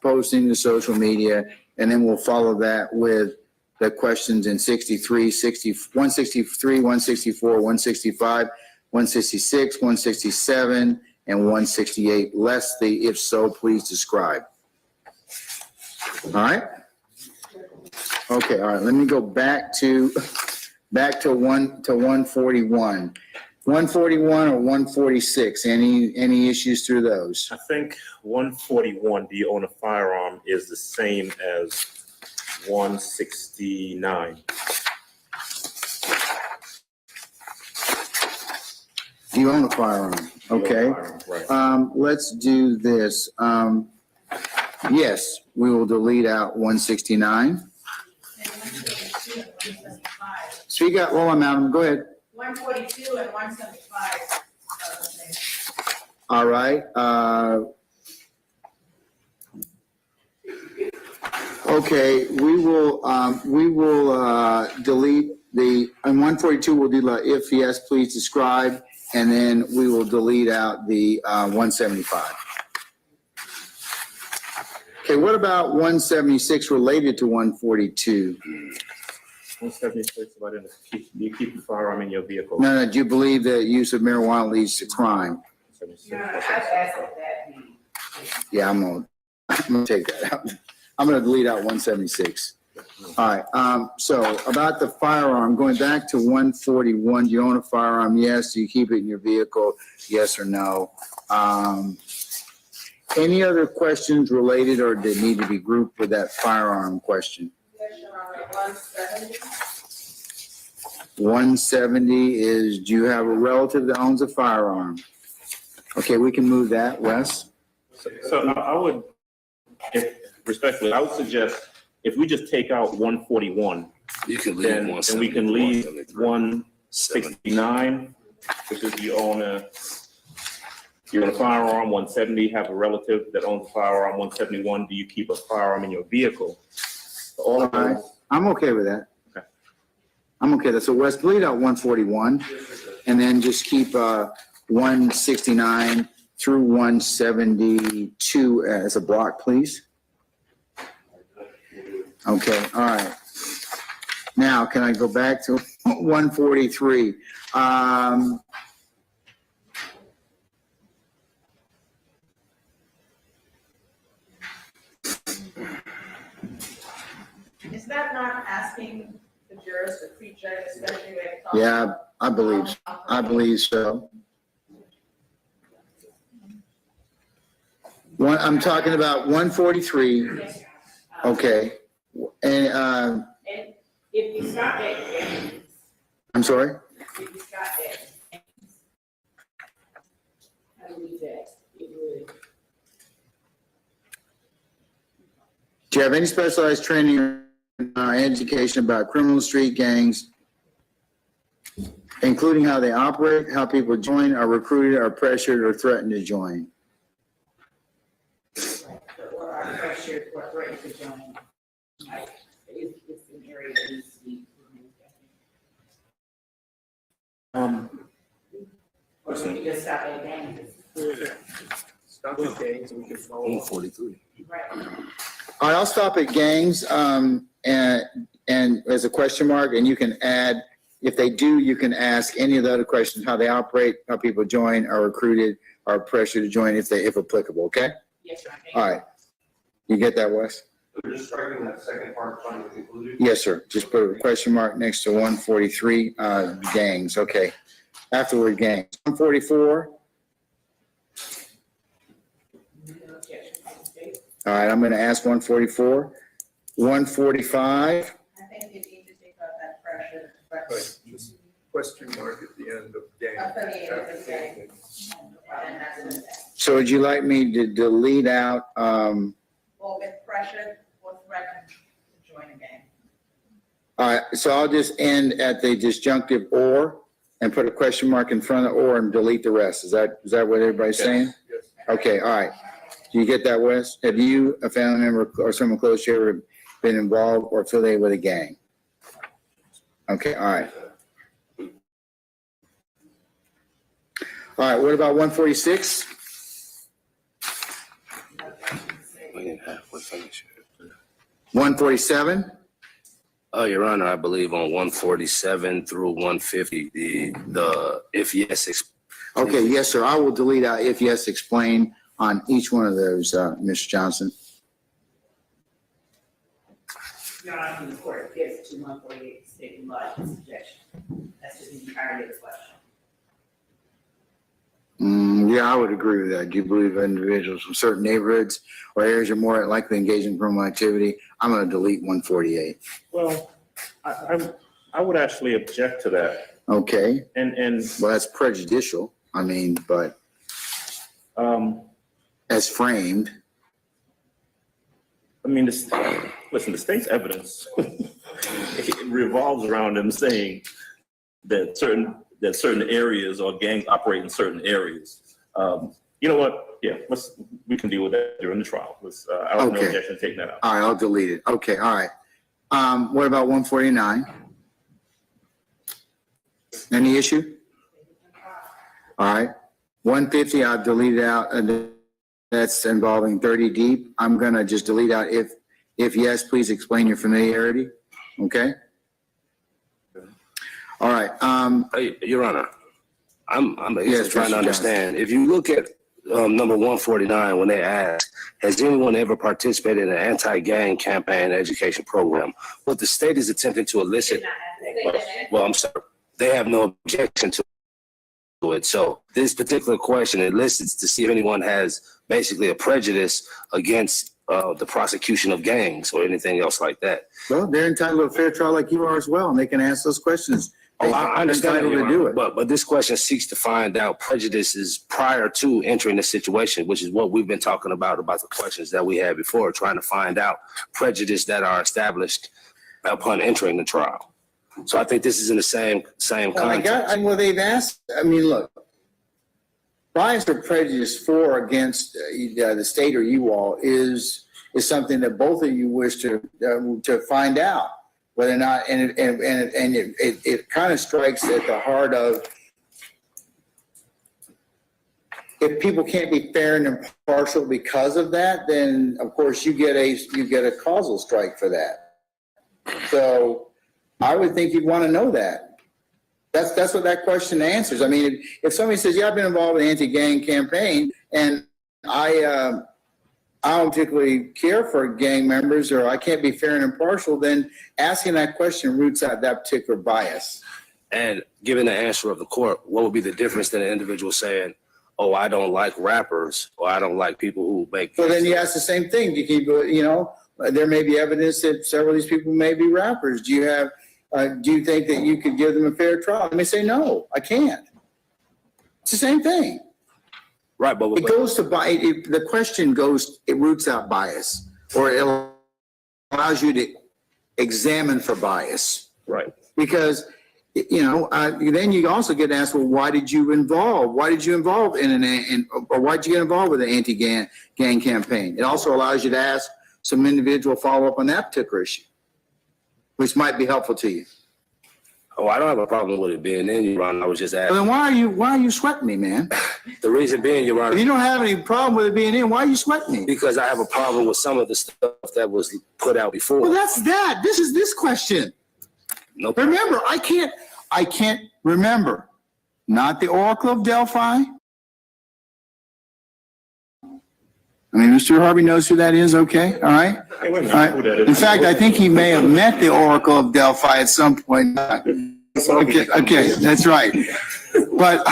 posting to social media, and then we'll follow that with the questions in 163, 164, 165, 166, 167, and 168, less the if so, please describe. All right? Okay, all right, let me go back to 141. 141 or 146, any issues through those? I think 141, do you own a firearm, is the same as 169. Do you own a firearm? Okay. Right. Let's do this. Yes, we will delete out 169. Speak up, hold on, madam, go ahead. 142 and 175 are the same. All right. Okay, we will delete the, on 142, we'll do the if yes, please describe, and then we will delete out the 175. Okay, what about 176 related to 142? 176, do you keep the firearm in your vehicle? No, do you believe that use of marijuana leads to crime? 76. Your Honor, I've asked that be. Yeah, I'm gonna take that out. I'm gonna delete out 176. All right, so about the firearm, going back to 141, do you own a firearm? Yes. Do you keep it in your vehicle? Yes or no? Any other questions related or that need to be grouped with that firearm question? Yes, Your Honor, 170. 170 is, do you have a relative that owns a firearm? Okay, we can move that, Wes. So I would, respectfully, I would suggest if we just take out 141, You can leave then we can leave 169, which is you own a firearm. 170, have a relative that owns a firearm. 171, do you keep a firearm in your vehicle? All of those. I'm okay with that. Okay. I'm okay. So Wes, delete out 141 and then just keep 169 through 172 as a block, please. Okay, all right. Now, can I go back to 143? Is that not asking the jurors to prejudge, especially when it comes? Yeah, I believe so. I'm talking about 143. Okay. And, And if you stop at, I'm sorry? if you stop at, I believe that it would. Do you have any specialized training or education about criminal street gangs, including how they operate, how people join, are recruited, are pressured, or threatened to join? Or are pressured or threatened to join? Like, it's an area that needs to be removed. Or we can just stop at gangs. Stop with gangs and we can follow. 143. Right. All right, I'll stop at gangs, and as a question mark, and you can add, if they do, you can ask any of the other questions, how they operate, how people join, are recruited, are pressured to join, if applicable, okay? Yes, sir. All right. You get that, Wes? We're just striking that second part, trying to conclude it. Yes, sir. Just put a question mark next to 143, gangs, okay. Afterward, gangs. 144. All right, I'm gonna ask 144. 145. I think you need to take out that pressure. Right, just question mark at the end of gang. Affiliated with gang. So would you like me to delete out, Or with pressure or threatened to join a gang. all right, so I'll just end at the disjunctive or and put a question mark in front of or and delete the rest. Is that what everybody's saying? Yes. Okay, all right. Do you get that, Wes? Have you, a family member or someone close to you ever been involved or affiliated with a gang? Okay, all right. All right, what about 146? We didn't halfway finish it. 147? Your Honor, I believe on 147 through 150, the if yes. Okay, yes, sir. I will delete out if yes, explain on each one of those, Mr. Johnson. Your Honor, the court gets to 148 stating logic and suggestion. That's just the entirety of the question. Yeah, I would agree with that. Do you believe individuals from certain neighborhoods or areas are more likely to engage in criminal activity? I'm going to delete 148. Well, I would actually object to that. Okay, And, well, that's prejudicial. I mean, but as framed. I mean, listen, the state's evidence it revolves around them saying that certain areas or gangs operate in certain areas. You know what? Yeah, we can deal with that during the trial. I don't have no objection to taking that out. All right, I'll delete it. Okay, all right. What about 149? Any issue? All right. 150, I'll delete it out. And that's involving 30 deep. I'm gonna just delete out if yes, please explain your familiarity. Okay. All right. Your Honor, I'm Yes, trying Mr. to understand. If you look at number 149, when they ask, has anyone ever participated in an anti-gang campaign education program? What the state is attempting to elicit, well, I'm sorry, they have no objection to it. So this particular question elicits to see if anyone has basically a prejudice against the prosecution of gangs or anything else like that. Well, they're entitled to a fair trial like you are as well, and they can ask those questions. Oh, I understand They're entitled to do it. but this question seeks to find out prejudices prior to entering the situation, which is what we've been talking about the questions that we had before, trying to find out prejudice that are established upon entering the trial. So I think this is in the same context. Well, they've asked, I mean, look, bias or prejudice for or against the state or you all is something that both of you wish to find out. whether or not, and it kind of strikes at the heart of, if people can't be fair and impartial because of that, then of course you get a causal strike for that. So I would think you'd want to know that. That's what that question answers. I mean, if somebody says, yeah, I've been involved in an anti-gang campaign and I don't particularly care for gang members, or I can't be fair and impartial, then asking that question roots out that particular bias. And given the answer of the court, what would be the difference than an individual saying, oh, I don't like rappers, or I don't like people who make. So then you ask the same thing. Do you keep, there may be evidence that several of these people may be rappers. Do you think that you could give them a fair trial? They may say, no, I can't. It's the same thing. Right, but it goes to the question goes, it roots out bias, or it allows you to examine for bias. Right. Because, then you also get asked, well, why did you involve in or why'd you get involved with an anti-gang campaign? It also allows you to ask some individual follow-up on that particular issue, which might be helpful to you. Oh, I don't have a problem with it being in, Your Honor. I was just asking. Well, then why are you sweating me, man? The reason being, Your Honor. If you don't have any problem with it being in, why are you sweating me? Because I have a problem with some of the stuff that was put out before. Well, that's that. This is this question. No problem. Remember, I can't remember. Not the Oracle of Delphi. I mean, Mr. Harvey knows who that is, okay? All right? Hey, wait a minute, All right. who that is? In fact, I think he may have met the Oracle of Delphi at some point. Okay, that's right. But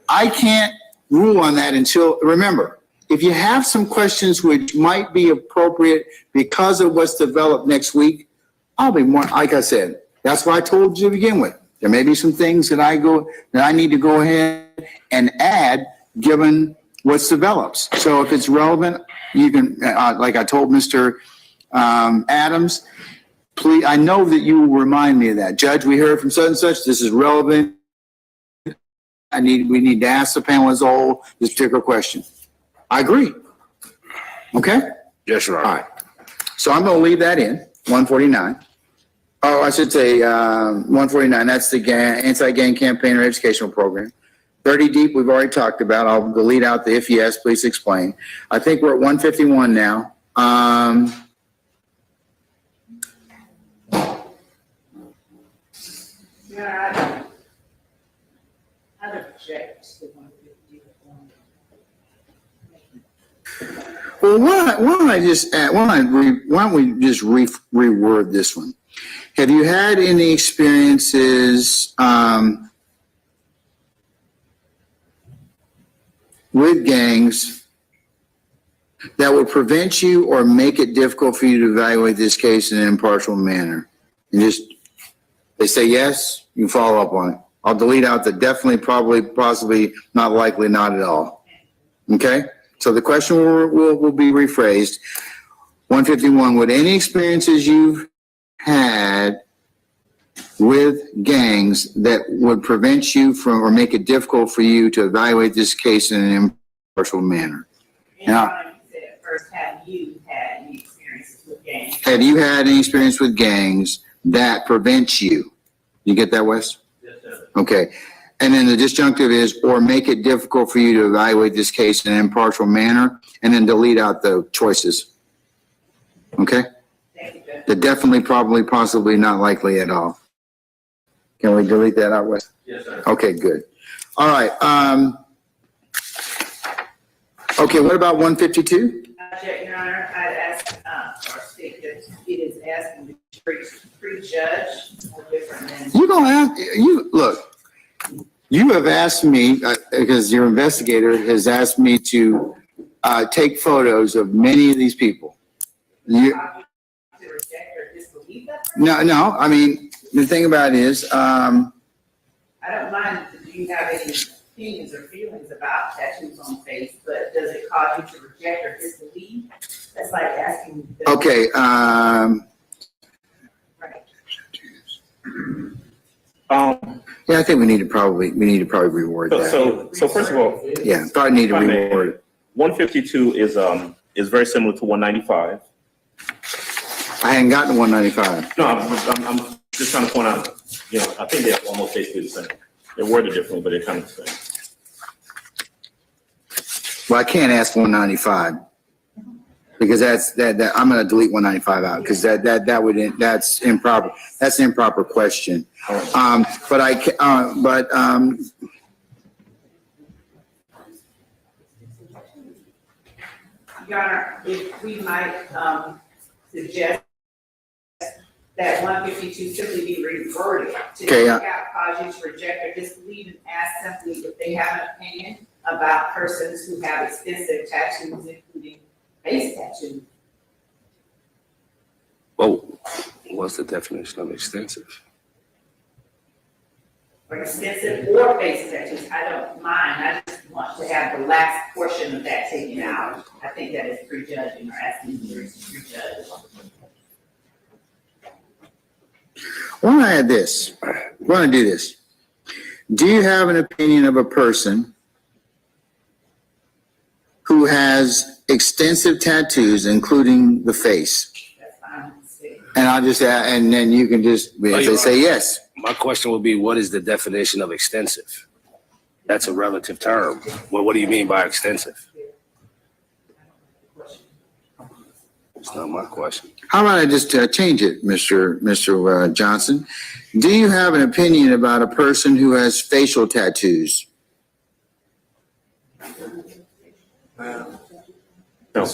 I can't rule on that until, remember, if you have some questions which might be appropriate because of what's developed next week, I'll be more, like I said, that's what I told you to begin with. There may be some things that I need to go ahead and add given what's developed. So if it's relevant, you can, like I told Mr. Adams, please, I know that you will remind me of that. Judge, we heard from such and such, this is relevant. We need to ask the panel as a whole this particular question. I agree. Okay? Yes, Your Honor. All right. So I'm going to leave that in, 149. Oh, I should say 149, that's the anti-gang campaign or educational program. 30 deep, we've already talked about. I'll delete out the if yes, please explain. I think we're at 151 now. Yeah, I object to 150. Well, why don't we just reword this one? Have you had any experiences with gangs that would prevent you or make it difficult for you to evaluate this case in an impartial manner? And just, they say yes, you can follow up on it. I'll delete out the definitely, probably, possibly, not likely, not at all. Okay? So the question will be rephrased. 151, would any experiences you've had with gangs that would prevent you from or make it difficult for you to evaluate this case in an impartial manner? Now, First, have you had any experiences with gangs? have you had any experience with gangs that prevents you? You get that, Wes? Yes, sir. Okay. And then the disjunctive is, or make it difficult for you to evaluate this case in an impartial manner, and then delete out the choices. Okay? The definitely, probably, possibly, not likely at all. Can we delete that out, Wes? Yes, sir. Okay, good. All right. Okay, what about 152? Your Honor, I'd ask, or state that it is asking to prejudge or different than. You're gonna ask, look, you have asked me, because your investigator has asked me to take photos of many of these people. To reject or disbelieve that person? No, I mean, the thing about it is, I don't mind if you have any opinions or feelings about tattoos on face, but does it cause you to reject or disbelieve? That's like asking. okay, Right. yeah, I think we need to probably reword that. So first of all, Yeah, probably need to If I may. reword it. 152 is very similar to 195. I hadn't gotten to 195. No, I'm just trying to point out, you know, I think they're almost basically the same. They're worded differently, but they're kind of the same. Well, I can't ask 195 because that I'm going to delete 195 out because that's improper. That's an improper question. Your Honor, if we might suggest that 152 simply be reverted to take out cause you to reject or disbelieve and ask simply if they have an opinion about persons who have extensive tattoos, including face tattoos. Oh, what's the definition of extensive? Or extensive or face tattoos, I don't mind, I just want to have the last portion of that taken out. I think that is prejudging or asking you to prejudge. Why don't I add this? Why don't I do this? Do you have an opinion of a person who has extensive tattoos, including the face? That's fine. And I'll just add, and then you can just, if they say yes. My question would be, what is the definition of extensive? That's a relative term. Well, what do you mean by extensive? It's not my question. How about I just change it, Mr. Johnson? Do you have an opinion about a person who has facial tattoos?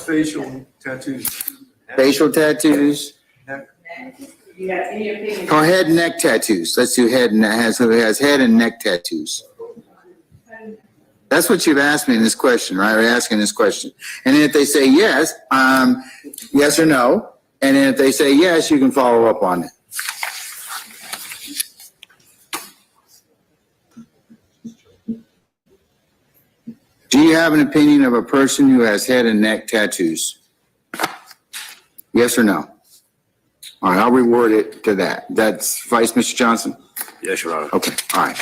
Facial tattoos. Facial tattoos? You have any opinion? Or head and neck tattoos? Let's do head and who has head and neck tattoos. That's what you've asked me in this question, right? We're asking this question. And then if they say yes, yes or no. And then if they say yes, you can follow up on it. Do you have an opinion of a person who has head and neck tattoos? Yes or no? All right, I'll reword it to that. That's Vice Mr. Johnson? Yes, Your Honor. Okay, all right.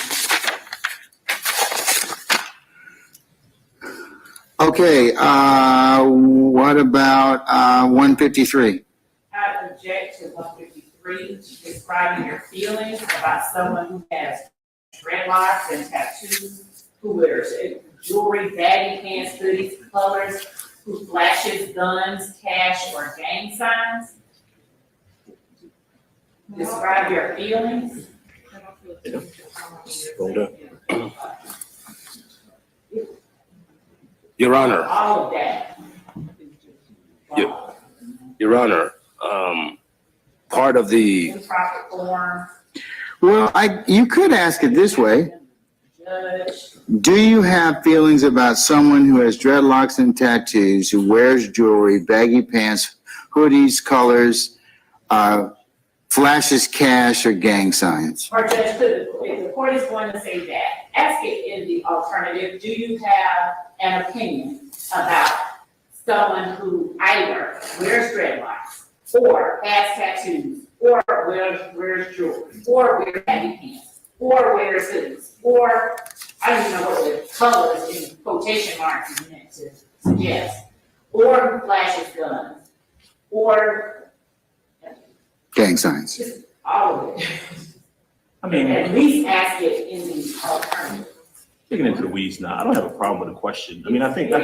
Okay, what about 153? I object to 153, describing your feelings about someone who has dreadlocks and tattoos, who wears jewelry, baggy pants, hoodies, colors, who flashes guns, cash, or gang signs. Describe your feelings. Your Honor. All of that. Your Honor, part of the Improper form. Well, you could ask it this way. Judge. Do you have feelings about someone who has dreadlocks and tattoos, who wears jewelry, baggy pants, hoodies, colors, flashes cash, or gang signs? Or Judge, if the court is going to say that, ask it in the alternative. Do you have an opinion about someone who either wears dreadlocks, or has tattoos, or wears jewelry, or wears baggy pants, or wears hoodies, or I don't even know what the colors in quotation marks is meant to suggest, or flashes guns, or Gang signs. just all of it. I mean, At least ask it in the alternative. digging into the weeds now, I don't have a problem with the question. I mean, I think a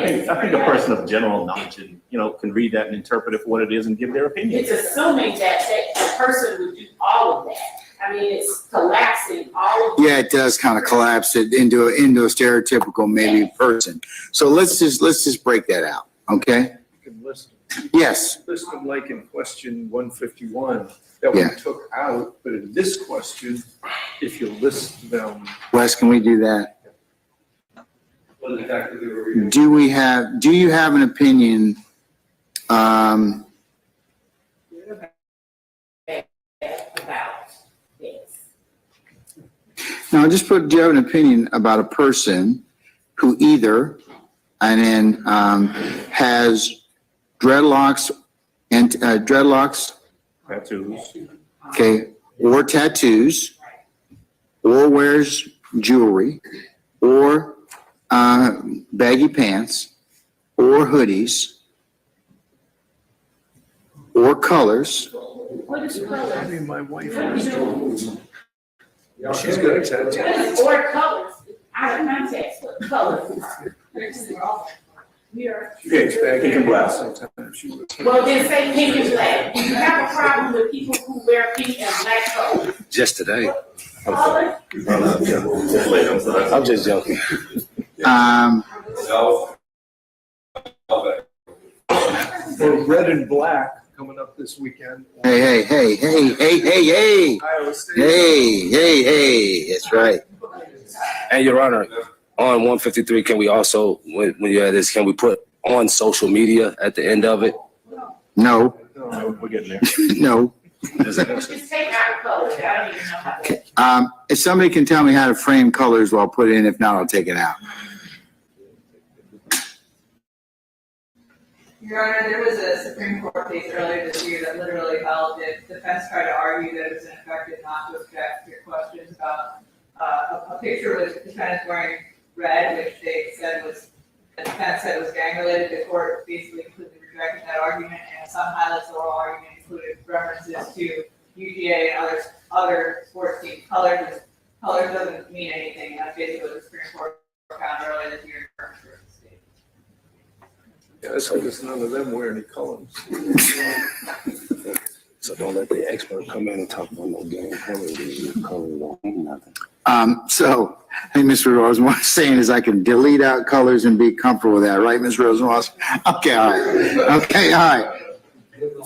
person of general knowledge and, you know, can read that and interpret it for what it is and give their opinion. It's assuming that a person would do all of that. I mean, it's collapsing all of. Yeah, it does kind of collapse it into a stereotypical maybe person. So let's just break that out, okay? You can list Yes. them like in question 151 that we took out, but in this question, if you list them. Wes, can we do that? What exactly were we? Do you have an opinion, About this. no, just put, do you have an opinion about a person who either, and then has dreadlocks and Tattoos. okay, or tattoos, or wears jewelry, or baggy pants, or hoodies, or colors, What is color? I mean, my wife What are was you doing? she's good at that. Or colors, out of context, what colors? We are. Pink and black. Sometimes she was. Well, then say pink and black. Do you have a problem with people who wear pink and black clothes? Just today. Color? I'm just joking. Or red and black coming up this weekend. Hey, Iowa State. hey, that's right. And Your Honor, on 153, can we also, when you have this, can we put on social media at the end of it? No, No, we're getting there. no. Just take out colors, I don't even know how to. If somebody can tell me how to frame colors, well, I'll put it in. If not, I'll take it out. Your Honor, there was a Supreme Court case earlier this year that literally held that defense tried to argue that it was ineffective not to object to your questions about a picture with defendants wearing red, which they said was, the defense said was gang related. The court basically completely rejected that argument, and some highlights of the oral argument included references to UGA and other sports teams. Colors doesn't mean anything, and that's basically what the Supreme Court found earlier this year. Yeah, it's because none of them wear any colors. So don't let the expert come in and talk about no game colors. Colors don't mean nothing. So I think Mr. Rosenwald is saying is I can delete out colors and be comfortable with that, right, Ms. Rosenwald? Okay, all right. Okay, all right.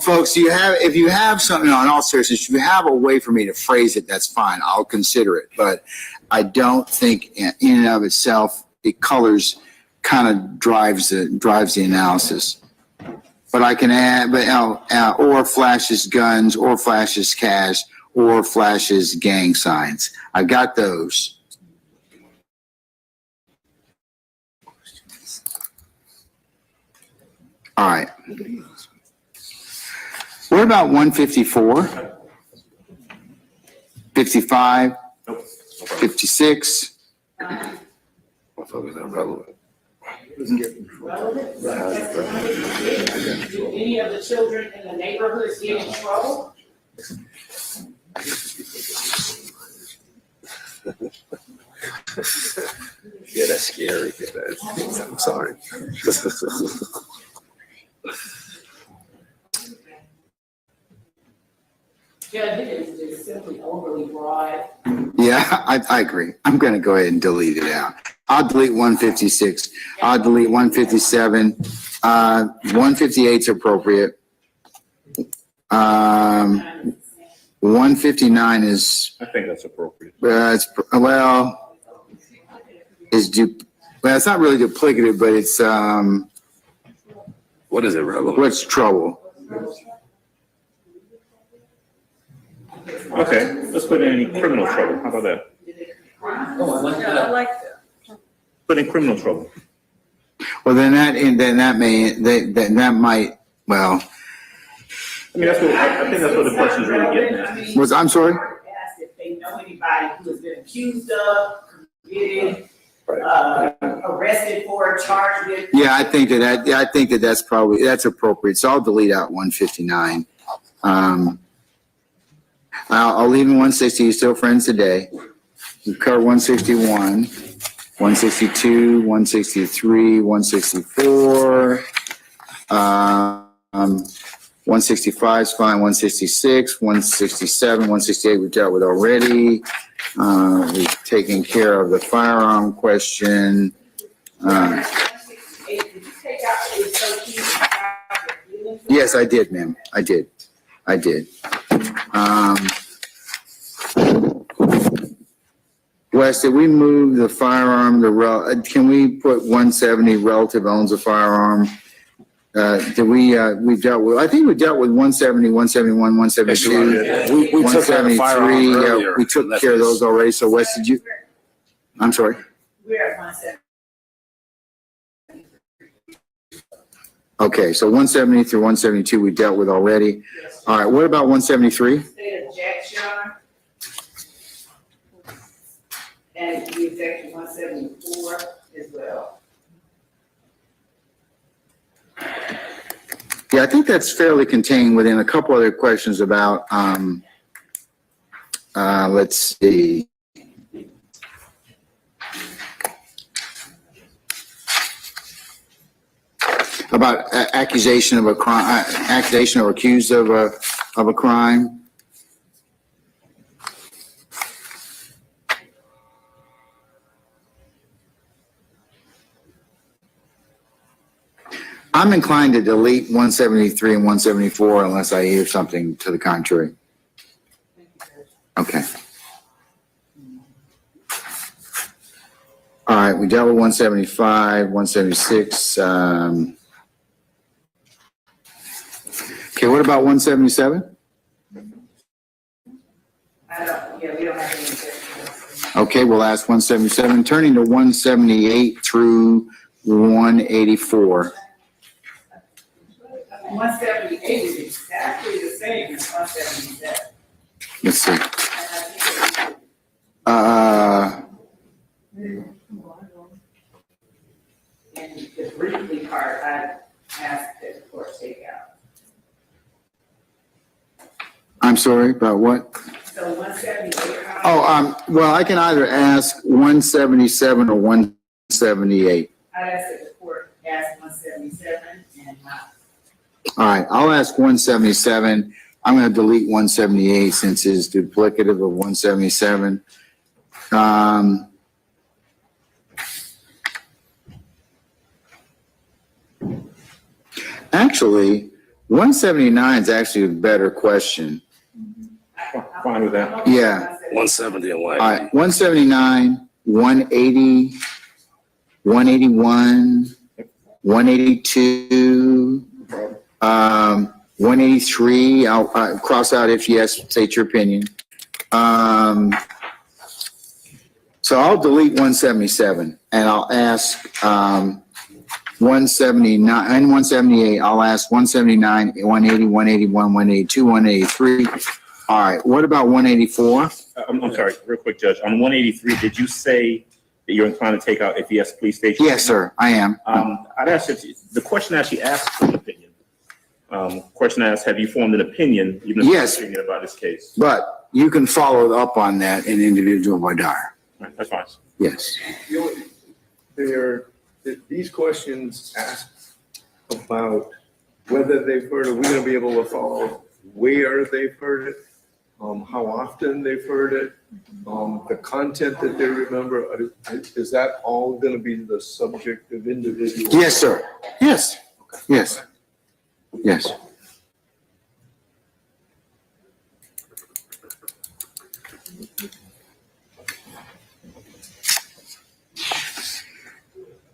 Folks, if you have something, no, in all seriousness, if you have a way for me to phrase it, that's fine. I'll consider it. But I don't think in and of itself, the colors kind of drives the analysis. But I can add, or flashes guns, or flashes cash, or flashes gang signs. I got those. All right. What about 154? 55? 56? Motherfuckers are relevant. Relevant? Do any of the children in the neighborhoods get in trouble? Yeah, that's scary. I'm sorry. Yeah, it is simply overly broad. Yeah, I agree. I'm going to go ahead and delete it out. I'll delete 156. I'll delete 157. 158 is appropriate. 159 is, I think that's appropriate. it's it's not really duplicative, but it's, What is it, relevant? what's trouble? Okay, let's put in any criminal trouble. How about that? I like that. Put in criminal trouble. Well, then that might, well, I mean, I think that's what the question's really getting at. I'm sorry? Asked if they know anybody who has been accused of, convicted, arrested for, charged with. Yeah, I think that's appropriate. So I'll delete out 159. I'll leave in 160. You're still friends today. We cover 161, 162, 163, 164. 165 is fine. 166, 167, 168 we dealt with already. We've taken care of the firearm question. Yes, I did, ma'am. I did. Wes, did we move the firearm, can we put 170 relative owns a firearm? We dealt with, I think we dealt with 170, 171, 172. We took care of the firearm 173, earlier. we took care of those already. So Wes, did you? I'm sorry. We're at 170. Okay, so 170 through 172 we dealt with already. All right, what about 173? State objection. And the objection 174 as well. Yeah, I think that's fairly contained within a couple other questions about, let's see. About accusation of a crime, accusation or accused of a crime. I'm inclined to delete 173 and 174 unless I hear something to the contrary. Okay. All right, we dealt with 175, 176. Okay, what about 177? We don't have any. Okay, we'll ask 177. Turning to 178 through 184. 178 is exactly the same as 177. Let's see. And the briefly part, I asked that the court take out. I'm sorry, about what? So 178. Oh, well, I can either ask 177 or 178. I asked that the court ask 177 and not. All right, I'll ask 177. I'm going to delete 178 since it's duplicative of 177. Actually, 179 is actually a better question. Fine with that. Yeah. 170 and All right, 179, 180, 181, 182, 183. I'll cross out if yes, state your opinion. So I'll delete 177 and I'll ask 179 and 178. I'll ask 179, 180, 181, 182, 183. All right, what about 184? I'm sorry, real quick, Judge. On 183, did you say that you're inclined to take out if yes, please state your opinion? Yes, sir, I am. I'd ask if the question actually asks for an opinion. Question asks, have you formed an opinion, even if Yes. opinion about this case? But you can follow up on that in individual voir. Right, that's fine. Yes. These questions ask about whether they've heard it. We're going to be able to follow where they've heard it, how often they've heard it, the content that they remember. Is that all going to be the subject of individual? Yes, sir. Yes. Yes. Yes.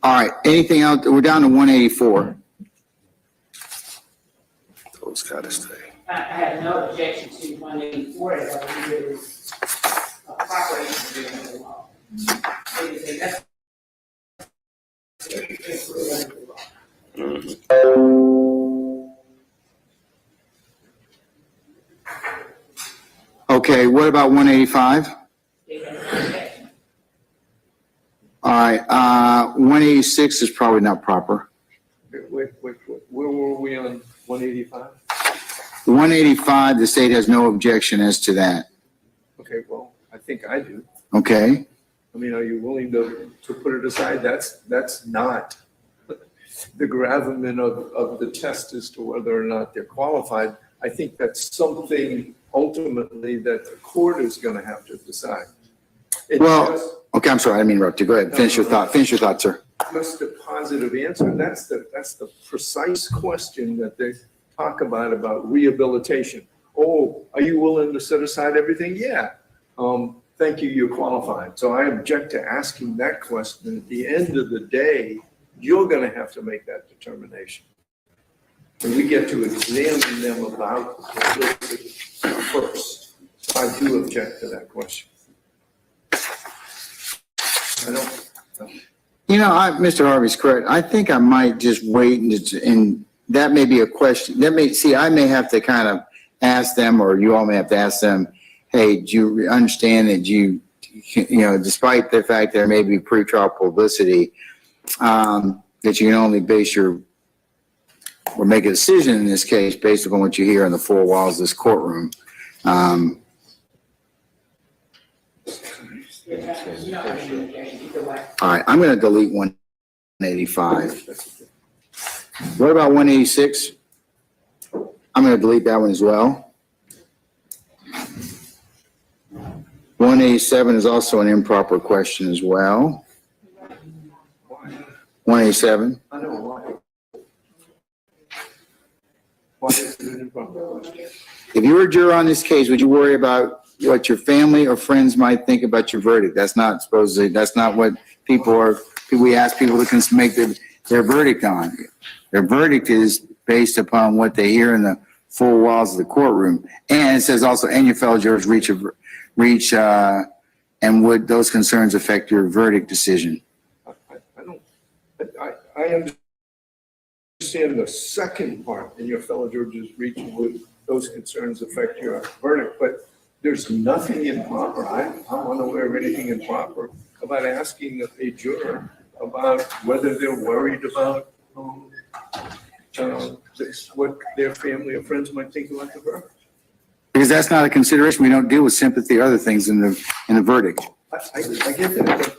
All right, anything else? We're down to 184. Those gotta stay. I have no objection to 184 as I believe it is a proper interpretation of the law. Okay, what about 185? All right, 186 is probably not proper. Wait, where were we on 185? 185, the state has no objection as to that. Okay, well, I think I do. Okay, I mean, are you willing to put it aside? That's not the gravamen of the test as to whether or not they're qualified. I think that's something ultimately that the court is going to have to decide. Okay, I'm sorry, I didn't mean to interrupt you. Go ahead, finish your thought. Finish your thought, sir. Just a positive answer. That's the precise question that they talk about rehabilitation. Oh, are you willing to set aside everything? Yeah. Thank you, you're qualified. So I object to asking that question. At the end of the day, you're going to have to make that determination. And we get to examine them about the first. So I do object to that question. I don't. You know, Mr. Harvey's correct. I think I might just wait and that may be a question. I may have to kind of ask them, or you all may have to ask them, hey, do you understand that despite the fact there may be pretrial publicity, that you can only base your or make a decision in this case based upon what you hear in the four walls of this courtroom. All right, I'm going to delete 185. What about 186? I'm going to delete that one as well. 187 is also an improper question as well. 187. I know why. Why is it an improper question? If you were a juror on this case, would you worry about what your family or friends might think about your verdict? That's not what we ask people to make their verdict on. Their verdict is based upon what they hear in the four walls of the courtroom. And it says also, and your fellow jurors and would those concerns affect your verdict decision? I understand the second part, and your fellow jurors reaching would those concerns affect your verdict, but there's nothing improper. I'm unaware of anything improper about asking a juror about whether they're worried about what their family or friends might think about the verdict. Because that's not a consideration. We don't deal with sympathy or other things in the verdict. I get that, but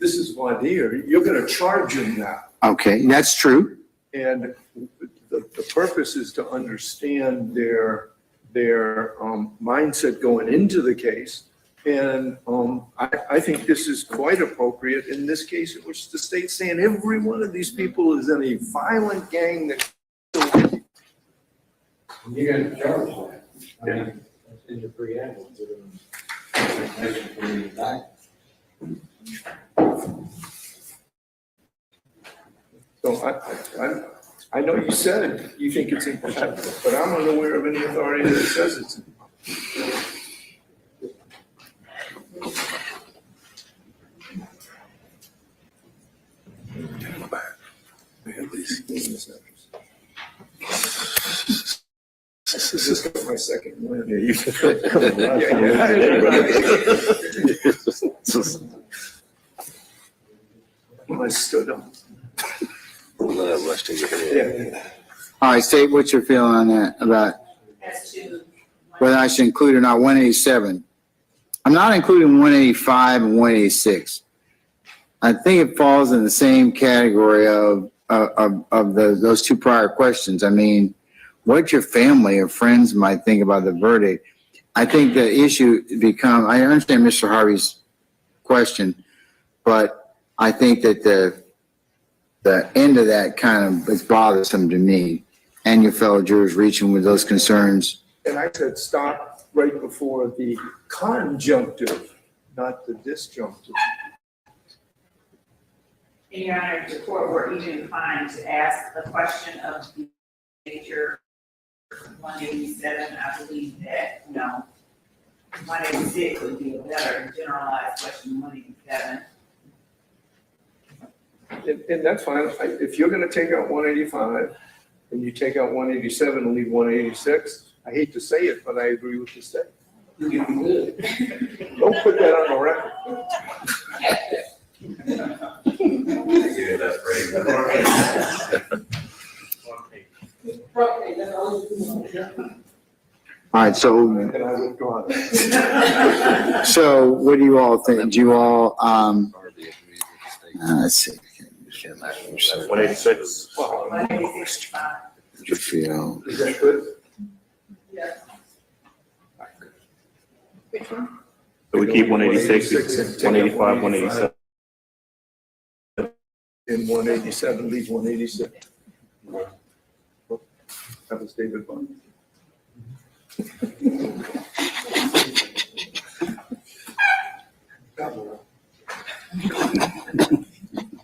this is voir dire. You're going to charge him now. Okay, that's true. And the purpose is to understand their mindset going into the case. And I think this is quite appropriate in this case in which the state's saying every one of these people is in a violent gang that. You're going to charge that. I mean, that's in your preamble to the information for the indictment. So I know you said you think it's impossible, but I'm unaware of any authority that says it's impossible. This is my second one. I stood up. All right, state what you're feeling on that about whether I should include or not 187. I'm not including 185 and 186. I think it falls in the same category of those two prior questions. I mean, what your family or friends might think about the verdict. I think the issue I understand Mr. Harvey's question, but I think that the end of that kind of is bothersome to me and your fellow jurors reaching with those concerns. And I said stop right before the conjunctive, not the disjunctive. In your honor, if the court were even inclined to ask the question of the nature 187, I believe that, 186 would be a better generalized question than 187. And that's fine. If you're going to take out 185 and you take out 187 and leave 186, I hate to say it, but I agree with the state. Don't put that on the record. Yeah, that's great. All right, so And I withdraw that. so what do you all think? Do you all let's see. 186. You feel Is that good? So we keep 186, 185, 187. In 187, leave 186. That was David Bond.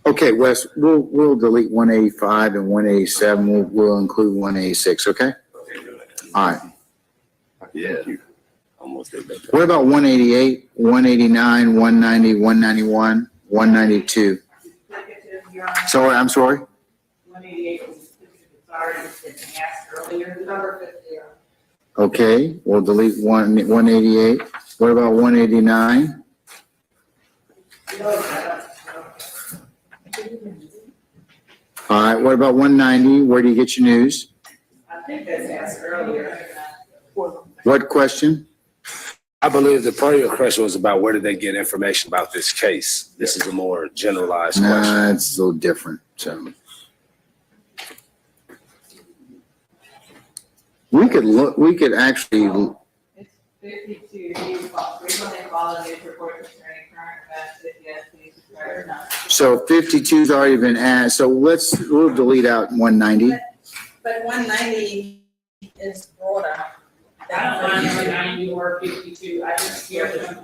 okay, Wes. We'll delete 185 and 187. We'll include 186. Okay. All right. Yeah. Almost there. What about 188, 189, 190, 191, 192? Sorry, I'm sorry. 188 was already been asked earlier. Number 50. Okay, we'll delete 188. What about 189? All right, what about 190? Where do you get your news? I think that's asked earlier. What question? I believe the prior question was about where did they get information about this case? This is a more generalized question. Nah, it's a little different, so. We could actually, It's 52, do you frequently follow news reports concerning current events? If yes, please subscribe or not. so 52's already been asked, so we'll delete out 190. But 190 is broader. I don't mind 190 or 52, I just hear them.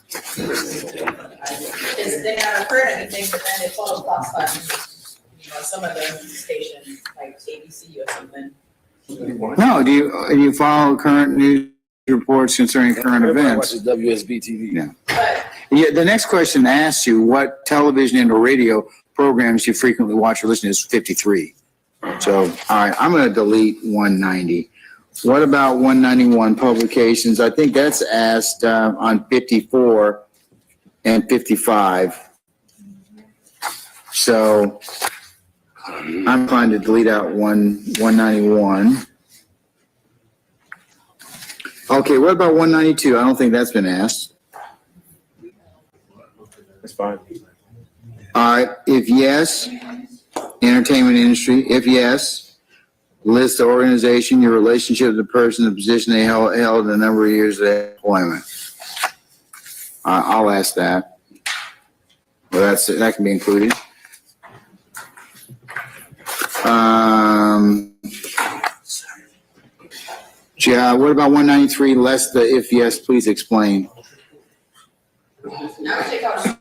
Because they haven't heard anything, but then they follow Fox buttons. You know, some of the stations, like ABC or something. No, do you follow current news reports concerning current Everybody events? watches WSB TV. Yeah. But Yeah, the next question asks you what television and or radio programs you frequently watch or listen to is 53. So, all right, I'm going to delete 190. What about 191 publications? I think that's asked on 54 and 55. So I'm inclined to delete out 191. Okay, what about 192? I don't think that's been asked. That's fine. All right, if yes, entertainment industry, if yes, list the organization, your relationship to the person, the position they held in a number of years of employment. I'll ask that. Well, that can be included. Yeah, what about 193, less the if yes, please explain. now take out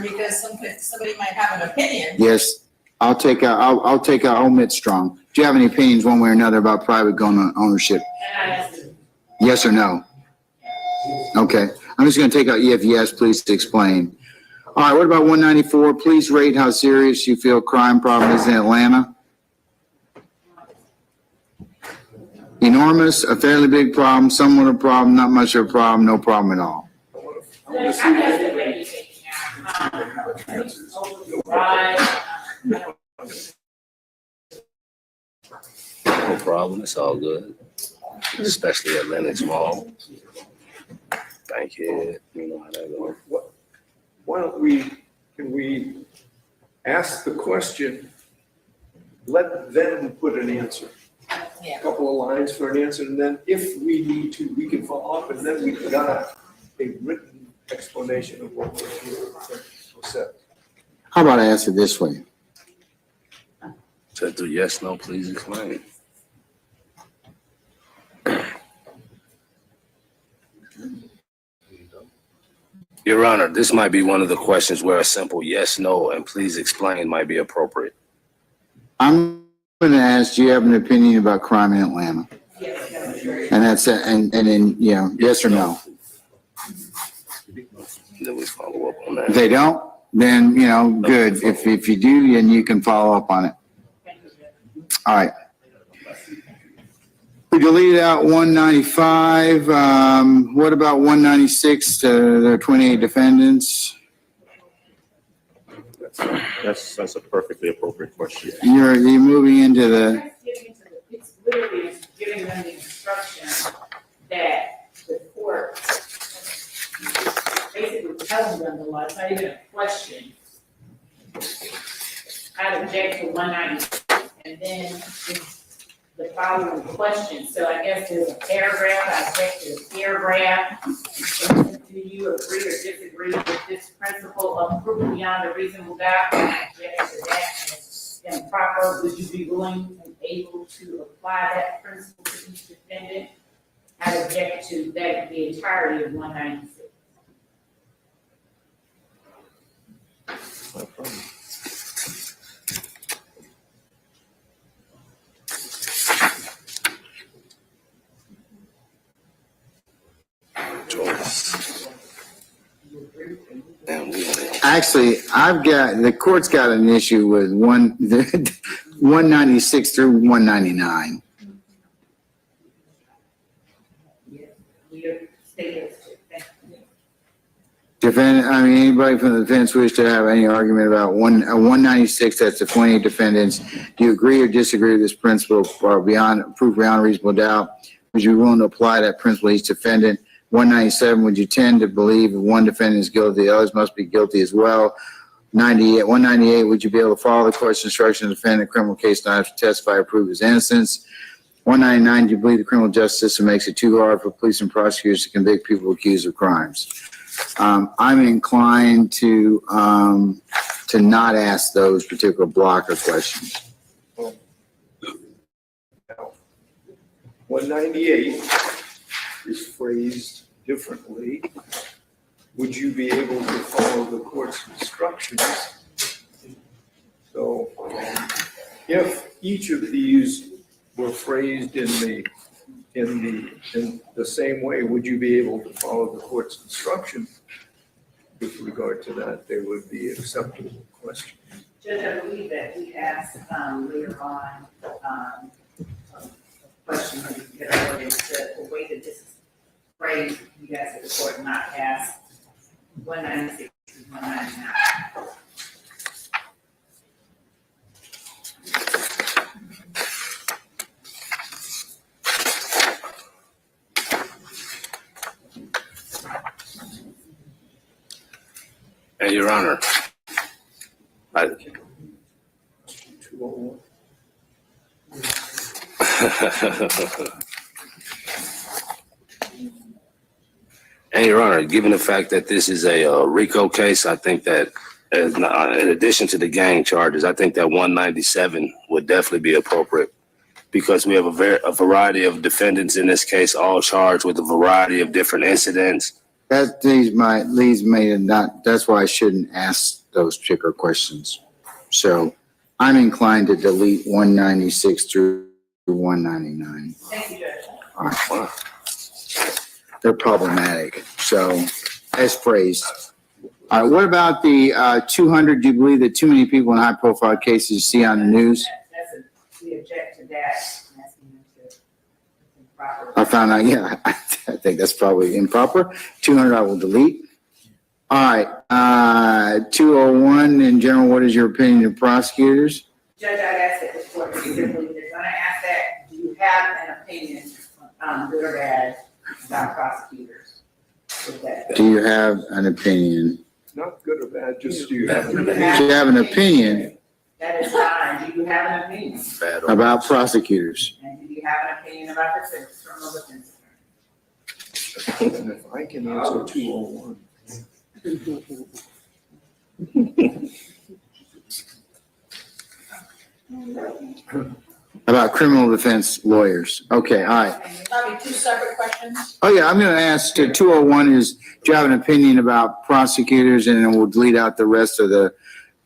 because somebody might have an opinion. Yes, I'll take out omit strong. Do you have any opinions one way or another about private gun ownership? Yes or no? Okay, I'm just gonna take out if yes, please explain. All right, what about 194? Please rate how serious you feel crime problem is in Atlanta. Enormous, a fairly big problem, somewhat a problem, not much of a problem, no problem at all. No problem. It's all good. Especially at Lenox Mall. Bankhead. You know how that goes. Why don't can we ask the question, let them put an answer. Yeah. A couple of lines for an answer, and then if we need to, we can follow up, and then we've got a written explanation of what was said. How about I ask it this way? Said to yes, no, please explain. Your Honor, this might be one of the questions where a simple yes, no, and please explain might be appropriate. I'm gonna ask, do you have an opinion about crime in Atlanta? And that's it, and then, you know, yes or no? Then we follow up on that. If they don't, then, you know, good. If you do, then you can follow up on it. All right. We deleted out 195. What about 196 to the 28 defendants? That's a perfectly appropriate question. You're moving into the, It's literally giving them the instruction that the court basically telling them the law, it's not even a question. I object to 190, and then it's the following question. So I guess there's a paragraph, I object to the paragraph. Do you agree or disagree with this principle of proof beyond a reasonable doubt? I object to that. And improper, would you be willing and able to apply that principle to each defendant? I object to that, the entirety of 196. actually, the court's got an issue with 196 through 199. Anybody from the defense wish to have any argument about 196, that's the 28 defendants. Do you agree or disagree with this principle or proof beyond reasonable doubt? Would you be willing to apply that principle to each defendant? 197, would you tend to believe if one defendant is guilty, the others must be guilty as well? 198, would you be able to follow the court's instruction to defend a criminal case not have to testify or prove his innocence? 199, do you believe the criminal justice system makes it too hard for police and prosecutors to convict people accused of crimes? I'm inclined to not ask those particular block of questions. 198 is phrased differently. Would you be able to follow the court's instructions? So if each of these were phrased in the same way, would you be able to follow the court's instruction? With regard to that, they would be acceptable questions. Judge, I believe that we asked later on question that already said the way that this is phrased, you guys at the court not ask 196 and 199. And Your Honor, 201. And Your Honor, given the fact that this is a Rico case, I think that in addition to the gang charges, I think that 197 would definitely be appropriate because we have a variety of defendants in this case, all charged with a variety of different incidents. That leads me to not, that's why I shouldn't ask those particular questions. So I'm inclined to delete 196 through 199. Thank you, Judge. All right. They're problematic. So as phrased. All right. What about the 200? Do you believe that too many people in high profile cases you see on the news? We object to that. I found out, yeah, I think that's probably improper. 200 I will delete. All right, 201 in general, what is your opinion of prosecutors? Judge, I'd ask that the court, if they're gonna ask that, do you have an opinion, good or bad, about prosecutors? Do you have an opinion? Not good or bad, just do you have Do you have an opinion That is fine. Do you have an opinion? about prosecutors? And do you have an opinion about the criminal defense attorney? And if I can answer 201. About criminal defense lawyers. Okay, all right. Probably two separate questions. Oh, yeah, I'm going to ask, 201 is, do you have an opinion about prosecutors? And then we'll delete out the rest of the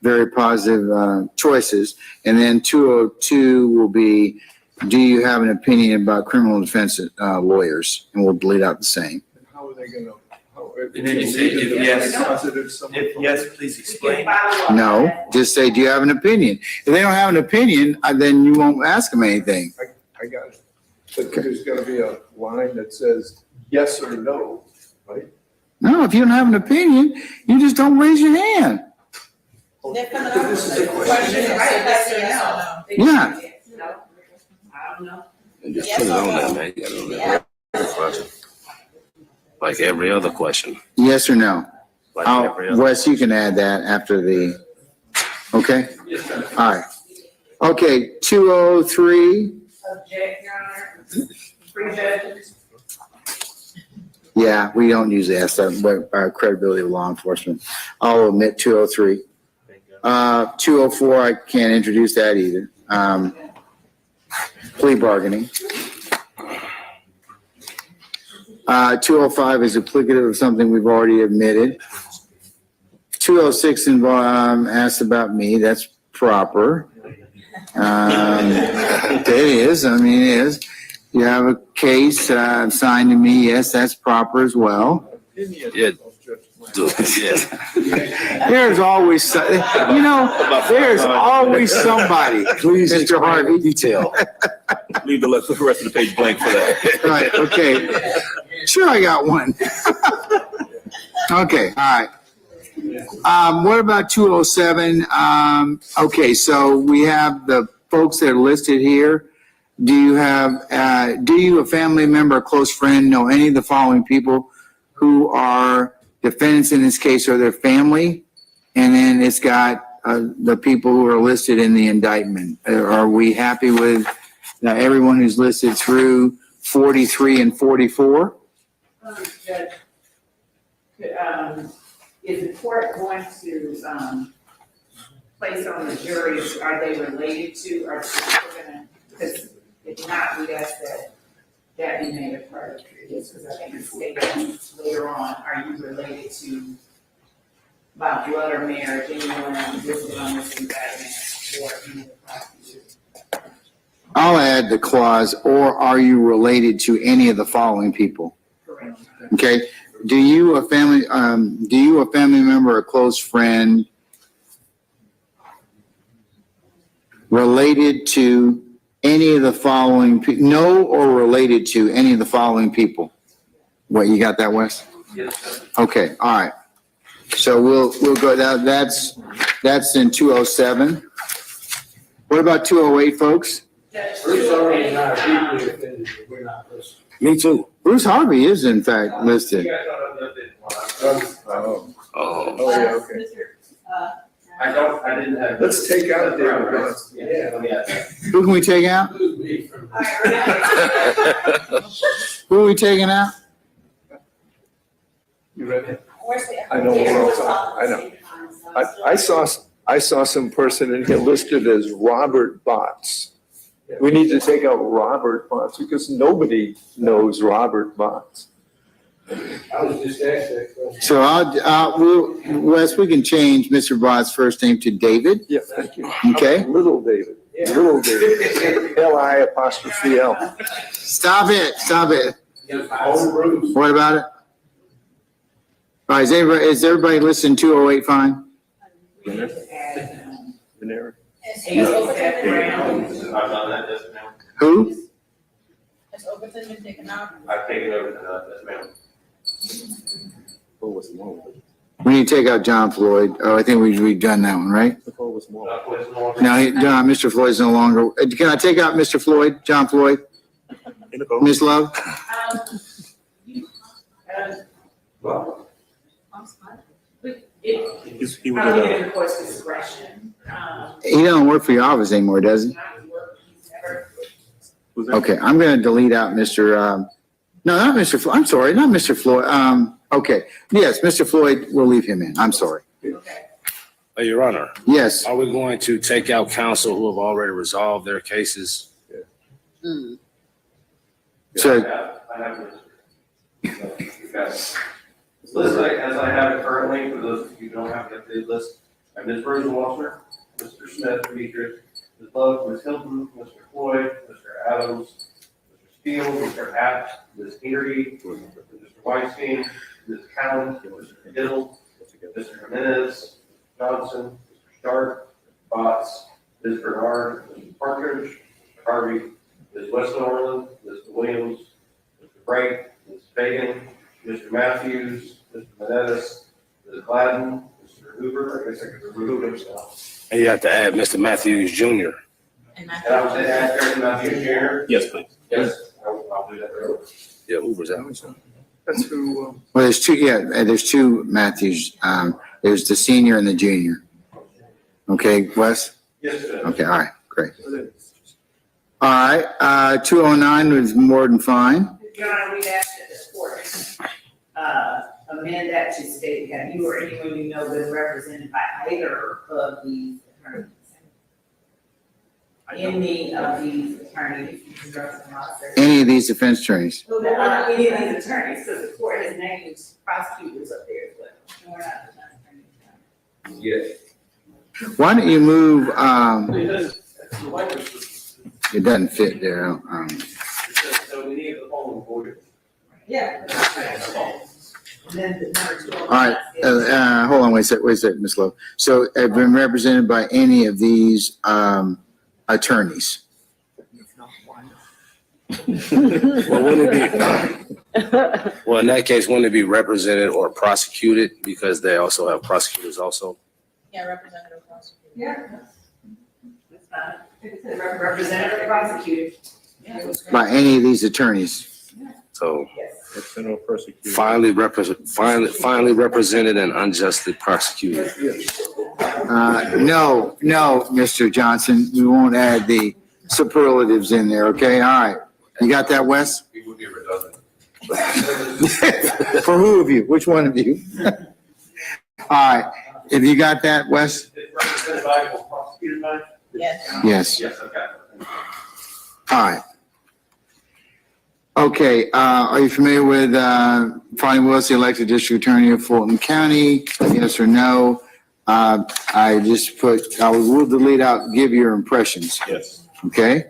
very positive choices. And then 202 will be, do you have an opinion about criminal defense lawyers? And we'll delete out the same. How are they going to? And then you say, if yes, Positive, someone. if yes, please explain. No, just say, do you have an opinion? If they don't have an opinion, then you won't ask them anything. I got it. But there's going to be a line that says yes or no, right? No, if you don't have an opinion, you just don't raise your hand. This is a question. Yeah. I don't know. And just put it on there, man. You got it on there. Like every other question. Yes or no? Like every other. Wes, you can add that after the, okay? All right. Okay, 203. Object, Your Honor. Three judges. Yeah, we don't usually ask that, but our credibility of law enforcement. I'll omit 203. 204, I can't introduce that either. Plea bargaining. 205 is duplicative of something we've already admitted. 206 asked about me. That's proper. It is. I mean, it is. You have a case signed to me. Yes, that's proper as well. Yeah. Yeah. There's always, there's always somebody. Please, Mr. Harvey. Detail. Leave the rest of the page blank for that. Right, okay. Sure, I got one. Okay, all right. What about 207? Okay, so we have the folks that are listed here. Do you, a family member, a close friend, know any of the following people who are defendants in this case or their family? And then it's got the people who are listed in the indictment. Are we happy with everyone who's listed through 43 and 44? Judge, is the court going to place on the jury, are they related to, or because if not, we ask that be made a part of this, because I think it's stated later on, are you related to by blood or marriage, anyone listed on this indictment or any of the prosecutors? I'll add the clause, or are you related to any of the following people? Correct. Okay. Do you a family member, a close friend, related to any of the following? Know or related to any of the following people? What, you got that, Wes? Yes. Okay. All right. So we'll go down. That's in 207. What about 208, folks? Bruce already and I are deeply offended that we're not listening. Me too. Bruce Harvey is in fact listed. You guys don't have Oh, yeah, okay. I didn't have. Let's take out David. Yeah, let me ask that. Who can we take out? Who are we taking out? You ready? I know what I'm talking. I know. I saw some person in here listed as Robert Botts. We need to take out Robert Botts because nobody knows Robert Botts. I was just asked that question. So Wes, we can change Mr. Bott's first name to David. Yeah, thank you. Okay. Little David. Little David. L-I''L. Stop it. Stop it. Old Bruce. What about it? All right, is everybody listening 208 fine? Generic. I've done that, yes, ma'am. Who? Has Overton been taken out? I've taken over to that, yes, ma'am. What was wrong with it? We need to take out John Floyd. Oh, I think we've done that one, right? What was wrong? No, Mr. Floyd's no longer. Can I take out Mr. Floyd, John Floyd? Ms. Love? It's probably in the court's discretion. He don't work for your office anymore, does he? Okay, I'm gonna delete out Mr. No, not Mr. Floyd. I'm sorry, not Mr. Floyd. Okay, yes, Mr. Floyd, we'll leave him in. I'm sorry. Your Honor, Yes. are we going to take out counsel who have already resolved their cases? So, I have this. List as I have it currently, for those of you who don't have the updated list, I have Ms. Rosenwasser, Mr. Smith, Demetrius, Ms. Love, Ms. Hilton, Mr. Floyd, Mr. Adams, Mr. Steele, Mr. Apt, Ms. Henry, Mr. Weinstein, Ms. Cowan, Mr. Diddle, Mr. Jimenez, Johnson, Mr. Stark, Botts, Ms. Bernard, Mr. Partridge, Mr. Harvey, Ms. Westmoreland, Mr. Williams, Mr. Bright, Ms. Fagan, Mr. Matthews, Mr. Menendez, Ms. Gladden, Mr. Hoover, I guess I could remove himself. And you have to add Mr. Matthews Jr. And I would say add Eric Matthews Jr. Yes, please. Yes, I'll do that. Yeah, Hoover's out. That's who, well, there's two, there's two Matthews. There's the senior and the junior. Okay, Wes? Yes, sir. Okay, all right, great. All right, 209 was more than fine. Your Honor, we've asked that the court amend that to state that you or anyone you know been represented by either of these attorneys. Any of these attorneys. Any of these defense attorneys. Well, any of these attorneys, because the court has named prosecutors up there as well. And we're not the attorneys. Yes. Why don't you move, it doesn't fit there. So we need the following order. Yeah. And then the number 2. All right, hold on, wait a second, Ms. Love. So have been represented by any of these attorneys? Well, wouldn't it be, Well, in that case, wouldn't it be represented or prosecuted because they also have prosecutors also? Yeah, representative prosecutor. Yeah. That's fine. It says representative prosecutor. Yeah. By any of these attorneys. So Persecuted. finally represented and unjustly prosecuted. No, Mr. Johnson, we won't add the superlatives in there, okay? All right. You got that, Wes? It would be redundant. For who of you? Which one of you? All right. Have you got that, Wes? Represented by or prosecuted by? Yes. Yes. Yes, okay. All right. Okay, are you familiar with Fonnie Willis, the elected district attorney of Fulton County? Yes or no? I just put, I will delete out, give your impressions. Yes. Okay?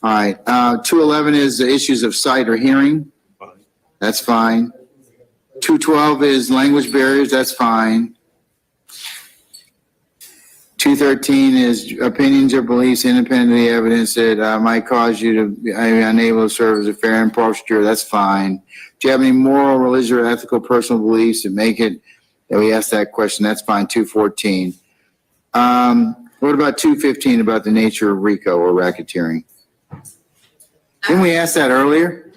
All right, 211 is the issues of sight or hearing. That's fine. 212 is language barriers, that's fine. 213 is opinions or beliefs independent of the evidence that might cause you to be unable to serve as a fair and impartial juror, that's fine. Do you have any moral, religious, or ethical personal beliefs that make it, that we ask that question, that's fine, 214. What about 215 about the nature of Rico or racketeering? Didn't we ask that earlier?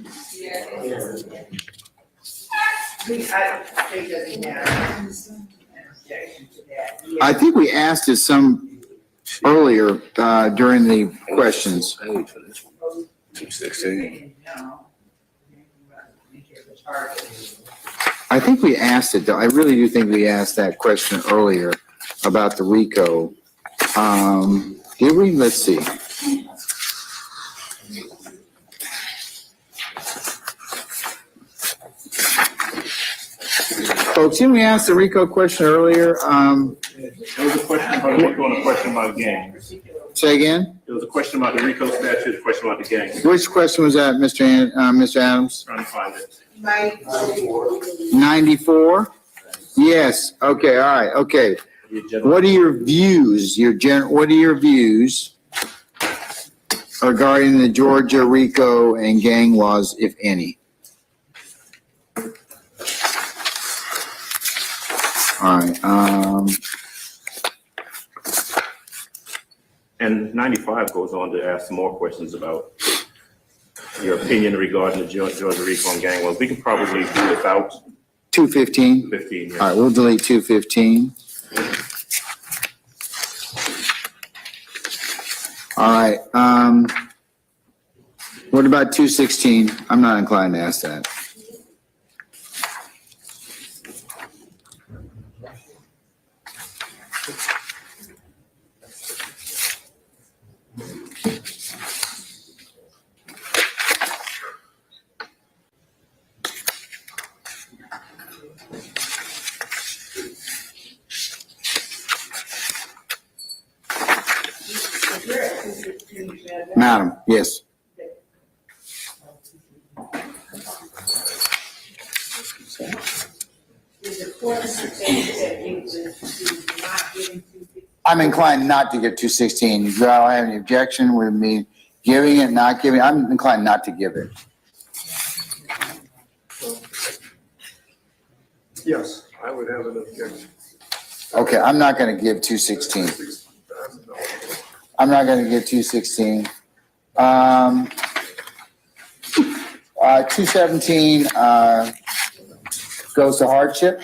I think we asked it some earlier during the questions. 216. I think we asked it, though. I really do think we asked that question earlier about the RICO. Did we? Let's see. Folks, didn't we ask the RICO question earlier? There was a question about the RICO and a question about gang. Say again? There was a question about the RICO statute, a question about the gang. Which question was that, Mr. Adams? Trying to find it. 94? Yes. Okay. All right. Okay. What are your views? What are your views regarding the Georgia RICO and gang laws, if any? All right. And 95 goes on to ask some more questions about your opinion regarding the Georgia RICO and gang laws. We can probably do without 215. 15. Yes. All right. We'll delete 215. All right. What about 216? I'm not inclined to ask that. Madam, yes. I'm inclined not to give 216. Do I have any objection with me giving it, not giving? I'm inclined not to give it. Yes, I would have an objection. Okay, I'm not going to give 216. I'm not going to give 216. 217 goes to hardship.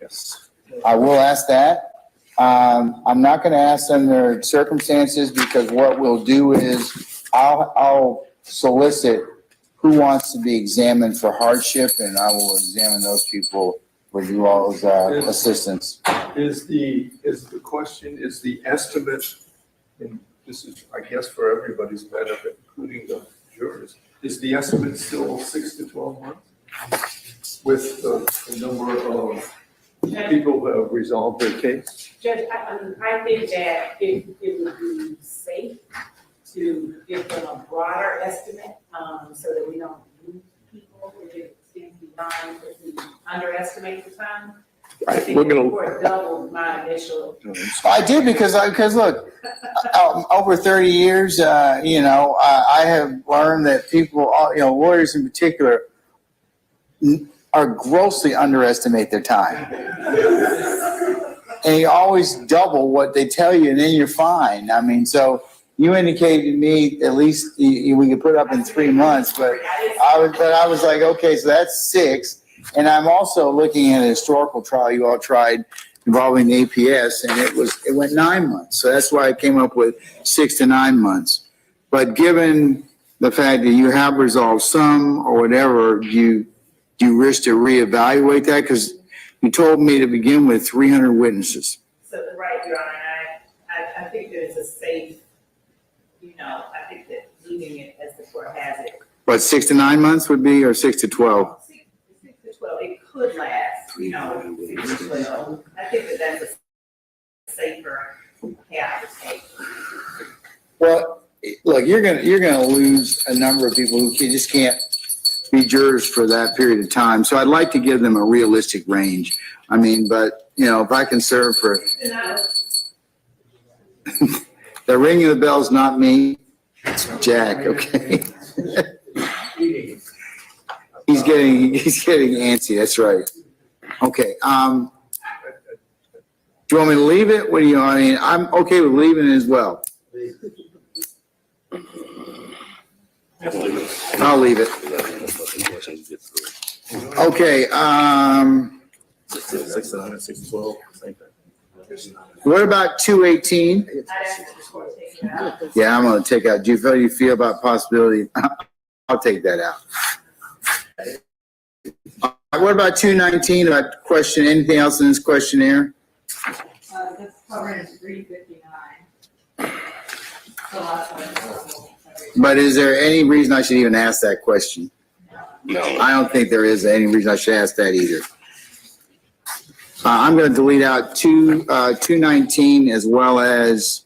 Yes. I will ask that. I'm not going to ask under circumstances because what we'll do is I'll solicit who wants to be examined for hardship, and I will examine those people with you all's assistance. Is the question, is the estimate, and this is, I guess, for everybody's benefit, including the jurors, is the estimate still 6 to 12 months? With the number of people who have resolved their case? Judge, I think that it would be safe to give them a broader estimate, so that we don't lose people if it extends beyond, if we underestimate the time. I think We're gonna- the court doubled my initial. I did because look, Over 30 years, I have learned that people, lawyers in particular, are grossly underestimate their time. And you always double what they tell you, and then you're fine. I mean, so you indicated to me at least we could put up in 3 months, but I was like, okay, so that's 6. And I'm also looking at a historical trial you all tried involving the APS, and it went 9 months. So that's why I came up with 6 to 9 months. But given the fact that you have resolved some or whatever, do you wish to reevaluate that? Because you told me to begin with 300 witnesses. So, right, Your Honor, I think there's a safe, I think that leaving it as the court has it. But 6 to 9 months would be, or 6 to 12? 6 to 12, it could last, 6 to 12. I think that's a safer path to take. Well, look, you're gonna lose a number of people who just can't be jurors for that period of time. So I'd like to give them a realistic range. I mean, but if I can serve for the ringing of the bell's not me, it's Jack. Okay. He's getting antsy. That's right. Okay. Do you want me to leave it? What do you? I mean, I'm okay with leaving it as well. I'll leave it. Okay. 6 to 9, 6 to 12, same thing. What about 218? Yeah, I'm going to take out. Do you feel about possibility? I'll take that out. What about 219? About question? Anything else in this questionnaire? That's covering 359. But is there any reason I should even ask that question? No. I don't think there is any reason I should ask that either. I'm going to delete out 219 as well as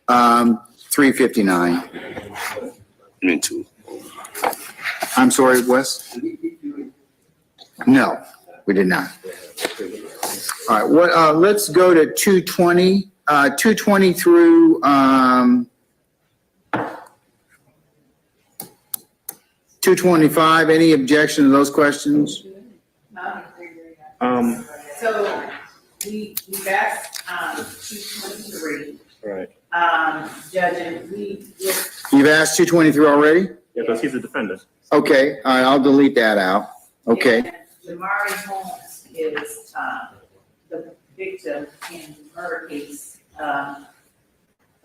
359. Me too. I'm sorry, Wes? No, we did not. All right, let's go to 220. 220 through 225. Any objection to those questions? So we've asked 223. Right. Judge, You've asked 223 already? Yeah, because he's a defendant. Okay, all right, I'll delete that out. Okay. Jamari Holmes is the victim in the murder case of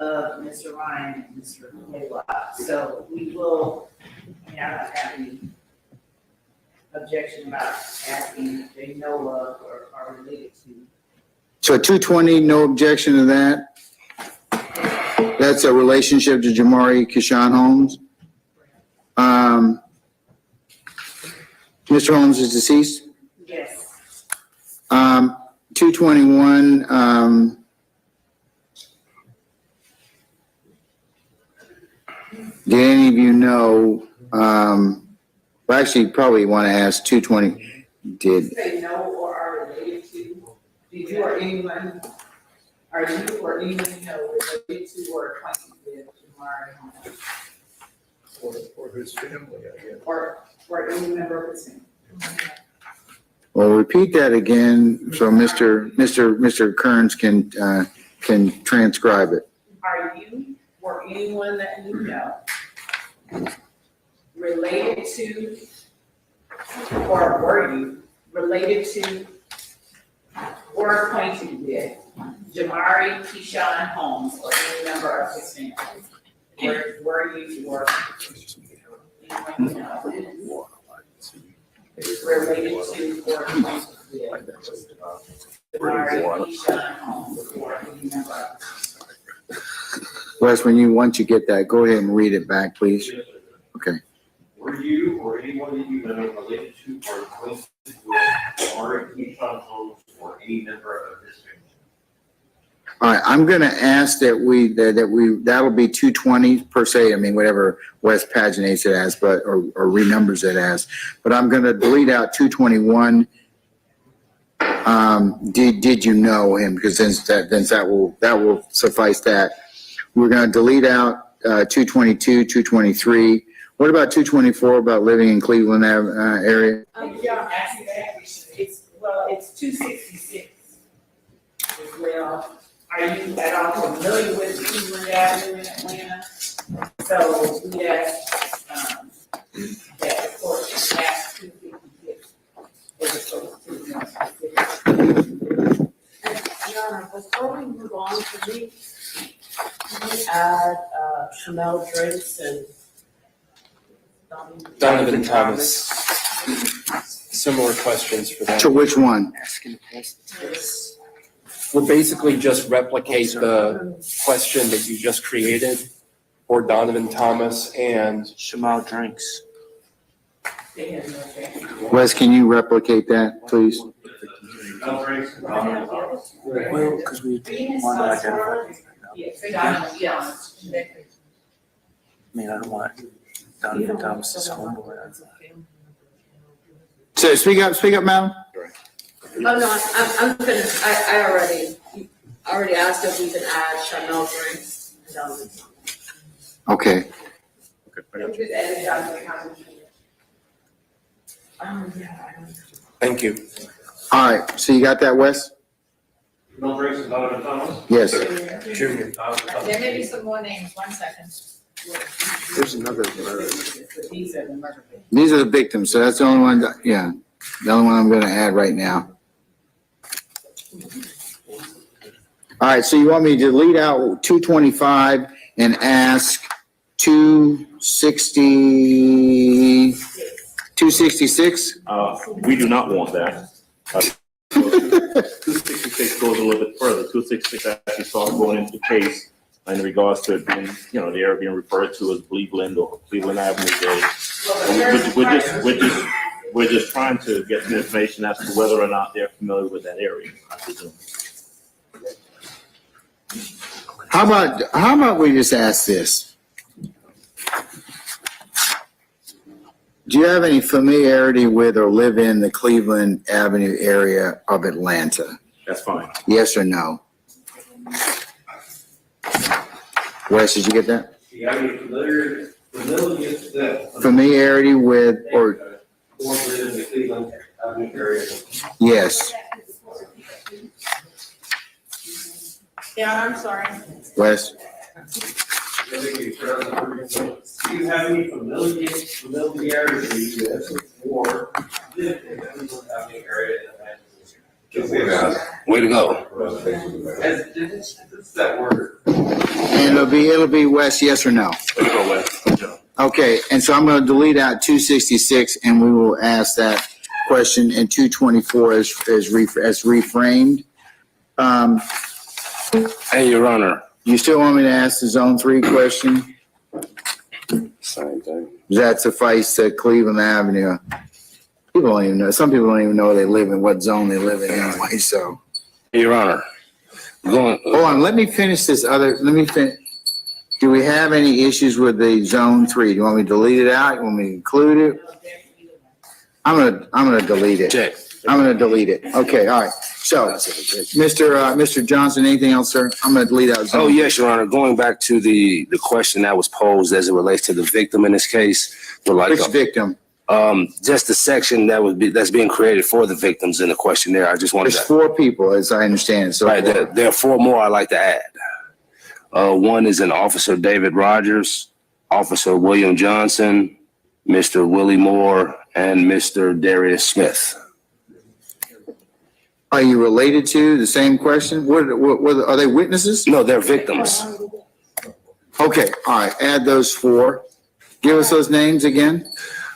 Mr. Ryan and Mr. Maywa. So we will, I don't have any objection about asking if they know of or are related to. So 220, no objection to that? That's a relationship to Jamari Kishan Holmes? Mr. Holmes is deceased? Yes. 221, did any of you know, well, actually, probably want to ask 220, did. Say no or are related to, did you or anyone, are you or anyone you know related to or acquainted with Jamari Holmes? Or his family, I guess. Or any member of his family? Well, repeat that again so Mr. Kearns can transcribe it. Are you or anyone that you know related to, or were you related to, or acquainted with Jamari Kishan Holmes or any member of his family? Were you or anyone you know related to or acquainted with Jamari Kishan Holmes or any member of his family? Wes, once you get that, go ahead and read it back, please. Okay. Were you or anyone that you know related to or acquainted with Mark Keyshawn Holmes or any member of his family? All right, I'm going to ask that'll be 220 per se. I mean, whatever Wes paginates it as, but or renumbers it as. But I'm going to delete out 221. Did you know him? Because then that will suffice that. We're going to delete out 222, 223. What about 224 about living in Cleveland area? Yeah, actually, it's 266 as well. Are you at all familiar with Cleveland Avenue in Atlanta? So we asked, that the court ask 256 as opposed to 166. Your Honor, before we move on to these, can we add Chanel drinks and Donovan Thomas. Similar questions for that. To which one? We'll basically just replicate the question that you just created for Donovan Thomas and Shamal drinks. Wes, can you replicate that, please? Well, because we want to identify. I mean, I don't want Donovan Thomas's homeboy. So speak up, madam. Oh, no, I'm finished. I already asked if we can add Chanel drinks and Donovan Thomas. Okay. thank you. All right, so you got that, Wes? Chanel drinks and Donovan Thomas? Yes. Junior. There may be some more names, 1 second. There's another. These are the murder victims. These are the victims, so that's the only one, yeah, the only one I'm gonna add right now. All right, so you want me to delete out 225 and ask 266? We do not want that. 266 goes a little bit further. 266 actually starts going into the case in regards to it being, the area being referred to as Cleveland or Cleveland Avenue. We're just trying to get the information as to whether or not they're familiar with that area, I presume. How about we just ask this? Do you have any familiarity with or live in the Cleveland Avenue area of Atlanta? That's fine. Yes or no? Wes, did you get that? You got any Familiarity with or live in the Cleveland Avenue area? yes, Yeah, I'm sorry. Wes? Do you have any familiarity or live in the Cleveland Avenue area? Way to go. It's that word. And it'll be Wes, yes or no? Okay, and so I'm going to delete out 266 and we will ask that question in 224 as reframed. Hey, Your Honor. You still want me to ask the Zone 3 question? Same thing. Does that suffice to Cleveland Avenue? People don't even know. Some people don't even know they live in what zone they live in anyway, so. Hey, Your Honor. Hold on, let me finish this other, do we have any issues with the Zone 3? Do you want me to delete it out? You want me to include it? I'm gonna delete it. Check. I'm gonna delete it. Okay, all right. So, Mr. Johnson, anything else, sir? I'm gonna delete out Zone. Oh, yes, Your Honor. Going back to the question that was posed as it relates to the victim in this case. Which victim? Just the section that's being created for the victims in the questionnaire. I just wanted There's 4 people, as I understand it. So right, there are 4 more I'd like to add. One is an Officer David Rogers, Officer William Johnson, Mr. Willie Moore, and Mr. Darius Smith. Are you related to the same question? What are they witnesses? No, they're victims. Okay, all right, add those 4. Give us those names again.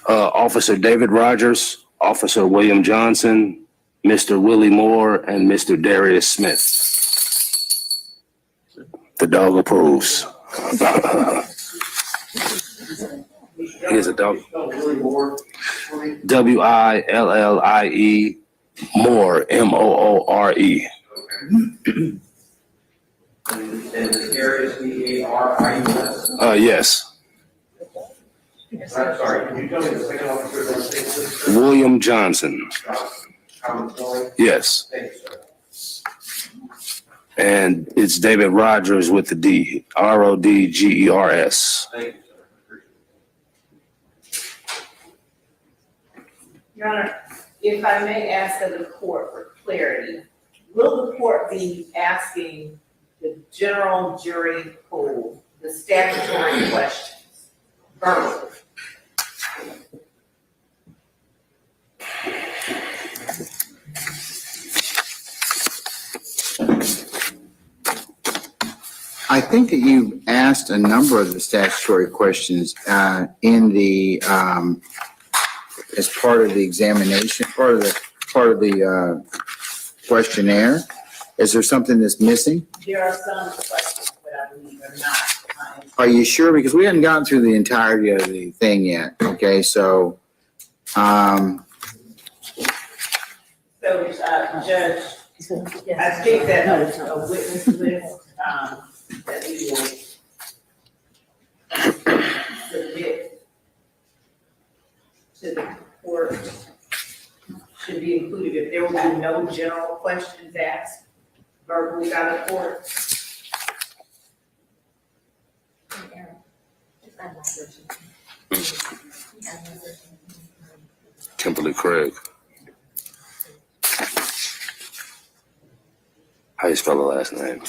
Officer David Rogers, Officer William Johnson, Mr. Willie Moore, and Mr. Darius Smith. The dog approves. Here's a dog. Willie Moore, Moore. And Darius, D-A-R-I-U-S? Yes. Sorry, can you tell me the second officer? William Johnson. How it's going? Yes. Thank you, sir. And it's David Rogers with the D, Rodgers. Thank you, sir. Your Honor, if I may ask of the court for clarity, will the court be asking the general jury pool the statutory questions verbally? I think that you asked a number of the statutory questions in the as part of the examination, part of the questionnaire. Is there something that's missing? There are some questions, but I believe are not. Are you sure? Because we hadn't gotten through the entirety of the thing yet. Okay, so Judge, I think that a witness list, that we will submit to the court should be included. If there will be no general questions asked verbally by the court. Kimberly Craig. How you spell the last name?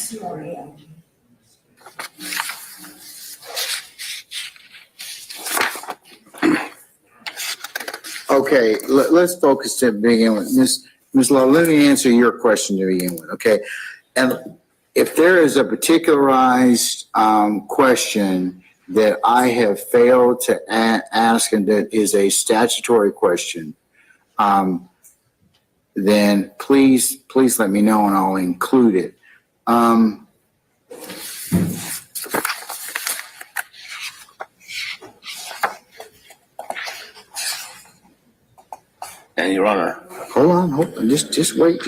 okay, let's focus to begin with. Ms. Law, let me answer your question to begin with. Okay, and if there is a particularized question that I have failed to ask and that is a statutory question, then please let me know and I'll include it. And Your Honor. Hold on, just wait.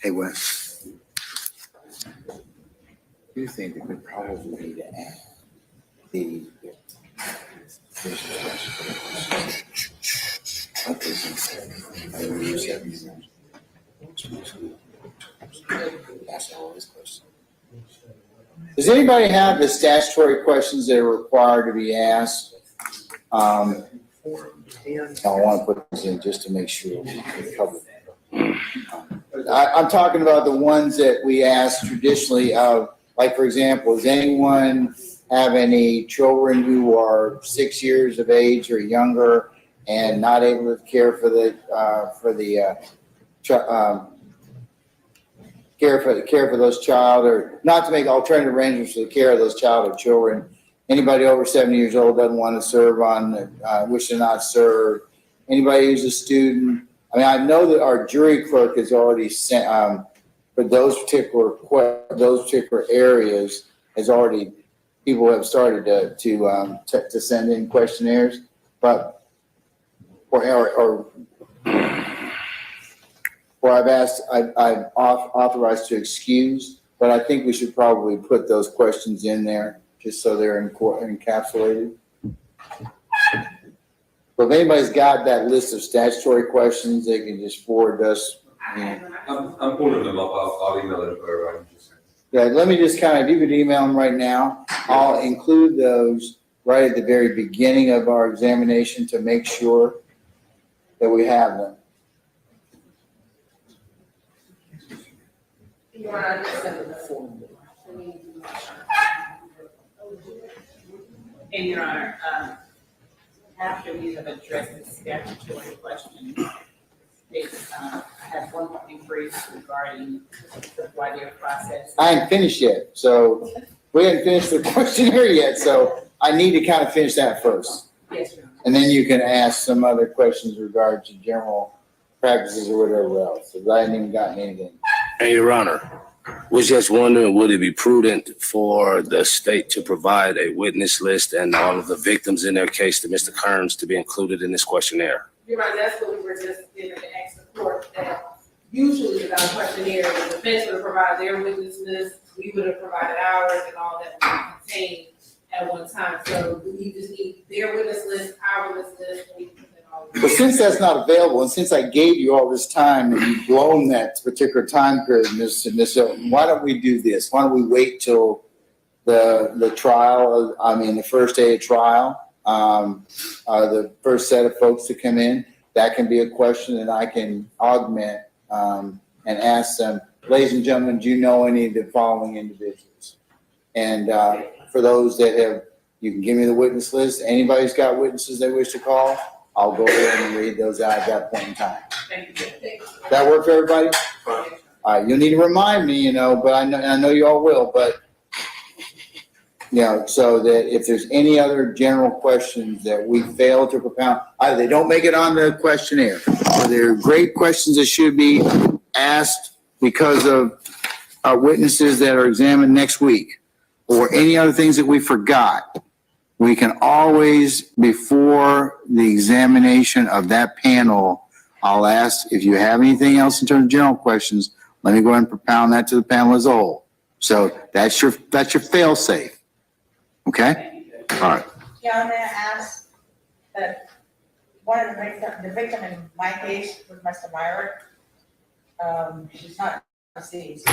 Hey, Wes. Do you think that we probably need to add the Does anybody have the statutory questions that are required to be asked? I want to put this in just to make sure we cover that. I'm talking about the ones that we ask traditionally of, like, for example, does anyone have any children who are 6 years of age or younger and not able to care for the care for those child, or not to make alternative arrangements for the care of those child or children? Anybody over 70 years old doesn't want to serve on, wish to not serve. Anybody who's a student. I mean, I know that our jury clerk has already sent, for those particular areas, people have started to send in questionnaires, but, or I've authorized to excuse, but I think we should probably put those questions in there just so they're encapsulated. But if anybody's got that list of statutory questions, they can just forward us. I'm pulling them up. I'll email it for everybody. Yeah, let me just kind of, if you could email them right now, I'll include those right at the very beginning of our examination to make sure that we have them. And Your Honor, after we have addressed the statutory question, I have one inquiry regarding the voir dire process. I haven't finished yet, so we haven't finished the questionnaire yet, so I need to kind of finish that first. Yes, Your Honor. And then you can ask some other questions regarding to general practices or whatever else, because I haven't even gotten anything. And Your Honor, was just wondering, would it be prudent for the state to provide a witness list and all of the victims in their case to Mr. Kearns to be included in this questionnaire? You're right, that's what we were just giving the ask the court, that usually without a questionnaire, the defense would have provided their witness list, we would have provided ours, and all that would be contained at one time. So we just need their witness list, our witness list, and we present But since that's not available, and since I gave you all this time and you've blown that particular time period, Ms. Hilton, why don't we do this? Why don't we wait till the trial, the first day of trial, the first set of folks to come in? That can be a question that I can augment and ask them, ladies and gentlemen, do you know any of the following individuals? And for those that have, you can give me the witness list. Anybody's got witnesses they wish to call, I'll go ahead and read those out at that point in time. That work for everybody? All right, you'll need to remind me, but I know you all will, but so that if there's any other general questions that we fail to propound, either they don't make it on the questionnaire, or they're great questions that should be asked because of witnesses that are examined next week, or any other things that we forgot, we can always, before the examination of that panel, I'll ask if you have anything else in terms of general questions, let me go ahead and propound that to the panel as a whole. So that's your fail safe. Okay? All right. Yeah, I'm gonna ask that one of the victim in my case was Mr. Myrick. She's not deceased.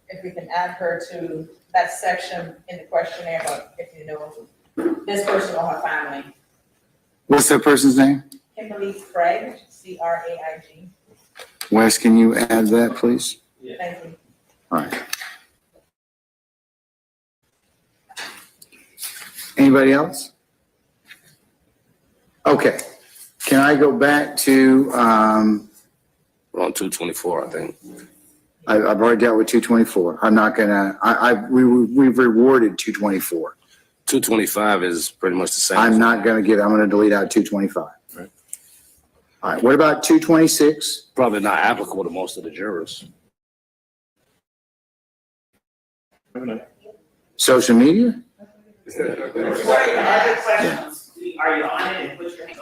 If we can add her to that section in the questionnaire, about if you know this person or her family. What's that person's name? Kimberly Craig, C-R-A-I-G. Wes, can you add that, please? Thank you. All right. Anybody else? Okay. Can I go back to, We're on 224, I think. I've already dealt with 224. I'm not gonna, we've rewarded 224. 225 is pretty much the same. I'm gonna delete out 225. Right. All right, what about 226? Probably not applicable to most of the jurors. Social media? Are you on it and put your hand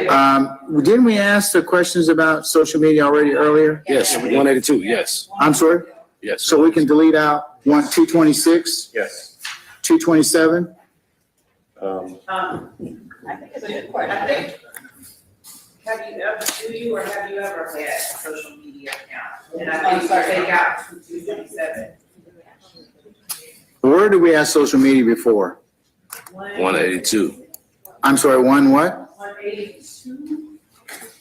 on? Didn't we ask the questions about social media already earlier? Yes, 182, yes. I'm sorry? Yes. So we can delete out 226, Yes. 227? I think it's a good question. Have you ever had a social media account? And I think they got 227. Where did we ask social media before? 182. I'm sorry, one what? 182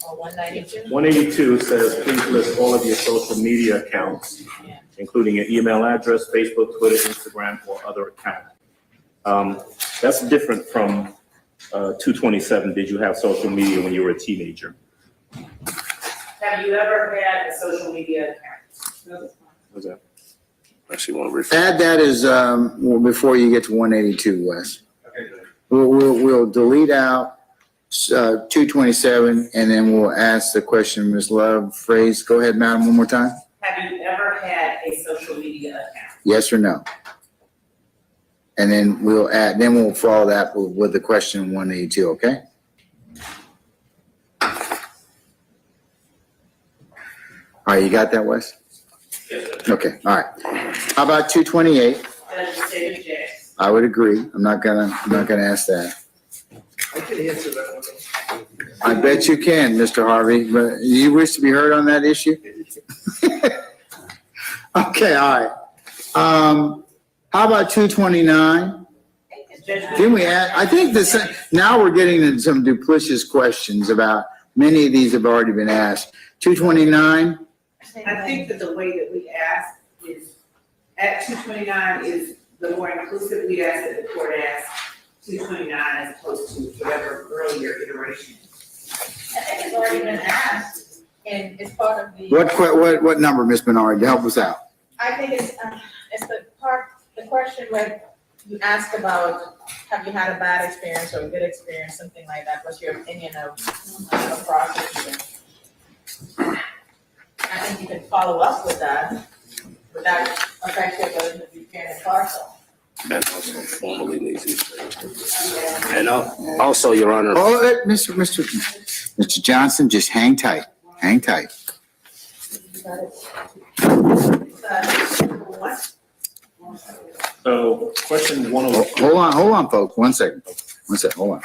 or 192? 182 says, please list all of your social media accounts, including your email address, Facebook, Twitter, Instagram, or other account. That's different from 227. Did you have social media when you were a teenager? Have you ever had a social media account? What's that? Actually, want to refer. Add that as, before you get to 182, Wes. Okay, good. We'll delete out 227, and then we'll ask the question, Ms. Love, phrase. Go ahead, madam, one more time. Have you ever had a social media account? Yes or no? And then we'll follow that with the question 182, okay? All right, you got that, Wes? Okay, all right. How about 228? Legislative Jackson. I would agree. I'm not gonna ask that. I can answer that one. I bet you can, Mr. Harvey, but you wish to be heard on that issue? Okay, all right. How about 229? Can we add, I think this, now we're getting into some duplicitous questions about, many of these have already been asked. 229? I think that the way that we ask is, at 229 is the more inclusive we ask that the court asks 229 as opposed to whatever earlier iteration. I think it's already been asked, and it's part of the. What number, Ms. Bernard, to help us out? I think it's the question where you ask about, have you had a bad experience or a good experience, something like that, what's your opinion of a prosecution? I think you can follow up with that without affecting the Buchanan and parcel. And also formally needs these. And also, Your Honor. Oh, Mr. Johnson, just hang tight, hang tight. So question 102. Hold on, folks, one second, hold on.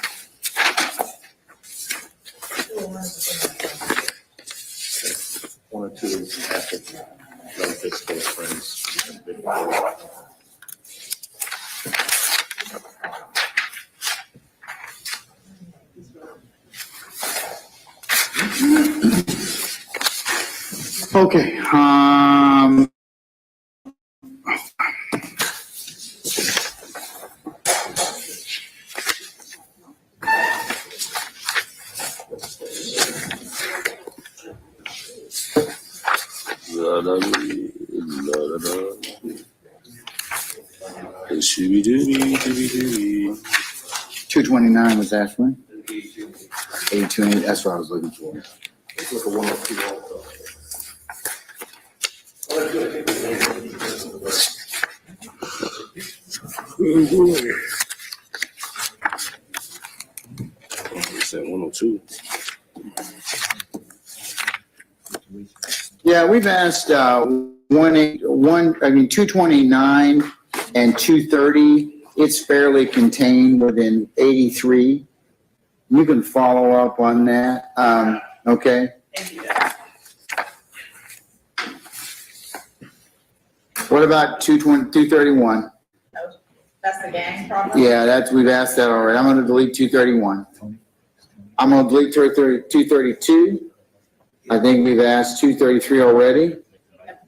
to ask if relatives, close friends. Okay, Shooby-dooby-dooby-dooby. 229 was that one? 82, that's what I was looking for. Look at 102 also. Oh boy. It's at 102. Yeah, we've asked 229 and 230. It's fairly contained within 83. You can follow up on that. Okay. What about 231? That's the gang problem? Yeah, we've asked that already. I'm gonna delete 231. I'm gonna delete 232. I think we've asked 233 already. And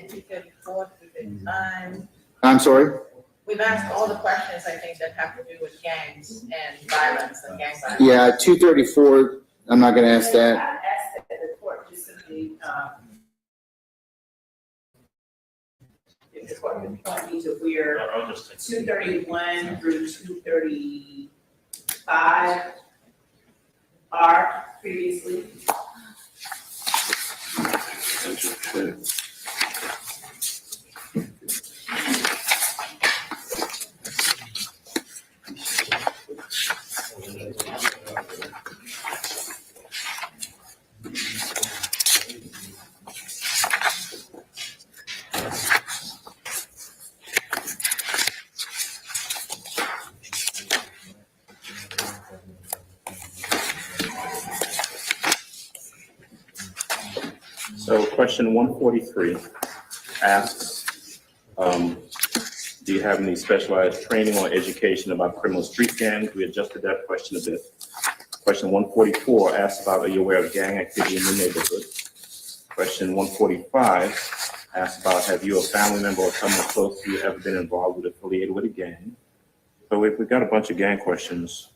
234, 239. I'm sorry? We've asked all the questions, I think, that have to do with gangs and violence and gang violence. Yeah, 234, I'm not gonna ask that. I asked that the court just simply, if the court would point me to where 231 through 235 are previously. So question 143 asks, do you have any specialized training or education about criminal street gangs? We adjusted that question a bit. Question 144 asks about, are you aware of gang activity in the neighborhood? Question 145 asks about, have you, a family member or someone close to you, ever been involved with, affiliated with a gang? So we've got a bunch of gang questions.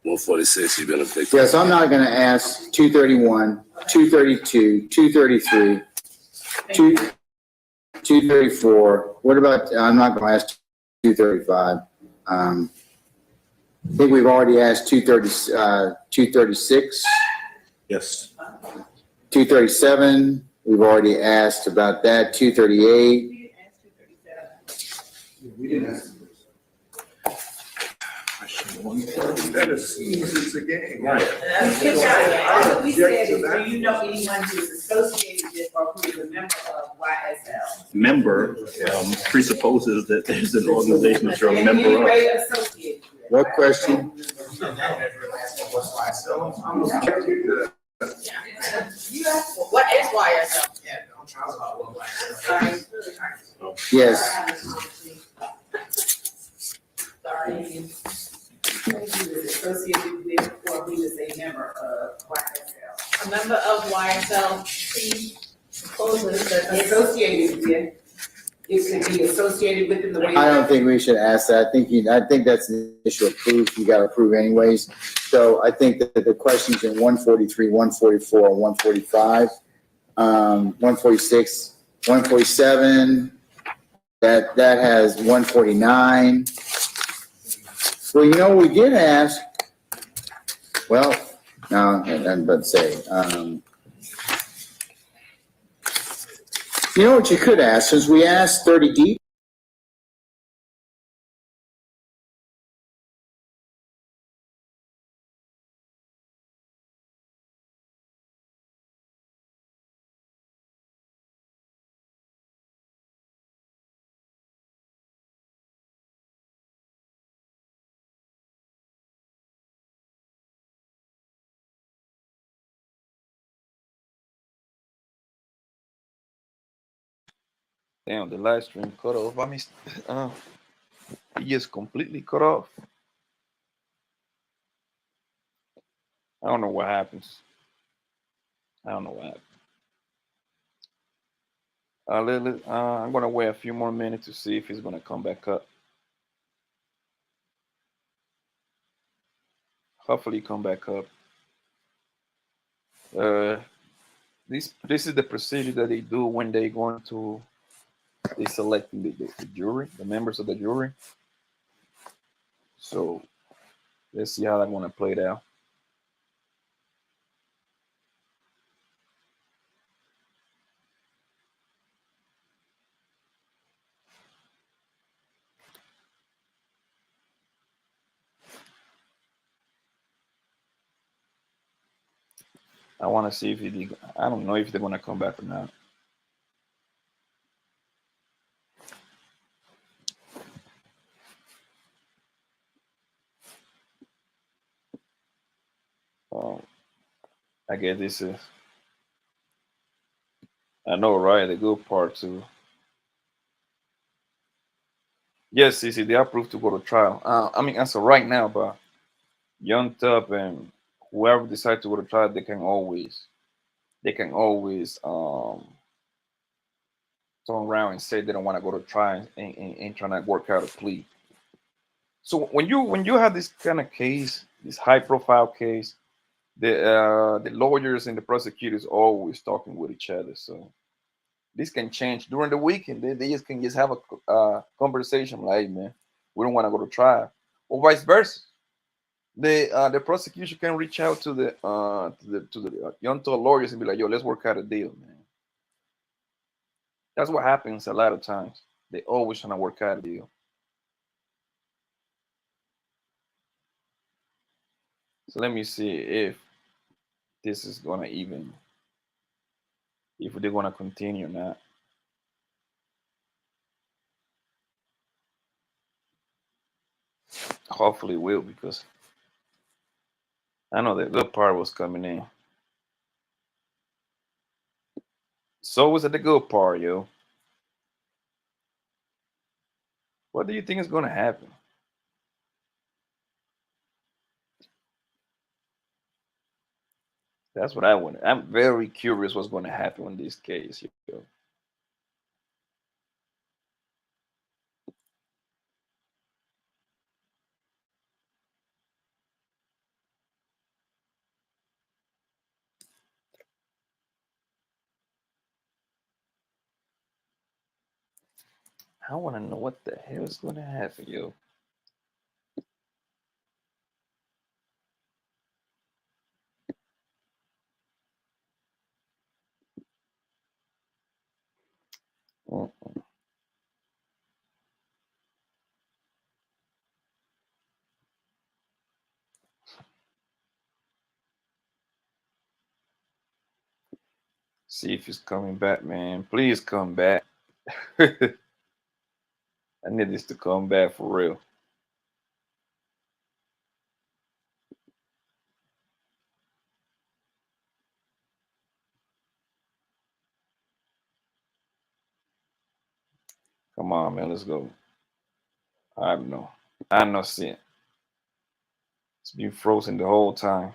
146, you've been a victim. Yes, I'm not gonna ask 231, 232, 233, 234. What about, I'm not gonna ask 235. I think we've already asked 236, Yes. 237. We've already asked about that, 238. We didn't ask. That assumes it's a gang. Right. All we said is, do you know anyone who is associated with or who is a member of YSL? Member presupposes that there's an organization that you're a member of. Associated with. What question? You asked, what is YSL? Yes. Sorry. Who is associated with or who is a member of YSL? A member of YSL supposes that Associated with, it could be associated with in the way. I don't think we should ask that. I think that's an issue of proof. You gotta prove anyways. So I think that the questions in 143, 144, 145, 146, 147, that has 149. Well, you know, we did ask, well, no, I'm about to say, you know what you could ask, since we asked 30 deep, Damn, the live stream cut off. I mean, it just completely cut off. I don't know what happens. I don't know what happened. I'm gonna wait a few more minutes to see if he's gonna come back up. Hopefully, come back up. This is the procedure that they do when they selecting the jury, the members of the jury. So let's see how I'm gonna play it out. I want to see if I don't know if they're gonna come back or not. I guess this is. I know, right? The good part too. Yes, CC, they approved to go to trial. I mean, as of right now, but Young Thug and whoever decides to go to trial, they can always turn around and say they don't want to go to trial and trying to work out a plea. So when you have this kind of case, this high profile case, the lawyers and the prosecutors always talking with each other. So this can change during the weekend. They just can just have a conversation like, hey man, we don't want to go to trial, or vice versa. The prosecution can reach out to the Young Thug lawyers and be like, yo, let's work out a deal, man. That's what happens a lot of times. They always trying to work out a deal. So let me see if this is gonna if they're gonna continue or not. Hopefully it will, because I know the good part was coming in. So was it the good part, yo? What do you think is gonna happen? That's what I want. I'm very curious what's gonna happen in this case, yo. I want to know what the hell is gonna happen, yo. See if he's coming back, man. Please come back. I need this to come back for real. Come on, man. Let's go. I know. I know. See it. It's been frozen the whole time.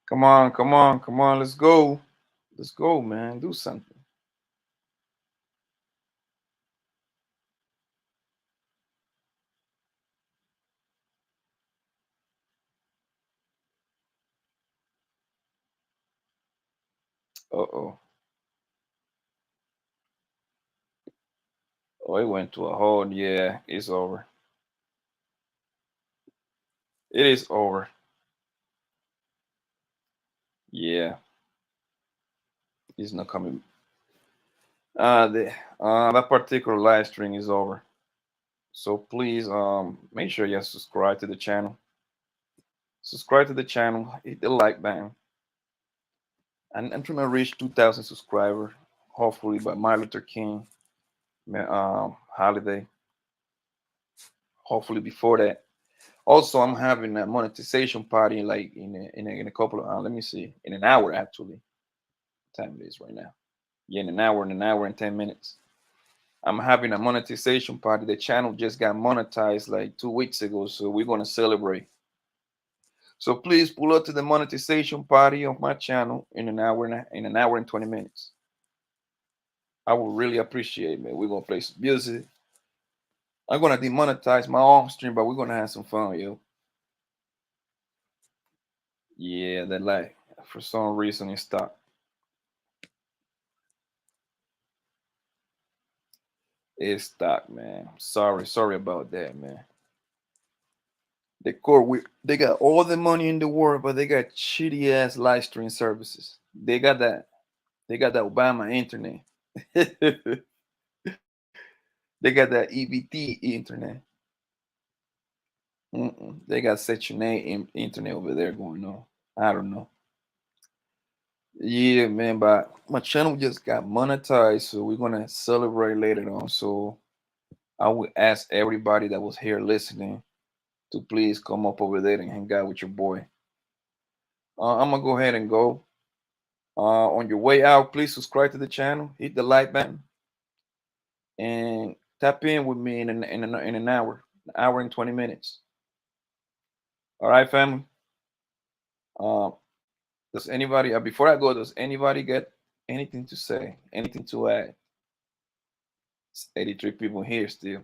Come on, come on, come on. Let's go. Let's go, man. Do something. Uh-oh. Oh, it went to a hold. Yeah, it's over. It is over. Yeah. He's not coming. That particular live stream is over. So please make sure you subscribe to the channel. Subscribe to the channel, hit the like button. And I'm trying to reach 2,000 subscribers, hopefully by Martin Luther King. holiday. Hopefully before that. Also, I'm having a monetization party like in a couple of let me see, in an hour actually. What time it is right now? Yeah, in an hour and 10 minutes. I'm having a monetization party. The channel just got monetized like 2 weeks ago, so we're gonna celebrate. So please pull up to the monetization party of my channel in an hour and 20 minutes. I would really appreciate it, man. We're gonna play some music. I'm gonna demonetize my own stream, but we're gonna have some fun, yo. Yeah, that like for some reason it stopped. It stopped, man. Sorry about that, man. The court, they got all the money in the world, but they got shitty ass live stream services. They got that Obama internet. They got that EBT internet. They got Section 8 internet over there going on. I don't know. Yeah, man, but my channel just got monetized, so we're gonna celebrate later on. So I would ask everybody that was here listening to please come up over there and hang out with your boy. I'm gonna go ahead and go. On your way out, please subscribe to the channel, hit the like button, and tap in with me in an hour and 20 minutes. All right, family. Does anybody, before I go, does anybody get anything to say, anything to add? It's 83 people here still.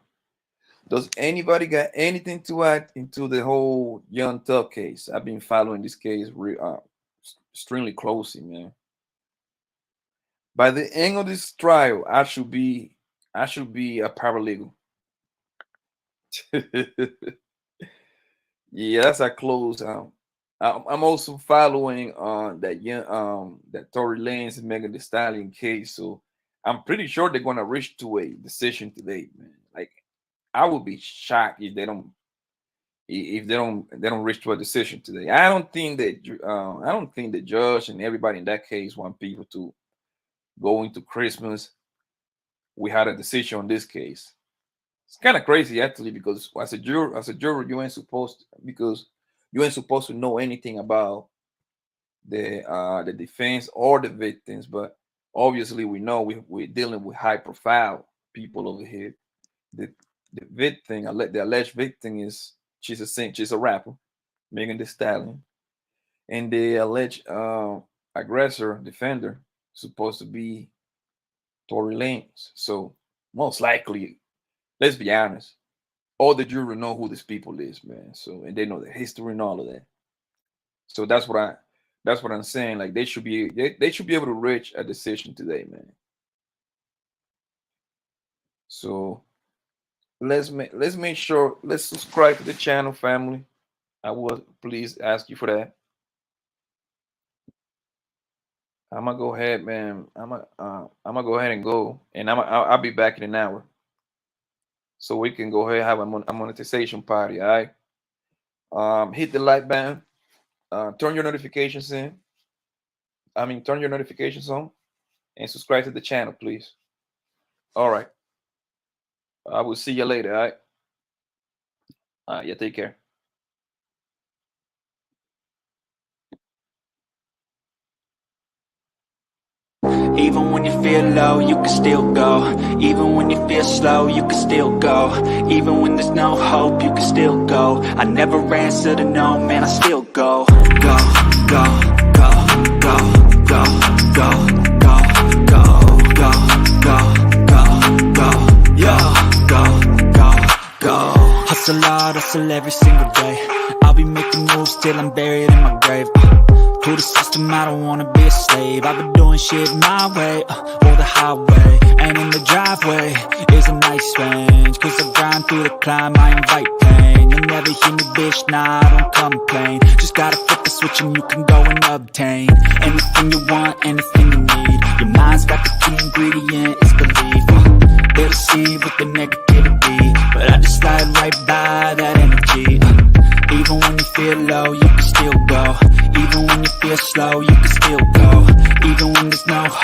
Does anybody got anything to add into the whole Young Thug case? I've been following this case extremely closely, man. By the end of this trial, I should be a paralegal. Yeah, that's a close. I'm also following that Tory Lanez and Megan Thee Stallion case, so I'm pretty sure they're gonna reach to a decision today, man. Like, I would be shocked if they don't reach to a decision today. I don't think the judge and everybody in that case want people to go into Christmas. We had a decision on this case. It's kind of crazy actually, because as a juror, you ain't supposed to know anything about the defense or the victims, but obviously we know we're dealing with high profile people over here. The victim, the alleged victim, she's a rapper, Megan Thee Stallion, and the alleged aggressor, defender, supposed to be Tory Lanez. So most likely, let's be honest, all the jury know who these people is, man. So, and they know the history and all of that. So that's what I'm saying. Like, they should be able to reach a decision today, man. So let's make sure, let's subscribe to the channel, family. I will please ask you for that. I'm gonna go ahead, man. I'm gonna go ahead and go, and I'll be back in an hour, so we can go ahead and have a monetization party. All right. Hit the like button. Turn your notifications in. Turn your notifications on, and subscribe to the channel, please. All right. I will see you later. All right. Yeah. Take care. Even when you feel low, you can still go. Even when you feel slow, you can still go. Even when there's no hope, you can still go. I never answer to no, man, I still go. Go, go, go, go, go, go, go, go, go, go, go, go, yo, go. Hustle hard, hustle every single day. I'll be making moves till I'm buried in my grave. To the system, I don't wanna be a slave. I've been doing shit my way, or the highway. And in the driveway is a nice range, cause I grind through the climb, I invite pain. You'll never hear me, bitch, nah, I don't complain. Just gotta flip the switch and you can go and obtain anything you want, anything you need. Your mind's got the key ingredient, it's belief. They'll deceive with the negativity, but I just slide right by that energy. Even when you feel low, you can still go. Even when you feel slow, you can still go. Even when there's no hope.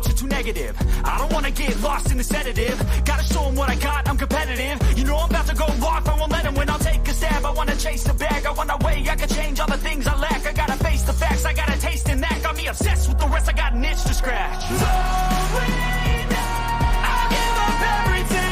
thoughts are too negative. I don't wanna get lost in the sedative. Gotta show them what I got, I'm competitive. You know I'm about to go off, I won't let them win. I'll take a stab, I wanna chase the bag. I wanna weigh, I can change all the things I lack. I gotta face the facts, I got a taste in that. Got me obsessed with the rest, I got an itch to scratch. I'll give up everything.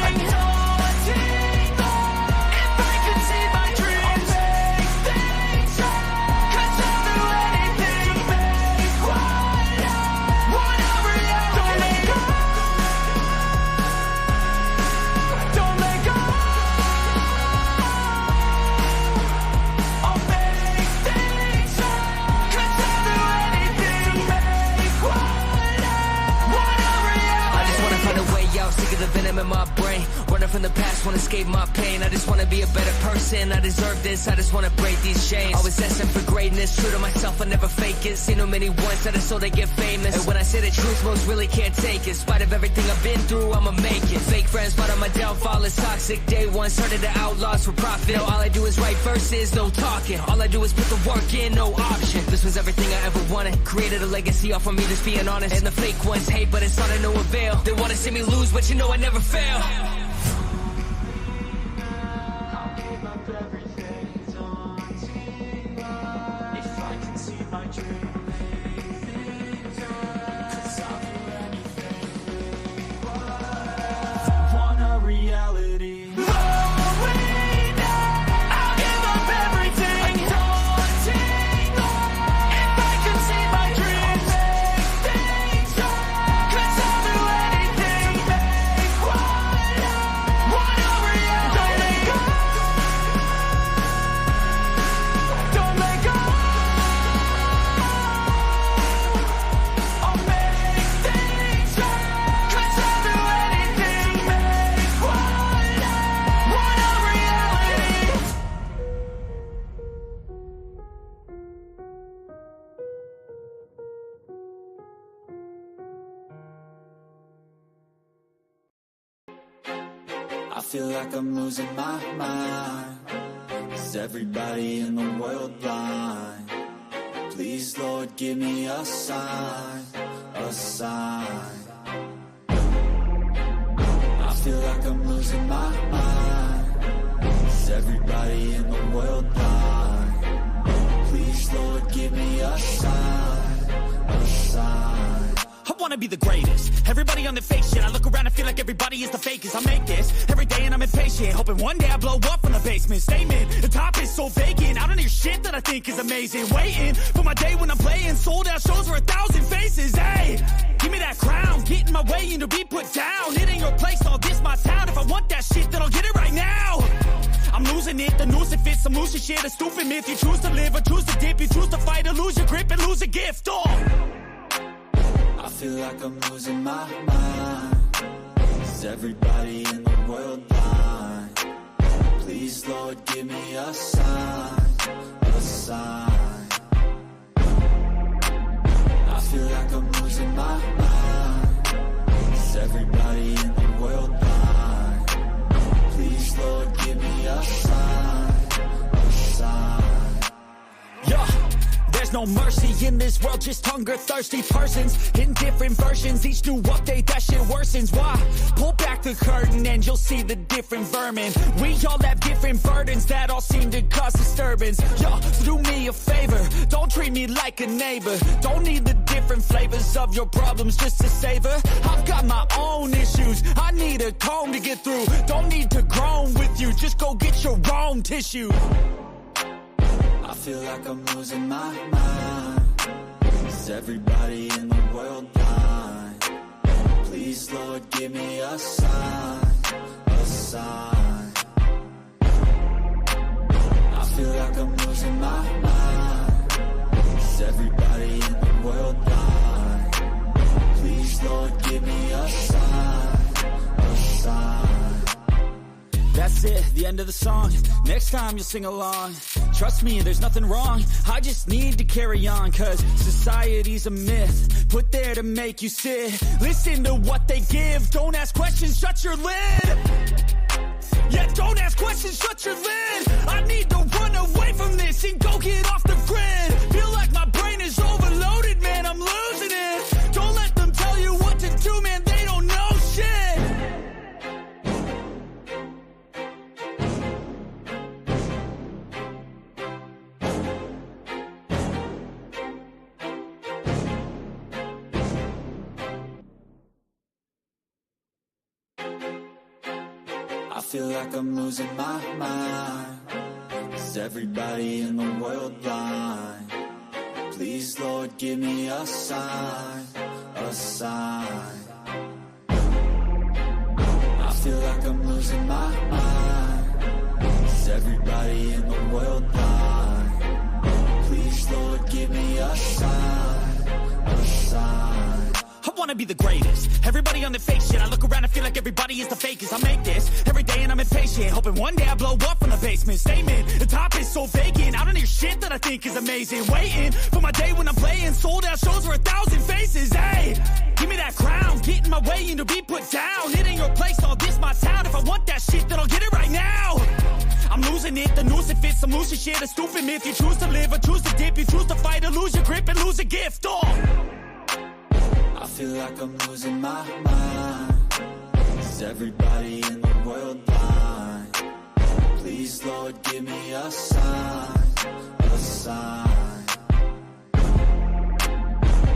The venom in my brain, running from the past, wanna escape my pain. I just wanna be a better person, I deserve this, I just wanna break these chains. Always asking for greatness, true to myself, I never fake it. Seen too many once, I just so they get famous. And when I say the truth, most really can't take it. In spite of everything I've been through, I'ma make it. Fake friends, but on my downfall is toxic. Day one, started to outlaws for profit. Now all I do is write verses, no talking. All I do is put the work in, no option. This was everything I ever wanted. Created a legacy off of me, just being honest. And the fake ones hate, but it's all to no avail. They wanna see me lose, but you know I never fail. I'll give up everything, daunting if I can see my dream. Cause I'll do anything, want a reality. I'll give up everything, daunting if I can see my dream. Cause I'll do anything, I feel like I'm losing my mind. Is everybody in the world blind? Please, Lord, give me a sign, a sign. I feel like I'm losing my mind. Is everybody in the world blind? Please, Lord, give me a sign, a sign. I wanna be the greatest. Everybody on the fake shit. I look around and feel like everybody is the fakest. I make this every day and I'm impatient, hoping one day I blow up from the basement. Statement, the top is so vacant. I don't hear shit that I think is amazing. Waiting for my day when I'm playing sold out shows for 1,000 faces. Hey, give me that crown, get in my way and to be put down. It ain't your place, all this my town. If I want that shit, then I'll get it right now. I'm losing it, the noose it fits. I'm losing shit, a stupid myth. You choose to live or choose to dip. You choose to fight or lose your grip and lose a gift. Oh, I feel like I'm losing my mind. Is everybody in the world blind? Please, Lord, give me a sign, a sign. I feel like I'm losing my mind. Is everybody in the world blind? Please, Lord, give me a sign, a sign. Yeah. There's no mercy in this world, just hunger-thirsty persons in different versions. Each new update, that shit worsens. Why? Pull back the curtain and you'll see the different vermin. We all have different burdens that all seem to cause disturbance. Yo, do me a favor, don't treat me like a neighbor. Don't need the different flavors of your problems just to savor. I've got my own issues, I need a comb to get through. Don't need to groan with you, just go get your own tissue. I feel like I'm losing my mind. Is everybody in the world blind? Please, Lord, give me a sign, a sign. I feel like I'm losing my mind. Is everybody in the world blind? Please, Lord, give me a sign, a sign. That's it, the end of the song. Next time you'll sing along. Trust me, there's nothing wrong. I just need to carry on, cause society's a myth put there to make you sit. Listen to what they give. Don't ask questions, shut your lid. Yeah, don't ask questions, shut your lid. I need to run away from this and go get off the grid. Feel like my brain is overloaded, man, I'm losing it. Don't let them tell you what to feel like I'm losing my mind. Is everybody in the world blind? Please, Lord, give me a sign, a sign. I feel like I'm losing my mind. Is everybody in the world blind? Please, Lord, give me a sign, a sign. I wanna be the greatest. Everybody on the fake shit. I look around and feel like everybody is the fakest. I make this every day and I'm impatient, hoping one day I blow up from the basement. Statement, the top is so vacant. I don't hear shit that I think is amazing. Waiting for my day when I'm playing sold out shows for 1,000 faces. Hey, give me that crown, get in my way and to be put down. It ain't your place, all this my town. If I want that shit, then I'll get it right now. I'm losing it, the noose it fits, I'm losing shit. A stupid myth, you choose to live or choose to dip. You choose to fight or lose your grip and lose a gift. I feel like I'm losing my mind. Is everybody in the world blind? Please, Lord, give me a sign, a sign.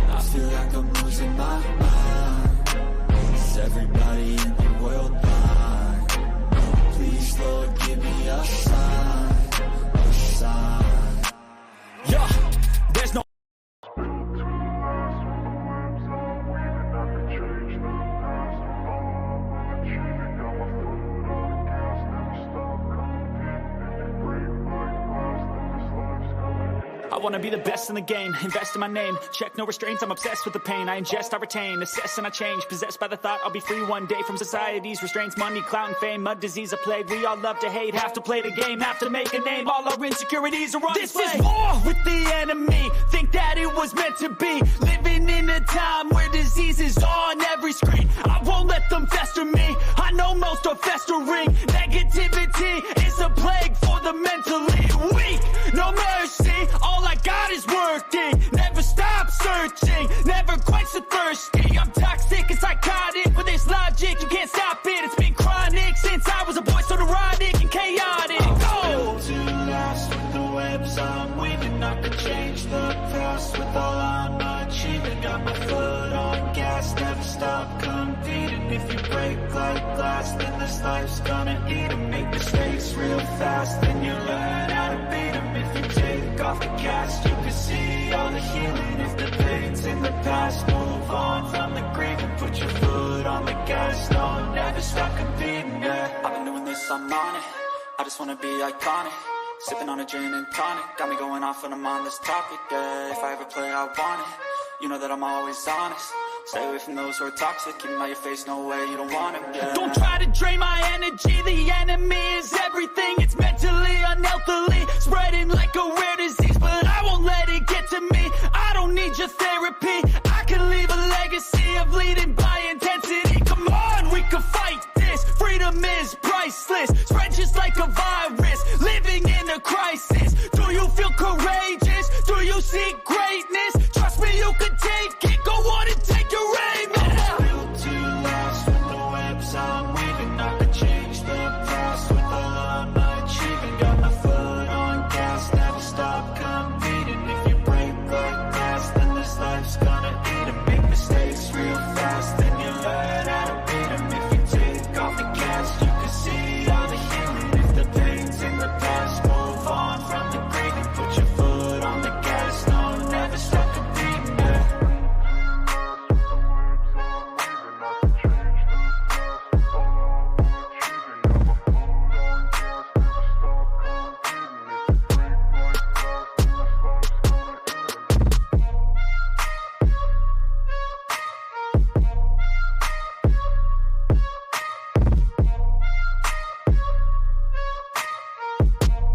I feel like I'm losing my mind. Is everybody in the world blind? Please, Lord, give me a sign, a sign. Yeah, there's no I wanna be the best in the game, invest in my name, check no restraints, I'm obsessed with the pain. I ingest, I retain, assess and I change, possessed by the thought I'll be free one day from society's restraints. Money, clout and fame, mud, disease, a plague. We all love to hate, have to play the game, have to make a name. All our insecurities are on display. This is war with the enemy, think that it was meant to be. Living in a time where disease is on every screen. I won't let them fester me, I know most are festering. Negativity is a plague for the mentally weak. No mercy, all I got is working. Never stop searching, never quench the thirsty. I'm toxic and psychotic, with this logic you can't stop it. It's been chronic since I was a boy, so neurotic and chaotic. I'm built to last with the webs I'm weaving. I could change the past with all I'm achieving. Got my foot on gas, never stop competing. If you break like glass, then this life's gonna eat 'em. Make mistakes real fast, then you learn how to beat 'em. If you take off the cast, you can see all the healing. If the pain's in the past, move on from the grieving. Put your foot on the gas, no, never stop competing, yeah. I've been doing this, I'm on it. I just wanna be iconic. Sipping on a gin and tonic, got me going off when I'm on this topic, yeah. If I ever play, I want it. You know that I'm always honest. Stay away from those who are toxic. Keep them out your face, no way, you don't want it, yeah. Don't try to drain my energy. The enemy is everything. It's mentally, unhealthily, spreading like a rare disease. But I won't let it get to me. I don't need your therapy. I can leave a legacy of